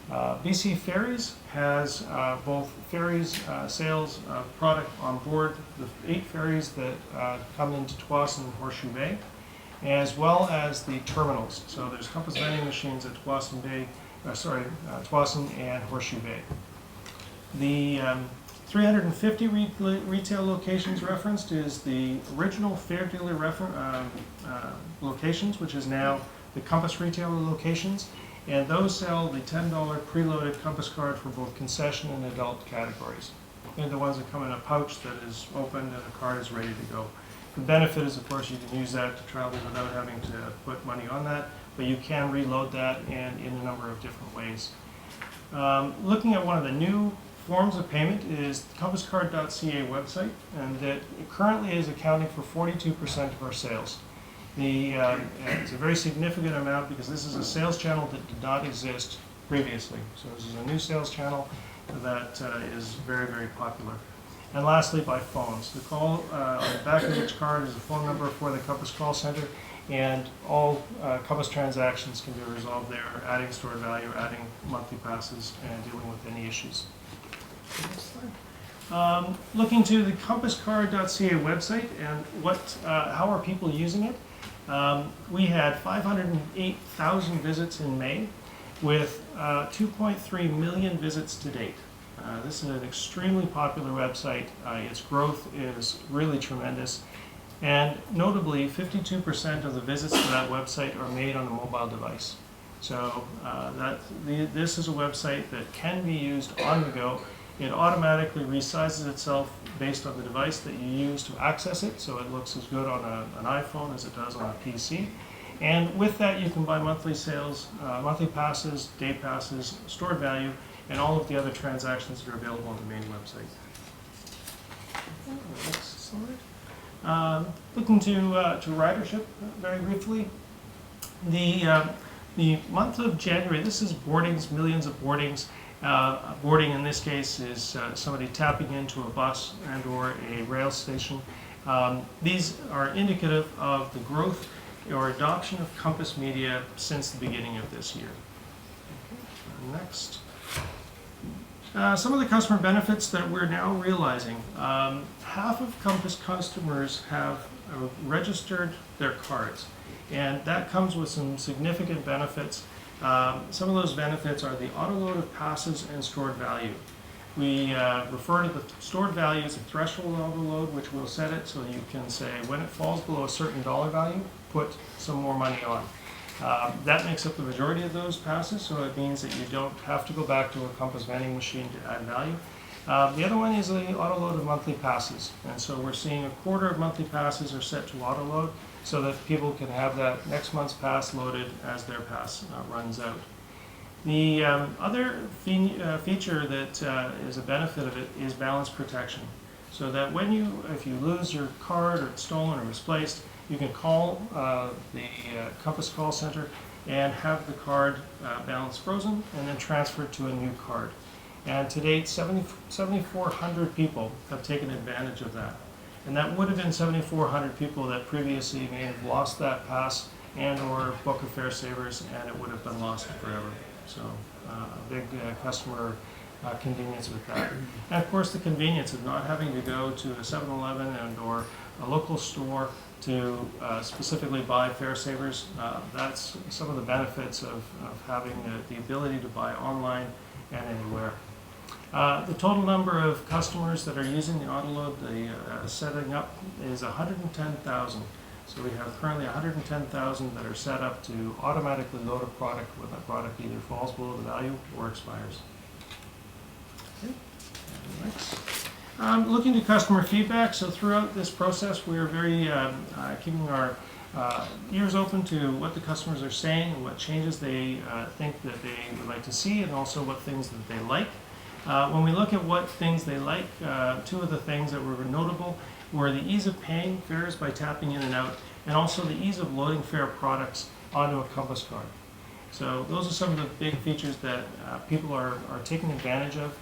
BC Ferries has both ferries sales product on board the 8 ferries that come into Tsawwassen and Horseshoe Bay, as well as the terminals. So there's Compass vending machines at Tsawwassen and Horseshoe Bay. The 350 retail locations referenced is the original fare dealer locations, which is now the Compass retailer locations. And those sell the $10 preloaded Compass card for both concession and adult categories. They're the ones that come in a pouch that is opened and the card is ready to go. The benefit is, of course, you can use that to travel without having to put money on that, but you can reload that and in a number of different ways. Looking at one of the new forms of payment is the compasscard.ca website, and that currently is accounting for 42% of our sales. It's a very significant amount because this is a sales channel that did not exist previously. So this is a new sales channel that is very, very popular. And lastly, by phones. The call on the back of each card is a phone number for the Compass call center, and all Compass transactions can be resolved there, adding stored value, adding monthly passes, and dealing with any issues. Looking to the compasscard.ca website and how are people using it? We had 508,000 visits in May with 2.3 million visits to date. This is an extremely popular website. Its growth is really tremendous. And notably, 52% of the visits to that website are made on a mobile device. So this is a website that can be used on the go. It automatically resizes itself based on the device that you use to access it, so it looks as good on an iPhone as it does on a PC. And with that, you can buy monthly sales, monthly passes, day passes, stored value, and all of the other transactions that are available on the main website. Next slide. Looking to ridership very briefly. The month of January, this is boardings, millions of boardings. Boarding in this case is somebody tapping into a bus and or a rail station. These are indicative of the growth or adoption of Compass Media since the beginning of this year. Okay, next. Some of the customer benefits that we're now realizing. Half of Compass customers have registered their cards, and that comes with some significant benefits. Some of those benefits are the autoload of passes and stored value. We refer to the stored value as a threshold autoload, which will set it so you can say when it falls below a certain dollar value, put some more money on. That makes up the majority of those passes, so it means that you don't have to go back to a Compass vending machine to add value. The other one is the autoload of monthly passes, and so we're seeing a quarter of monthly passes are set to autoload so that people can have that next month's pass loaded as their pass runs out. The other feature that is a benefit of it is balance protection, so that if you lose your card or it's stolen or misplaced, you can call the Compass call center and have the card balance frozen and then transferred to a new card. And to date, 7,400 people have taken advantage of that. And that would have been 7,400 people that previously may have lost that pass and or book a Fare Savers, and it would have been lost forever. So a big customer convenience with that. And of course the convenience of not having to go to a 7-Eleven and or a local store to specifically buy Fare Savers. That's some of the benefits of having the ability to buy online and anywhere. The total number of customers that are using the autoload, the setting up, is 110,000. So we have currently 110,000 that are set up to automatically load a product when that product either falls below the value or expires. Okay. Next. Looking to customer feedback, so throughout this process we are very keeping our ears open to what the customers are saying and what changes they think that they would like to see, and also what things that they like. When we look at what things they like, two of the things that were notable were the ease of paying fares by tapping in and out, and also the ease of loading fare products onto a Compass card. So those are some of the big features that people are taking advantage of.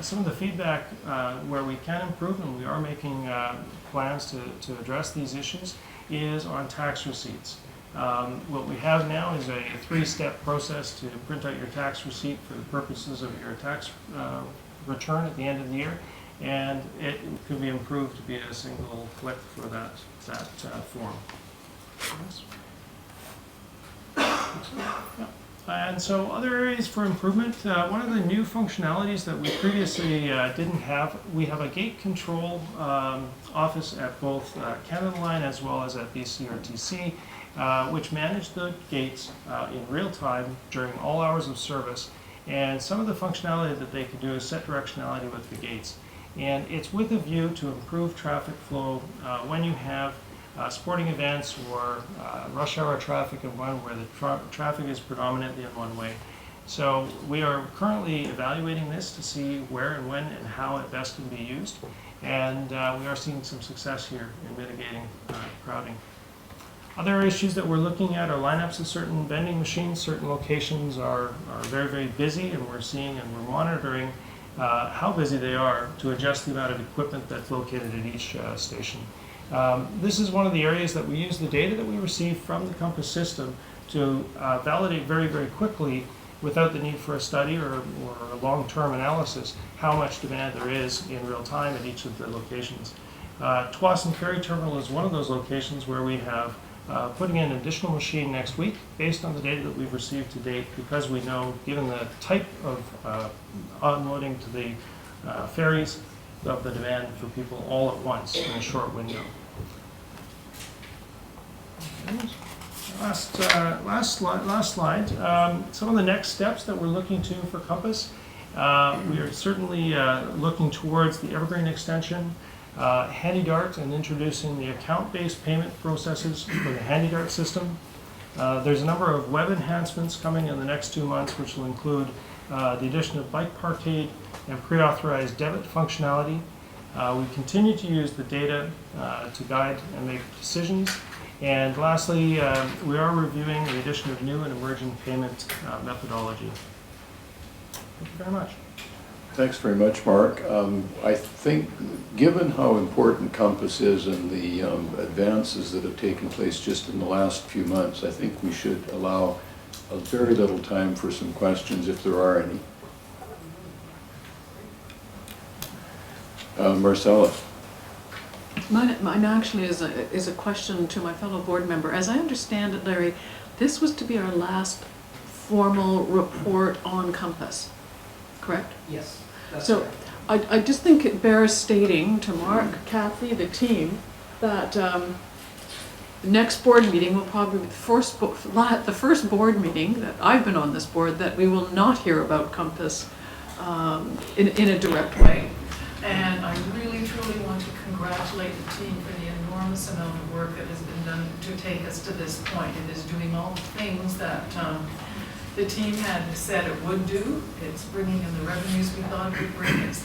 Some of the feedback where we can improve, and we are making plans to address these issues, is on tax receipts. What we have now is a 3-step process to print out your tax receipt for the purposes of your tax return at the end of the year, and it could be improved to be a single click for that form. Yeah. And so other areas for improvement, one of the new functionalities that we previously didn't have, we have a gate control office at both Canada Line as well as at BCRTC, which manage the gates in real time during all hours of service. And some of the functionality that they can do is set directionality with the gates. And it's with a view to improve traffic flow when you have sporting events or rush hour traffic in one where the traffic is predominantly in one way. So we are currently evaluating this to see where and when and how it best can be used. And we are seeing some success here in mitigating crowding. Other issues that we're looking at are lineups of certain vending machines. Certain locations are very, very busy, and we're seeing and we're monitoring how busy they are to adjust the amount of equipment that's located at each station. This is one of the areas that we use the data that we receive from the Compass system to validate very, very quickly, without the need for a study or a long-term analysis, how much demand there is in real time at each of the locations. Tsawwassen Ferry Terminal is one of those locations where we have putting in an additional machine next week based on the data that we've received to date, because we know, given the type of unloading to the ferries, of the demand for people all at once in a short window. Last slide. Some of the next steps that we're looking to for Compass. We are certainly looking towards the Evergreen extension, HandyDart, and introducing the account-based payment processes for the HandyDart system. There's a number of web enhancements coming in the next 2 months, which will include the addition of bike parkade and pre-authorized debit functionality. We continue to use the data to guide and make decisions. And lastly, we are reviewing the addition of new and emerging payment methodology. Thank you very much. Thanks very much, Mark. I think, given how important Compass is and the advances that have taken place just in the last few months, I think we should allow a very little time for some questions, if there are any. Marcella. Mine actually is a question to my fellow board member. As I understand it, Larry, this was to be our last formal report on Compass, correct? Yes. So I just think it bears stating to Mark, Kathy, the team, that the next board meeting will probably be the first board meeting that I've been on this board that we will not hear about Compass in a direct way. And I really, truly want to congratulate the team for the enormous amount of work that has been done to take us to this point. It is doing all the things that the team had said it would do. It's bringing in the revenues we thought it would bring. It's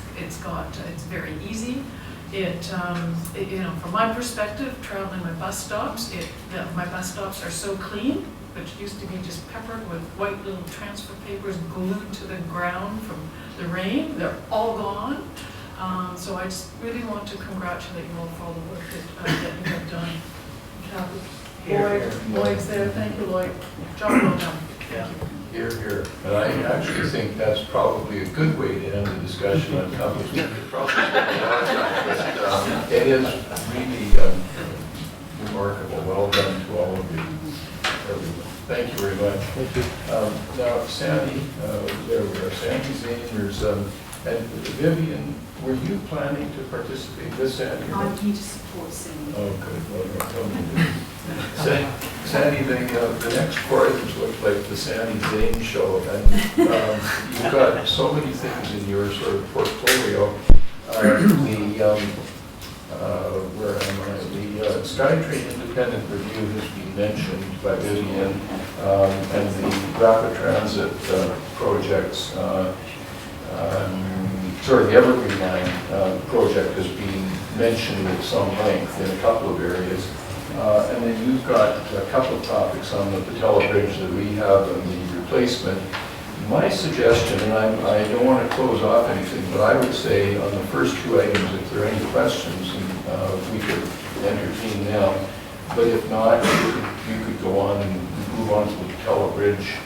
very easy. You know, from my perspective, traveling my bus stops, my bus stops are so clean, which used to be just peppered with white little transfer papers glued to the ground from the rain. They're all gone. So I just really want to congratulate you all for all the work that you have done. Kathy, Lloyd's there. Thank you, Lloyd. Job well done. Thank you. Here, here. And I actually think that's probably a good way to end the discussion on Compass. We could probably spend a lot of time, but it is really remarkable. Well done to all of you. Everyone. Thank you very much. Thank you. Now, Sandy, there we are. Sandy Zane, there's, and Vivian, were you planning to participate this, Sandy? I'm here to support Sandy. Oh, good. Well, tell me. Sandy, the next 4 items look like the Sandy Zane show, and you've got so many things in your sort of portfolio. Where am I? The SkyTrain independent review has been mentioned by Vivian, and the rapid transit projects. The Evergreen Line project has been mentioned at some length in a couple of areas. And then you've got a couple of topics on the Patella Bridge that we have and the replacement. My suggestion, and I don't want to close off anything, but I would say on the first 2 items, if there are any questions, we could entertain them. But if not, you could go on and move on to the Patella Bridge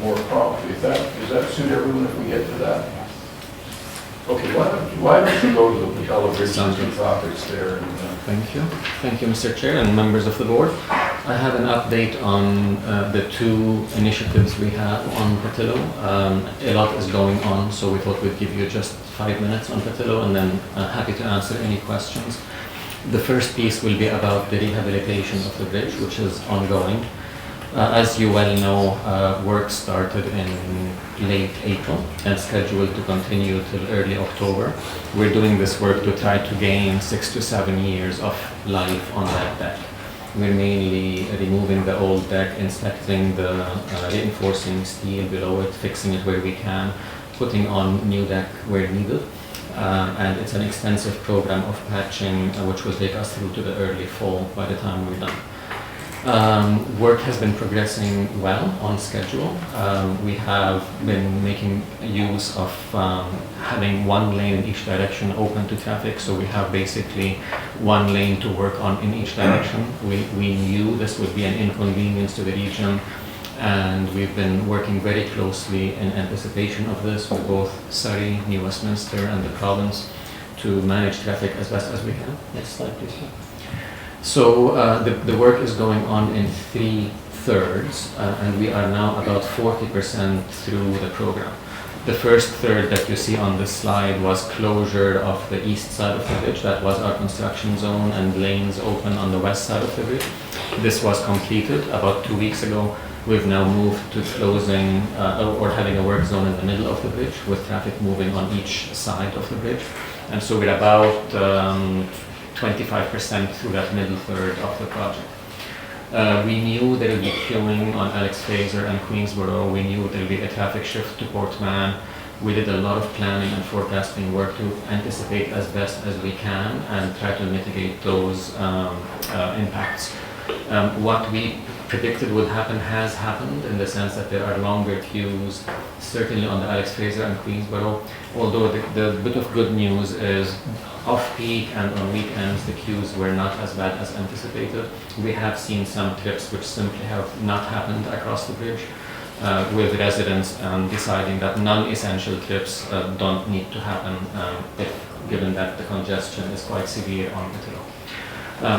more promptly. Does that suit everyone if we get to that? Okay, why don't you go to the Patella Bridge, two topics there. And, Thank you. Thank you, Mr. Chair and members of the board. I have an update on the 2 initiatives we have on Patillo. A lot is going on, so we thought we'd give you just 5 minutes on Patillo, and then happy to answer any questions. The first piece will be about the rehabilitation of the bridge, which is ongoing. As you well know, work started in late April and scheduled to continue till early October. We're doing this work to try to gain 6 to 7 years of life on that deck. We're mainly removing the old deck, inspecting the reinforcing steel below it, fixing it where we can, putting on new deck where needed. And it's an extensive program of patching, which will take us through to the early fall by the time we're done. Work has been progressing well on schedule. We have been making use of having one lane in each direction open to traffic, so we have basically one lane to work on in each direction. We knew this would be an inconvenience to the region, and we've been working very closely in anticipation of this with both Surrey, New Westminster, and the province to manage traffic as best as we can. Next slide, please. So the work is going on in 3/3, and we are now about 40% through the program. The first third that you see on this slide was closure of the east side of the bridge. That was our construction zone and lanes open on the west side of the bridge. This was completed about 2 weeks ago. We've now moved to closing or having a work zone in the middle of the bridge with traffic moving on each side of the bridge. And so we're about 25% through that middle third of the project. We knew there would be queuing on Alex Fraser and Queensborough. We knew there would be a traffic shift to Portman. We did a lot of planning and forecasting work to anticipate as best as we can and try to mitigate those impacts. What we predicted would happen has happened, in the sense that there are longer queues, certainly on the Alex Fraser and Queensborough, although the bit of good news is off-peak and on weekends the queues were not as bad as anticipated. We have seen some trips which simply have not happened across the bridge, with residents deciding that non-essential trips don't need to happen given that the congestion is quite severe on Pattullo.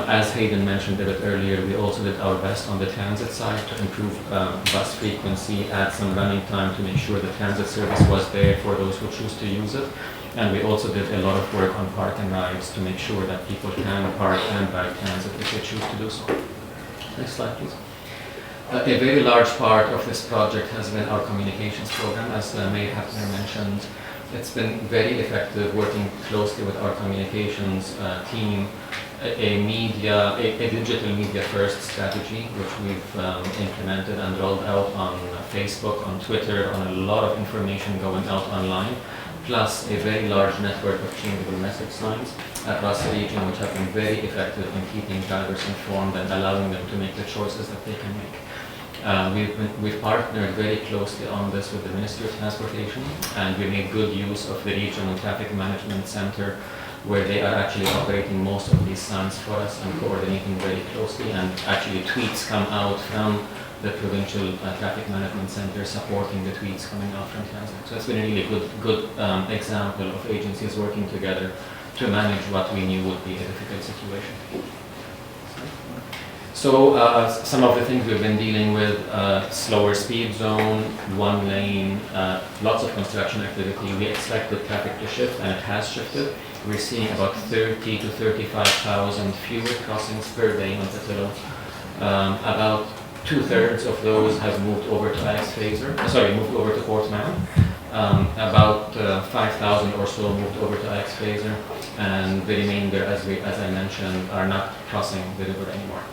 As Hayden mentioned a bit earlier, we also did our best on the transit side to improve bus frequency, add some running time to make sure the transit service was there for those who choose to use it. And we also did a lot of work on park and rides to make sure that people can park and ride transit if they choose to do so. Next slide, please. A very large part of this project has been our communications program, as Mayor Hafner mentioned. It's been very effective working closely with our communications team, a digital media first strategy, which we've implemented and rolled out on Facebook, on Twitter, on a lot of information going out online, plus a very large network of changeable message signs across the region, which have been very effective in keeping drivers informed and allowing them to make the choices that they can make. We've partnered very closely on this with the Ministry of Transportation, and we made good use of the Regional Traffic Management Center, where they are actually operating most of these signs for us and coordinating very closely, and actually tweets come out from the Provincial Traffic Management Center supporting the tweets coming out from TransLink. So it's been a really good example of agencies working together to manage what we knew would be a difficult situation. So some of the things we've been dealing with, slower speed zone, one lane, lots of construction activity. We expected traffic to shift, and it has shifted. We're seeing about 30 to 35,000 fewer crossings per day on Pattullo. About 2/3 of those have moved over to moved over to Portman. About 5,000 or so moved over to Alex Fraser, and the remainder, as I mentioned, are not crossing the river anymore.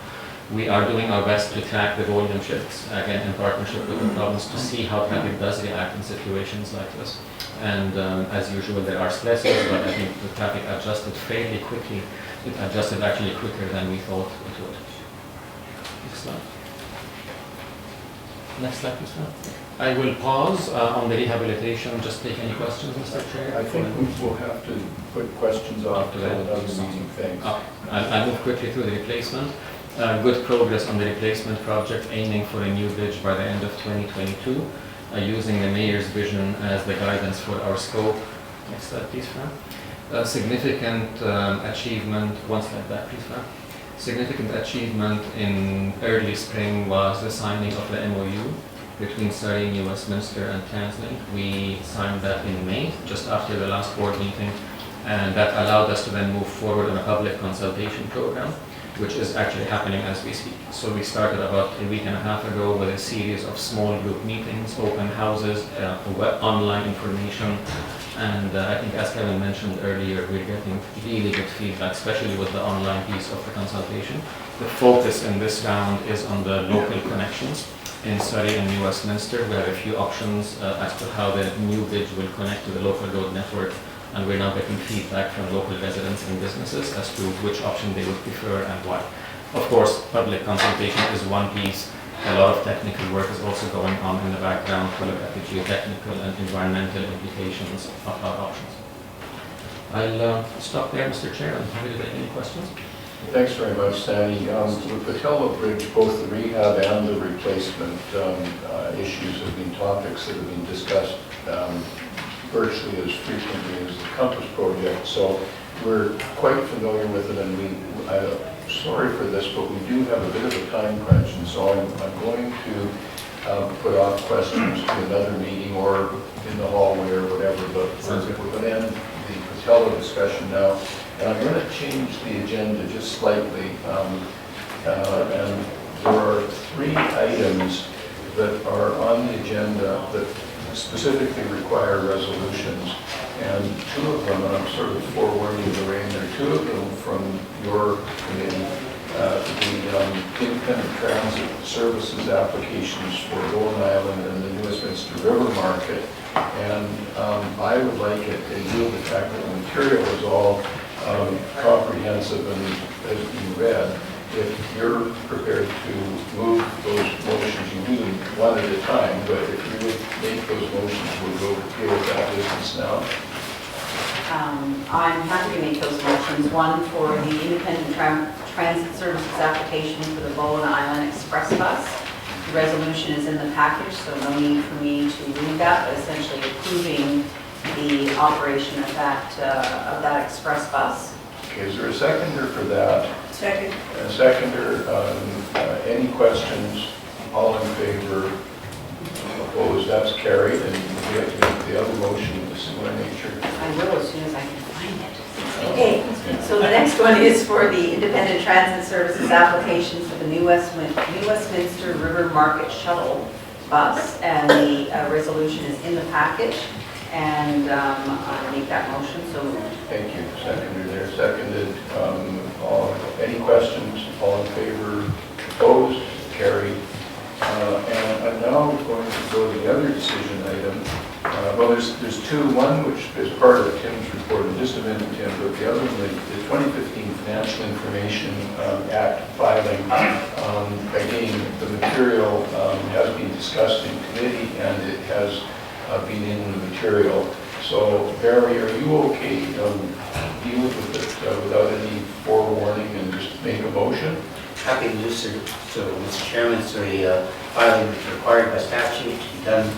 We are doing our best to track the volume shifts, again in partnership with the province, to see how traffic does react in situations like this. And as usual, there are stresses, but I think the traffic adjusted fairly quickly. It adjusted actually quicker than we thought it would. Next slide. Next slide, please. I will pause on the rehabilitation. Just take any questions, Mr. Chair. I think we will have to put questions off to another meeting. Thanks. I'll move quickly through the replacement. Good progress on the replacement project, aiming for a new bridge by the end of 2022, using the Mayor's vision as the guidance for our scope. Next slide, please, Fran. Significant achievement, one slide back, please, Fran. Significant achievement in early spring was the signing of the MOU between Surrey, New Westminster, and TransLink. We signed that in May, just after the last board meeting, and that allowed us to then move forward on a public consultation program which is actually happening as we speak. So we started about a week and a half ago with a series of small group meetings, open houses, online information, and I think as Kevin mentioned earlier, we're getting really good feedback, especially with the online piece of the consultation. The focus in this round is on the local connections. In Surrey and New Westminster, we have a few options as to how the new bridge will connect to the local road network, and we're now getting feedback from local residents and businesses as to which option they would prefer and why. Of course, public consultation is one piece. A lot of technical work is also going on in the background to look at the geotechnical and environmental implications of our options. I'll stop there, Mr. Chair, and happy to take any questions. Thanks very much, Sandy. The Patello Bridge, both the rehab and the replacement issues have been topics that have been discussed virtually as frequently as the Compass project, so we're quite familiar with it, and sorry for this, but we do have a bit of a time crunch, and so I'm going to put off questions to another meeting or in the hallway or whatever, but we're going to end the Patello discussion now. And I'm going to change the agenda just slightly. And there are 3 items that are on the agenda that specifically require resolutions. And 2 of them, and I'm sort of forewarning Lorraine, there are 2 of them from your committee, the independent transit services applications for Bowen Island and the New Westminster River Market. And I would like it, in view of the fact that the material is all comprehensive and has been read, if you're prepared to move those motions, you do them one at a time, but if you would make those motions, we'll go deal with that business now. I'm happy to make those motions. One for the independent transit services application for the Bowen Island Express bus. The resolution is in the package, so no need for me to read that, but essentially approving the operation of that express bus. Okay, is there a seconder for that? Second. A seconder. Any questions? All in favor? Opposed? That's carried. And we have to make the other motion of a similar nature. I will as soon as I can find it. Okay, so the next one is for the independent transit services application for the New Westminster River Market Shuttle bus, and the resolution is in the package. And I make that motion, so moved. Thank you. Seconder there. Seconded. Any questions? All in favor? Opposed? Carried. And I'm now going to go to the other decision item. Well, there's 2. One which is part of Tim's report, and just a minute, Tim, but the other one, the 2015 Financial Information Act filing. Again, the material has been discussed in committee, and it has been in the material. So, Barry, are you okay dealing with it without any forewarning and just make a motion? Happy to do so, Mr. Chairman. So the filing is required by statute to be done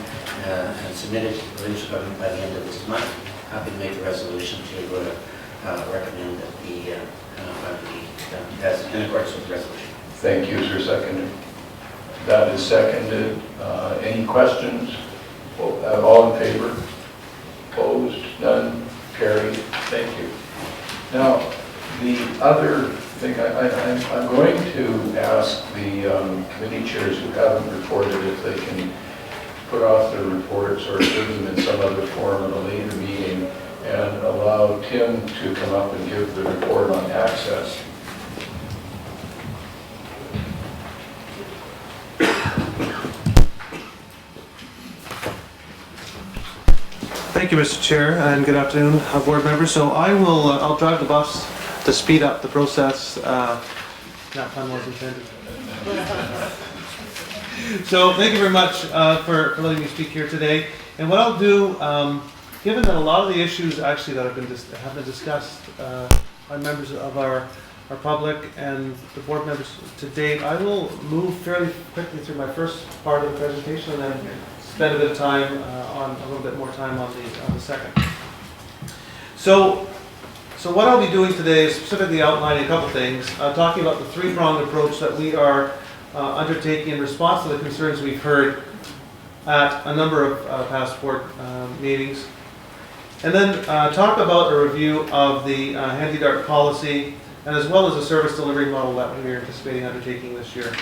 and submitted to the provincial government by the end of this month. Happy to make a resolution to recommend that the filing be done as in accordance with the resolution. Thank you. Is there a seconder? That is seconded. Any questions? All in favor? Opposed? None? Carried? Thank you. Now, the other thing, I'm going to ask the committee chairs who haven't reported if they can put off their reports or give them in some other form at a later meeting, and allow Tim to come up and give the report on access. Thank you, Mr. Chair, and good afternoon, board members. So I'll drive the bus to speed up the process. That pun was intended. So thank you very much for letting me speak here today. And what I'll do, given that a lot of the issues actually that have been discussed by members of our public and the board members to date, I will move fairly quickly through my first part of the presentation and then spend a bit of time a little bit more time on the second. So what I'll be doing today is specifically outlining a couple things, talking about the 3-pronged approach that we are undertaking in response to the concerns we've heard at a number of past board meetings, and then talk about a review of the handy-dart policy and as well as the service delivery model that we are anticipating undertaking this year.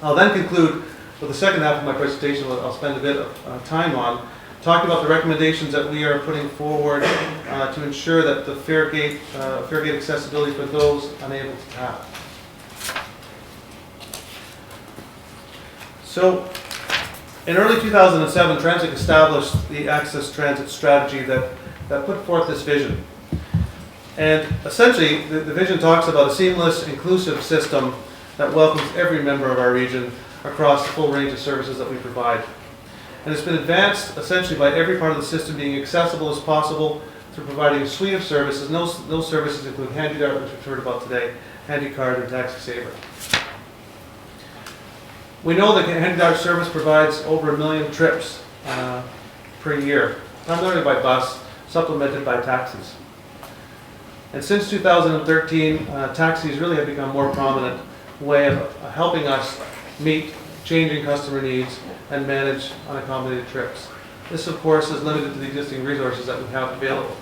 I'll then conclude with the second half of my presentation. I'll spend a bit of time on talking about the recommendations that we are putting forward to ensure that the fare gate accessibility for those unable to tap. So, in early 2007, TransLink established the Access Transit strategy that put forth this vision. And essentially, the vision talks about a seamless, inclusive system that welcomes every member of our region across the full range of services that we provide. And it's been advanced essentially by every part of the system being accessible as possible through providing a suite of services. And those services include HandyDart, which we've heard about today, HandyCard, and TaxiSaver. We know that HandyDart service provides over 1 million trips per year, primarily by bus, supplemented by taxis. And since 2013, taxis really have become a more prominent way of helping us meet changing customer needs and manage unaccommodated trips. This, of course, is limited to the existing resources that we have available.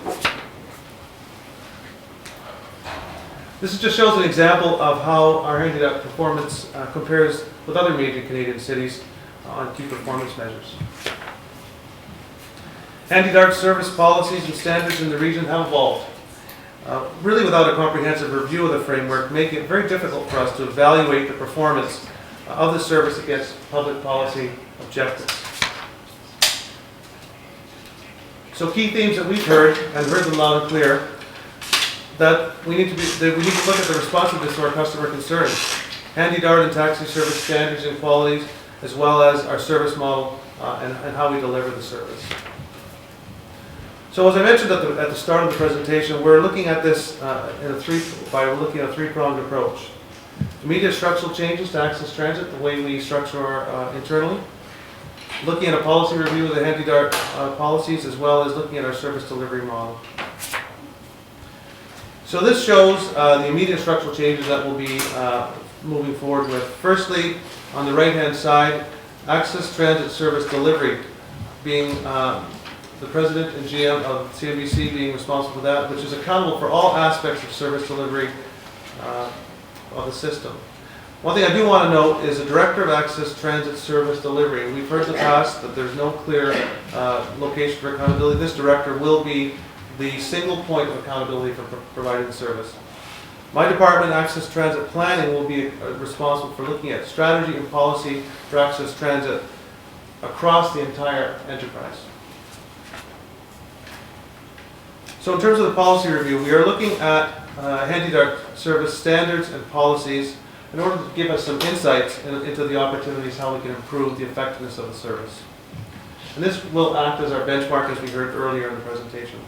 This just shows an example of how our HandyDart performance compares with other major Canadian cities on key performance measures. HandyDart service policies and standards in the region have evolved, really without a comprehensive review of the framework, making it very difficult for us to evaluate the performance of the service against public policy objectives. So key themes that we've heard, and heard them loud and clear, that we need to look at the responsiveness to our customer concerns, HandyDart and taxi service standards and qualities, as well as our service model and how we deliver the service. So as I mentioned at the start of the presentation, we're looking at this by looking at a three-pronged approach. Immediate structural changes to Access Transit, the way we structure our internally. Looking at a policy review of the HandyDart policies, as well as looking at our service delivery model. So this shows the immediate structural changes that we'll be moving forward with. Firstly, on the right-hand side, Access Transit service delivery, being the president and GM of CNBC being responsible for that, which is accountable for all aspects of service delivery of the system. One thing I do want to note is the Director of Access Transit Service Delivery. We've heard in the past that there's no clear location for accountability. This director will be the single point of accountability for providing the service. My department, Access Transit Planning, will be responsible for looking at strategy and policy for Access Transit across the entire enterprise. So in terms of the policy review, we are looking at HandyDart service standards and policies in order to give us some insights into the opportunities, how we can improve the effectiveness of the service. And this will act as our benchmark, as we heard earlier in the presentation.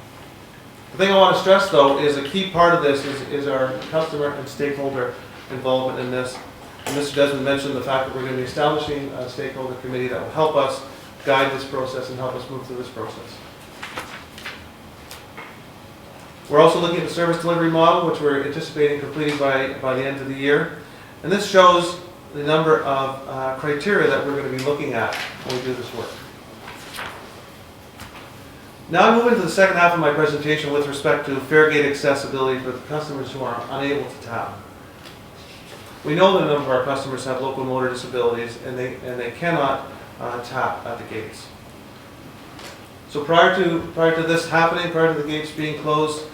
The thing I want to stress, though, is a key part of this is our customer and stakeholder involvement in this. And Mr. Desmond mentioned the fact that we're going to be establishing a stakeholder committee that will help us guide this process and help us move through this process. We're also looking at the service delivery model, which we're anticipating completing by the end of the year. And this shows the number of criteria that we're going to be looking at when we do this work. Now I'm moving to the second half of my presentation with respect to fare gate accessibility for the customers who are unable to tap. We know that a number of our customers have locomotor disabilities and they cannot tap at the gates. So prior to this happening, prior to the gates being closed,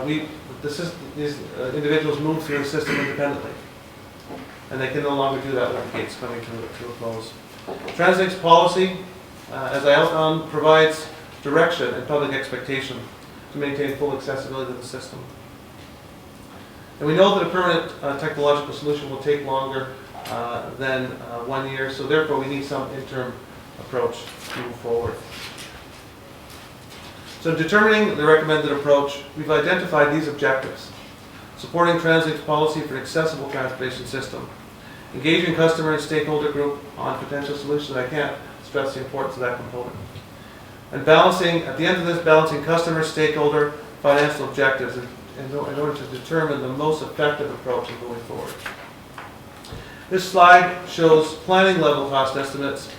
these individuals move through the system independently. And they can no longer do that with the gates coming to a close. TransLink's policy, as I outlined, provides direction and public expectation to maintain full accessibility to the system. And we know that a permanent technological solution will take longer than 1 year, so therefore we need some interim approach to move forward. So in determining the recommended approach, we've identified these objectives: supporting TransLink's policy for an accessible transportation system, engaging customer and stakeholder group on potential solutions. I can't stress the importance of that component. And balancing, at the end of this, balancing customer, stakeholder, financial objectives in order to determine the most effective approach in going forward. This slide shows planning level cost estimates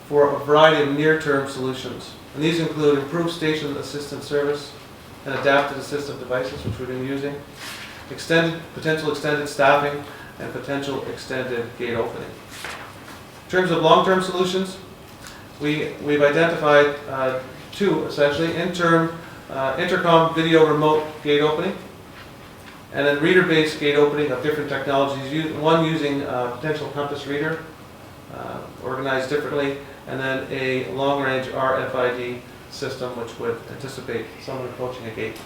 for a variety of near-term solutions. And these include improved station assistance service and adapted assistive devices, which we've been using, potential extended staffing, and potential extended gate opening. In terms of long-term solutions, we've identified two essentially: intercom video remote gate opening, and then reader-based gate opening of different technologies. One using potential compass reader, organized differently, and then a long-range RFID system which would anticipate someone approaching a gate.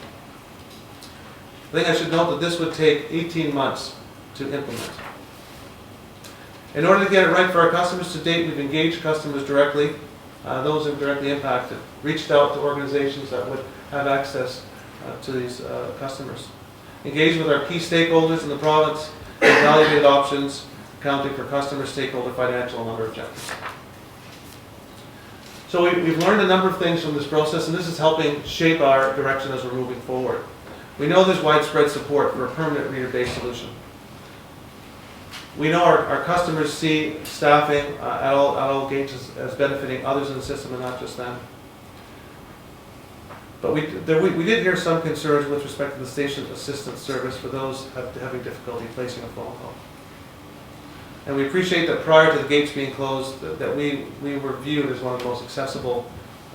I think I should note that this would take 18 months to implement. In order to get it right for our customers, to date we've engaged customers directly, those who are directly impacted, reached out to organizations that would have access to these customers. Engaged with our key stakeholders in the province, evaluated options, accounting for customer, stakeholder, financial, and other objectives. So we've learned a number of things from this process, and this is helping shape our direction as we're moving forward. We know there's widespread support for a permanent reader-based solution. We know our customers see staffing at all gates as benefiting others in the system and not just them. But we did hear some concerns with respect to the station assistance service for those having difficulty placing a phone call. And we appreciate that prior to the gates being closed, that we were viewed as one of the most accessible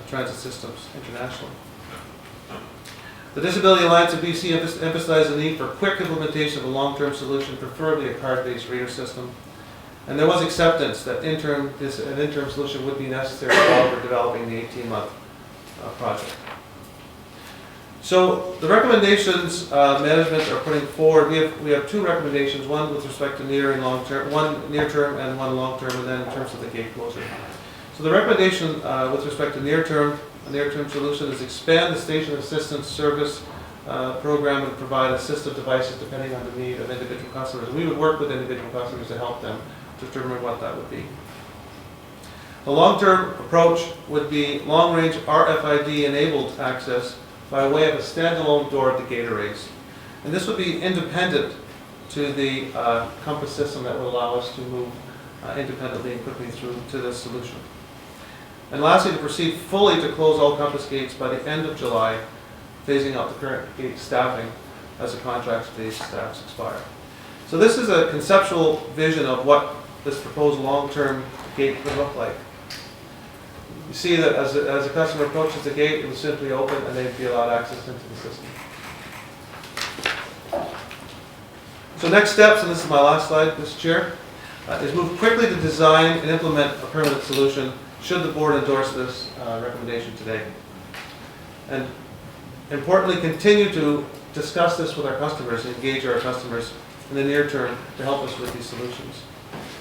transit systems internationally. The Disability Alliance of BC emphasized the need for quick implementation of a long-term solution, preferably a card-based reader system. And there was acceptance that an interim solution would be necessary while we're developing the 18-month project. So the recommendations management are putting forward, we have two recommendations, one with respect to near and long term, one near term and one long term, and then in terms of the gate closure. So the recommendation with respect to a near-term solution is expand the station assistance service program and provide assistive devices depending on the need of individual customers. We would work with individual customers to help them determine what that would be. The long-term approach would be long-range RFID-enabled access by way of a standalone door at the gate arrays. And this would be independent to the compass system that will allow us to move independently and quickly through to this solution. And lastly, to proceed fully to close all compass gates by the end of July, phasing out the current gate staffing as the contracts for these staffs expire. So this is a conceptual vision of what this proposed long-term gate would look like. You see that as a customer approaches the gate, it will simply open and they'd be allowed access into the system. So next steps, and this is my last slide, Mr. Chair, is move quickly to design and implement a permanent solution should the board endorse this recommendation today. And importantly, continue to discuss this with our customers, engage our customers in the near term to help us with these solutions.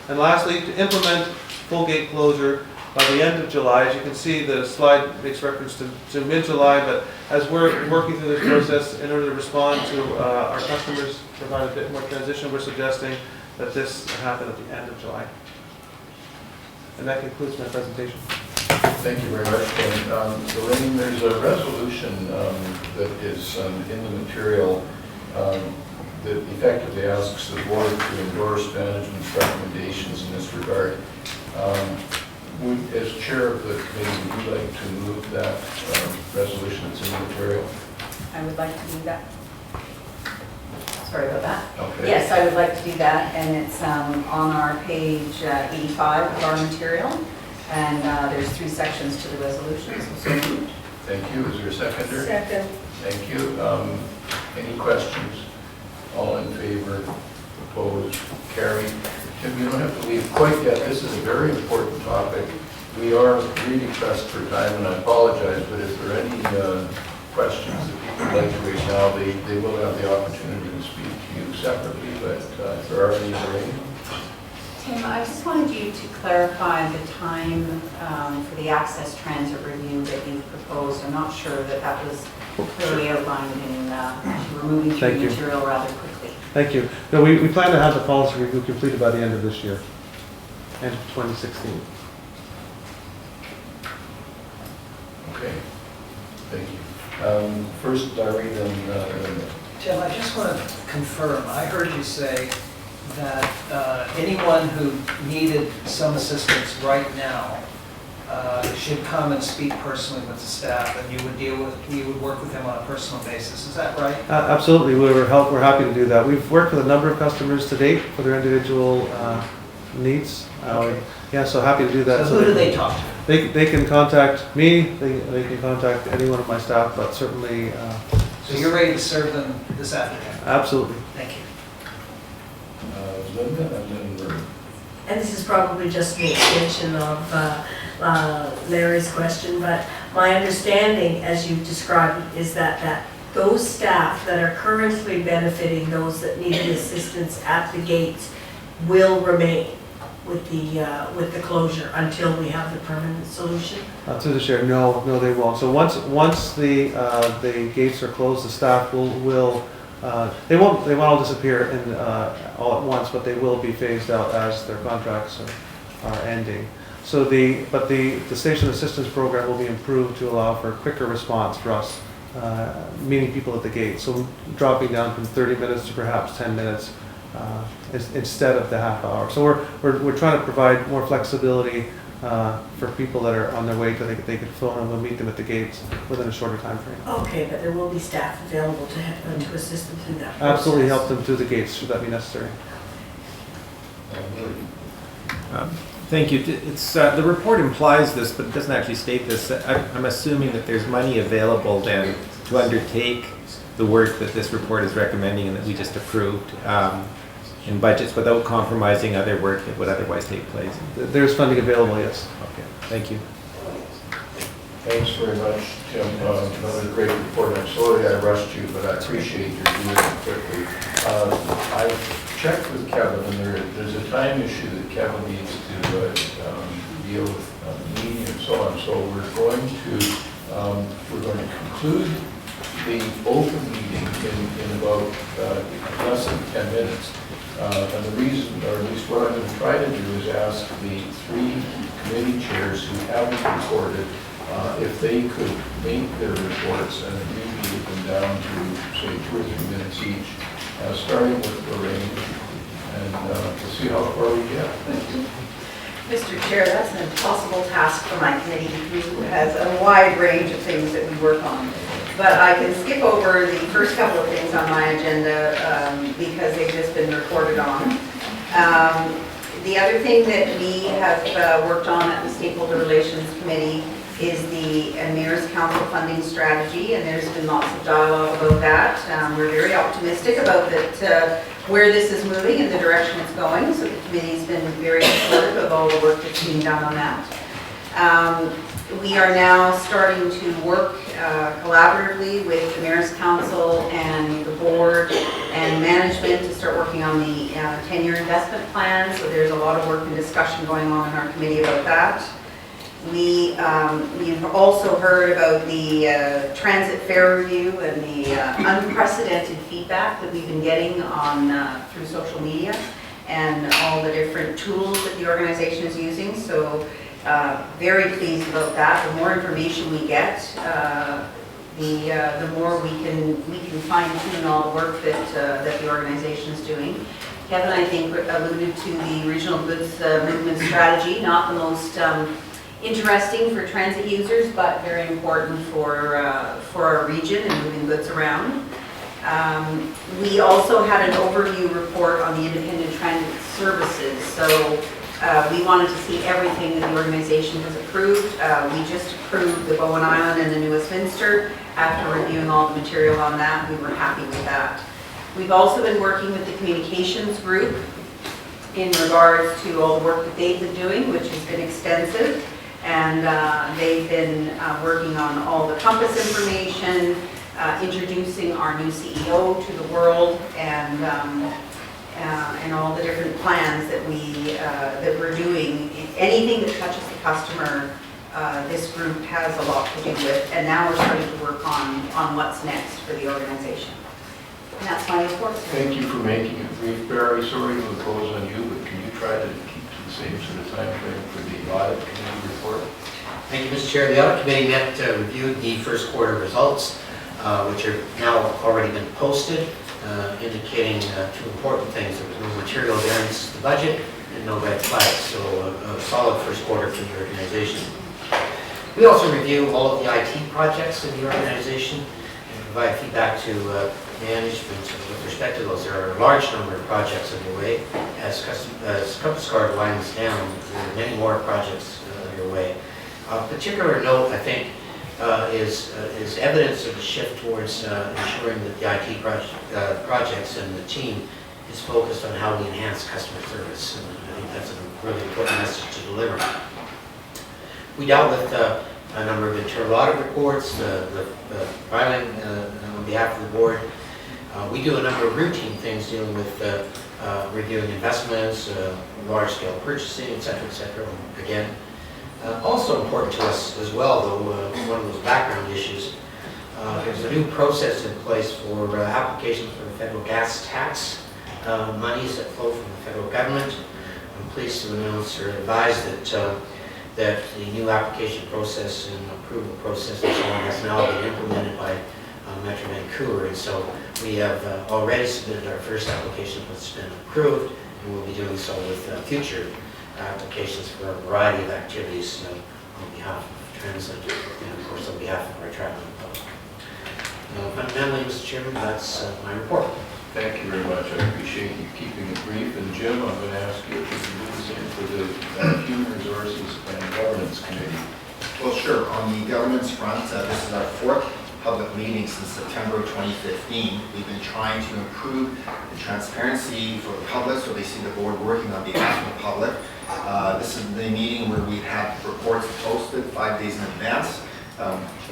And lastly, to implement full gate closure by the end of July. As you can see, the slide makes reference to mid-July, but as we're working through this process, in order to respond to our customers, provide a bit more transition, we're suggesting that this happen at the end of July. And that concludes my presentation. Thank you very much, Ken. Elaine, there's a resolution that is in the material that effectively asks the board to endorse management's recommendations in this regard. As chair of the committee, would you like to move that resolution that's in the material? I would like to do that. Sorry about that. Okay. Yes, I would like to do that, and it's on our page 85 of our material, and there's 3 sections to the resolution. So moved. Thank you. Is there a seconder? Second. Thank you. Any questions? All in favor? Opposed? Carried. Tim, you don't have to leave quite yet. This is a very important topic. We are really pressed for time, and I apologize, but if there are any questions that people would like to raise now, they will have the opportunity to speak to you separately, but if there are any, Tim, I just wanted you to clarify the time for the access transit review that you've proposed. I'm not sure that that was clearly outlined in we're moving through Thank you. material rather quickly. Thank you. No, we plan to have the policy review completed by the end of this year, end of 2016. okay. Thank you. First, Larry, then Tim, I just want to confirm, I heard you say that anyone who needed some assistance right now should come and speak personally with the staff, and you would work with them on a personal basis. Is that right? Absolutely, we're happy to do that. We've worked with a number of customers to date for their individual needs. Yeah, so happy to do that. So who do they talk to? They can contact me, they can contact any one of my staff, but certainly... So you're ready to serve them this afternoon? Absolutely. Thank you. And this is probably just an extension of Larry's question, but my understanding, as you described it, is that those staff that are currently benefiting those that need the assistance at the gates will remain with the closure until we have the permanent solution? Through the chair, no, they won't. So once the gates are closed, the staff will they won't all disappear all at once, but they will be phased out as their contracts are ending. So the station assistance program will be improved to allow for quicker response for us, meeting people at the gate. So dropping down from 30 minutes to perhaps 10 minutes instead of the half hour. So we're trying to provide more flexibility for people that are on their way, so they could phone and we'll meet them at the gates within a shorter time frame. Okay, but there will be staff available to assist them through that process. Absolutely help them through the gates, should that be necessary. Thank you. It's, the report implies this, but it doesn't actually state this. I'm assuming that there's money available then to undertake the work that this report is recommending and that we just approved in budgets without compromising other work that would otherwise take place. There's funding available, yes. Okay, thank you. Thanks very much, Tim. Another great report. I'm sorry I rushed you, but I appreciate your doing it quickly. I've checked with Kevin, and there's a time issue that Kevin needs to deal with meeting and so on. So we're going to conclude the open meeting in about less than 10 minutes. And the reason, or at least what I'm going to try to do, is ask the 3 committee chairs who haven't reported if they could make their reports and abbreviate them down to, say, 2 or 3 minutes each, starting with Lorraine, and we'll see how far we get. Thank you. Mr. Chair, that's an impossible task for my committee, who has a wide range of things that we work on. But I can skip over the first couple of things on my agenda because they've just been reported on. The other thing that we have worked on at the Stakeholder Relations Committee is the Mayor's Council funding strategy, and there's been lots of dialogue about that. We're very optimistic about where this is moving and the direction it's going, so the committee's been very supportive of all the work that's being done on that. We are now starting to work collaboratively with the Mayor's Council and the board and management to start working on the 10-year investment plan, so there's a lot of work and discussion going on in our committee about that. We've also heard about the transit fare review and the unprecedented feedback that we've been getting on through social media and all the different tools that the organization is using. So very pleased about that. The more information we get, the more we can fine tune all the work that the organization is doing. Kevin, I think, alluded to the regional goods movement strategy, not the most interesting for transit users, but very important for our region and moving goods around. We also had an overview report on the independent transit services. So we wanted to see everything that the organization has approved. We just approved the Bowen Island and the New Westminster. After reviewing all the material on that, we were happy with that. We've also been working with the communications group in regards to all the work that they've been doing, which has been extensive. And they've been working on all the Compass information, introducing our new CEO to the world, and all the different plans that we're doing. Anything that touches the customer, this group has a lot to do with. And now we're starting to work on what's next for the organization. And that's my report. Thank you for making it brief, Barry. Sorry to impose on you, but can you try to keep to the same sort of time frame for the audit committee report? Thank you, Mr. Chair. The audit committee met to review the first quarter results, which are now already been posted, indicating 2 important things. There was no material variance to the budget and no red flags, so a solid first quarter for the organization. We also review all of the IT projects in the organization and provide feedback to management with respect to those. There are a large number of projects underway. As Compass Card winds down, there are many more projects underway. Of particular note, I think, is evidence of a shift towards ensuring that the IT projects and the team is focused on how we enhance customer service. And I think that's a really important message to deliver. We dealt with a number of internal audit reports, the filing on behalf of the board. We do a number of routine things dealing with reviewing investments, large-scale purchasing, et cetera, again. Also important to us as well, though, one of those background issues, there's a new process in place for applications for the federal gas tax monies that flow from the federal government. I'm pleased to announce or advise that the new application process and approval process and so on has now been implemented by Metro Vancouver, and so we have already submitted our first application that's been approved, and we'll be doing so with future applications for a variety of activities on behalf of TransLink and of course on behalf of our traveling public. Fundamentally, Mr. Chairman, that's my report. Thank you very much. I appreciate you keeping it brief. And Jim, I'm going to ask you if you can do the same for the Human Resources and Governance Committee. Well, sure. On the governance front, this is our fourth public meeting since September 2015. We've been trying to improve the transparency for the public so they see the board working on behalf of the public. This is the meeting where we have reports posted 5 days in advance.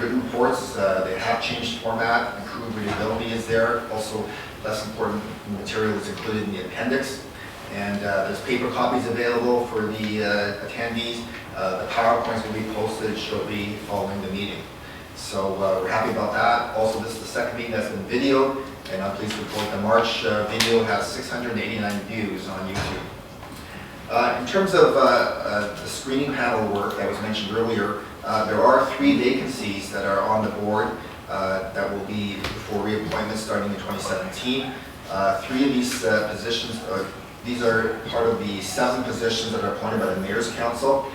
Written reports, they have changed format, improved readability is there. Also, less important material is included in the appendix. And there's paper copies available for the attendees. The PowerPoints will be posted shortly following the meeting. So we're happy about that. Also, this is the second meeting that's been videoed, and I'm pleased to report the March video has 689 views on YouTube. In terms of the screening panel work that was mentioned earlier, there are 3 vacancies that are on the board that will be for reappointment starting in 2017. 3 of these positions, these are part of the 7 positions that are appointed by the Mayor's Council.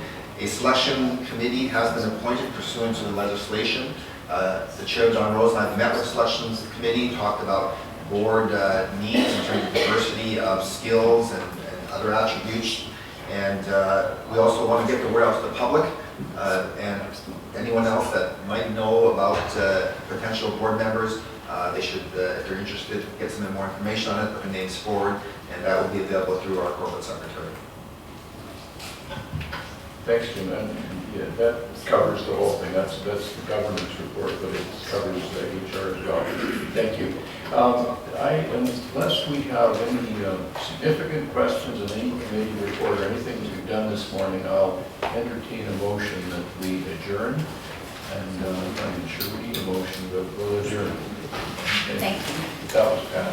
A selection committee has been appointed pursuant to the legislation. The Chair, John Rose, and I met with the selection committee, talked about board needs in terms of diversity of skills and other attributes. And we also want to get the word out to the public and anyone else that might know about potential board members. They should, if they're interested, get some more information on it, put their names forward, and that will be available through our corporate secretary. Thanks, Jim. And yeah, that covers the whole thing. That's the governance report, but it covers the HR as well. Thank you. Unless we have any significant questions on any committee report or anything that we've done this morning, I'll entertain a motion that we adjourn. And I'm not even sure we need a motion, but we'll adjourn. Okay. Thank you. That was passed.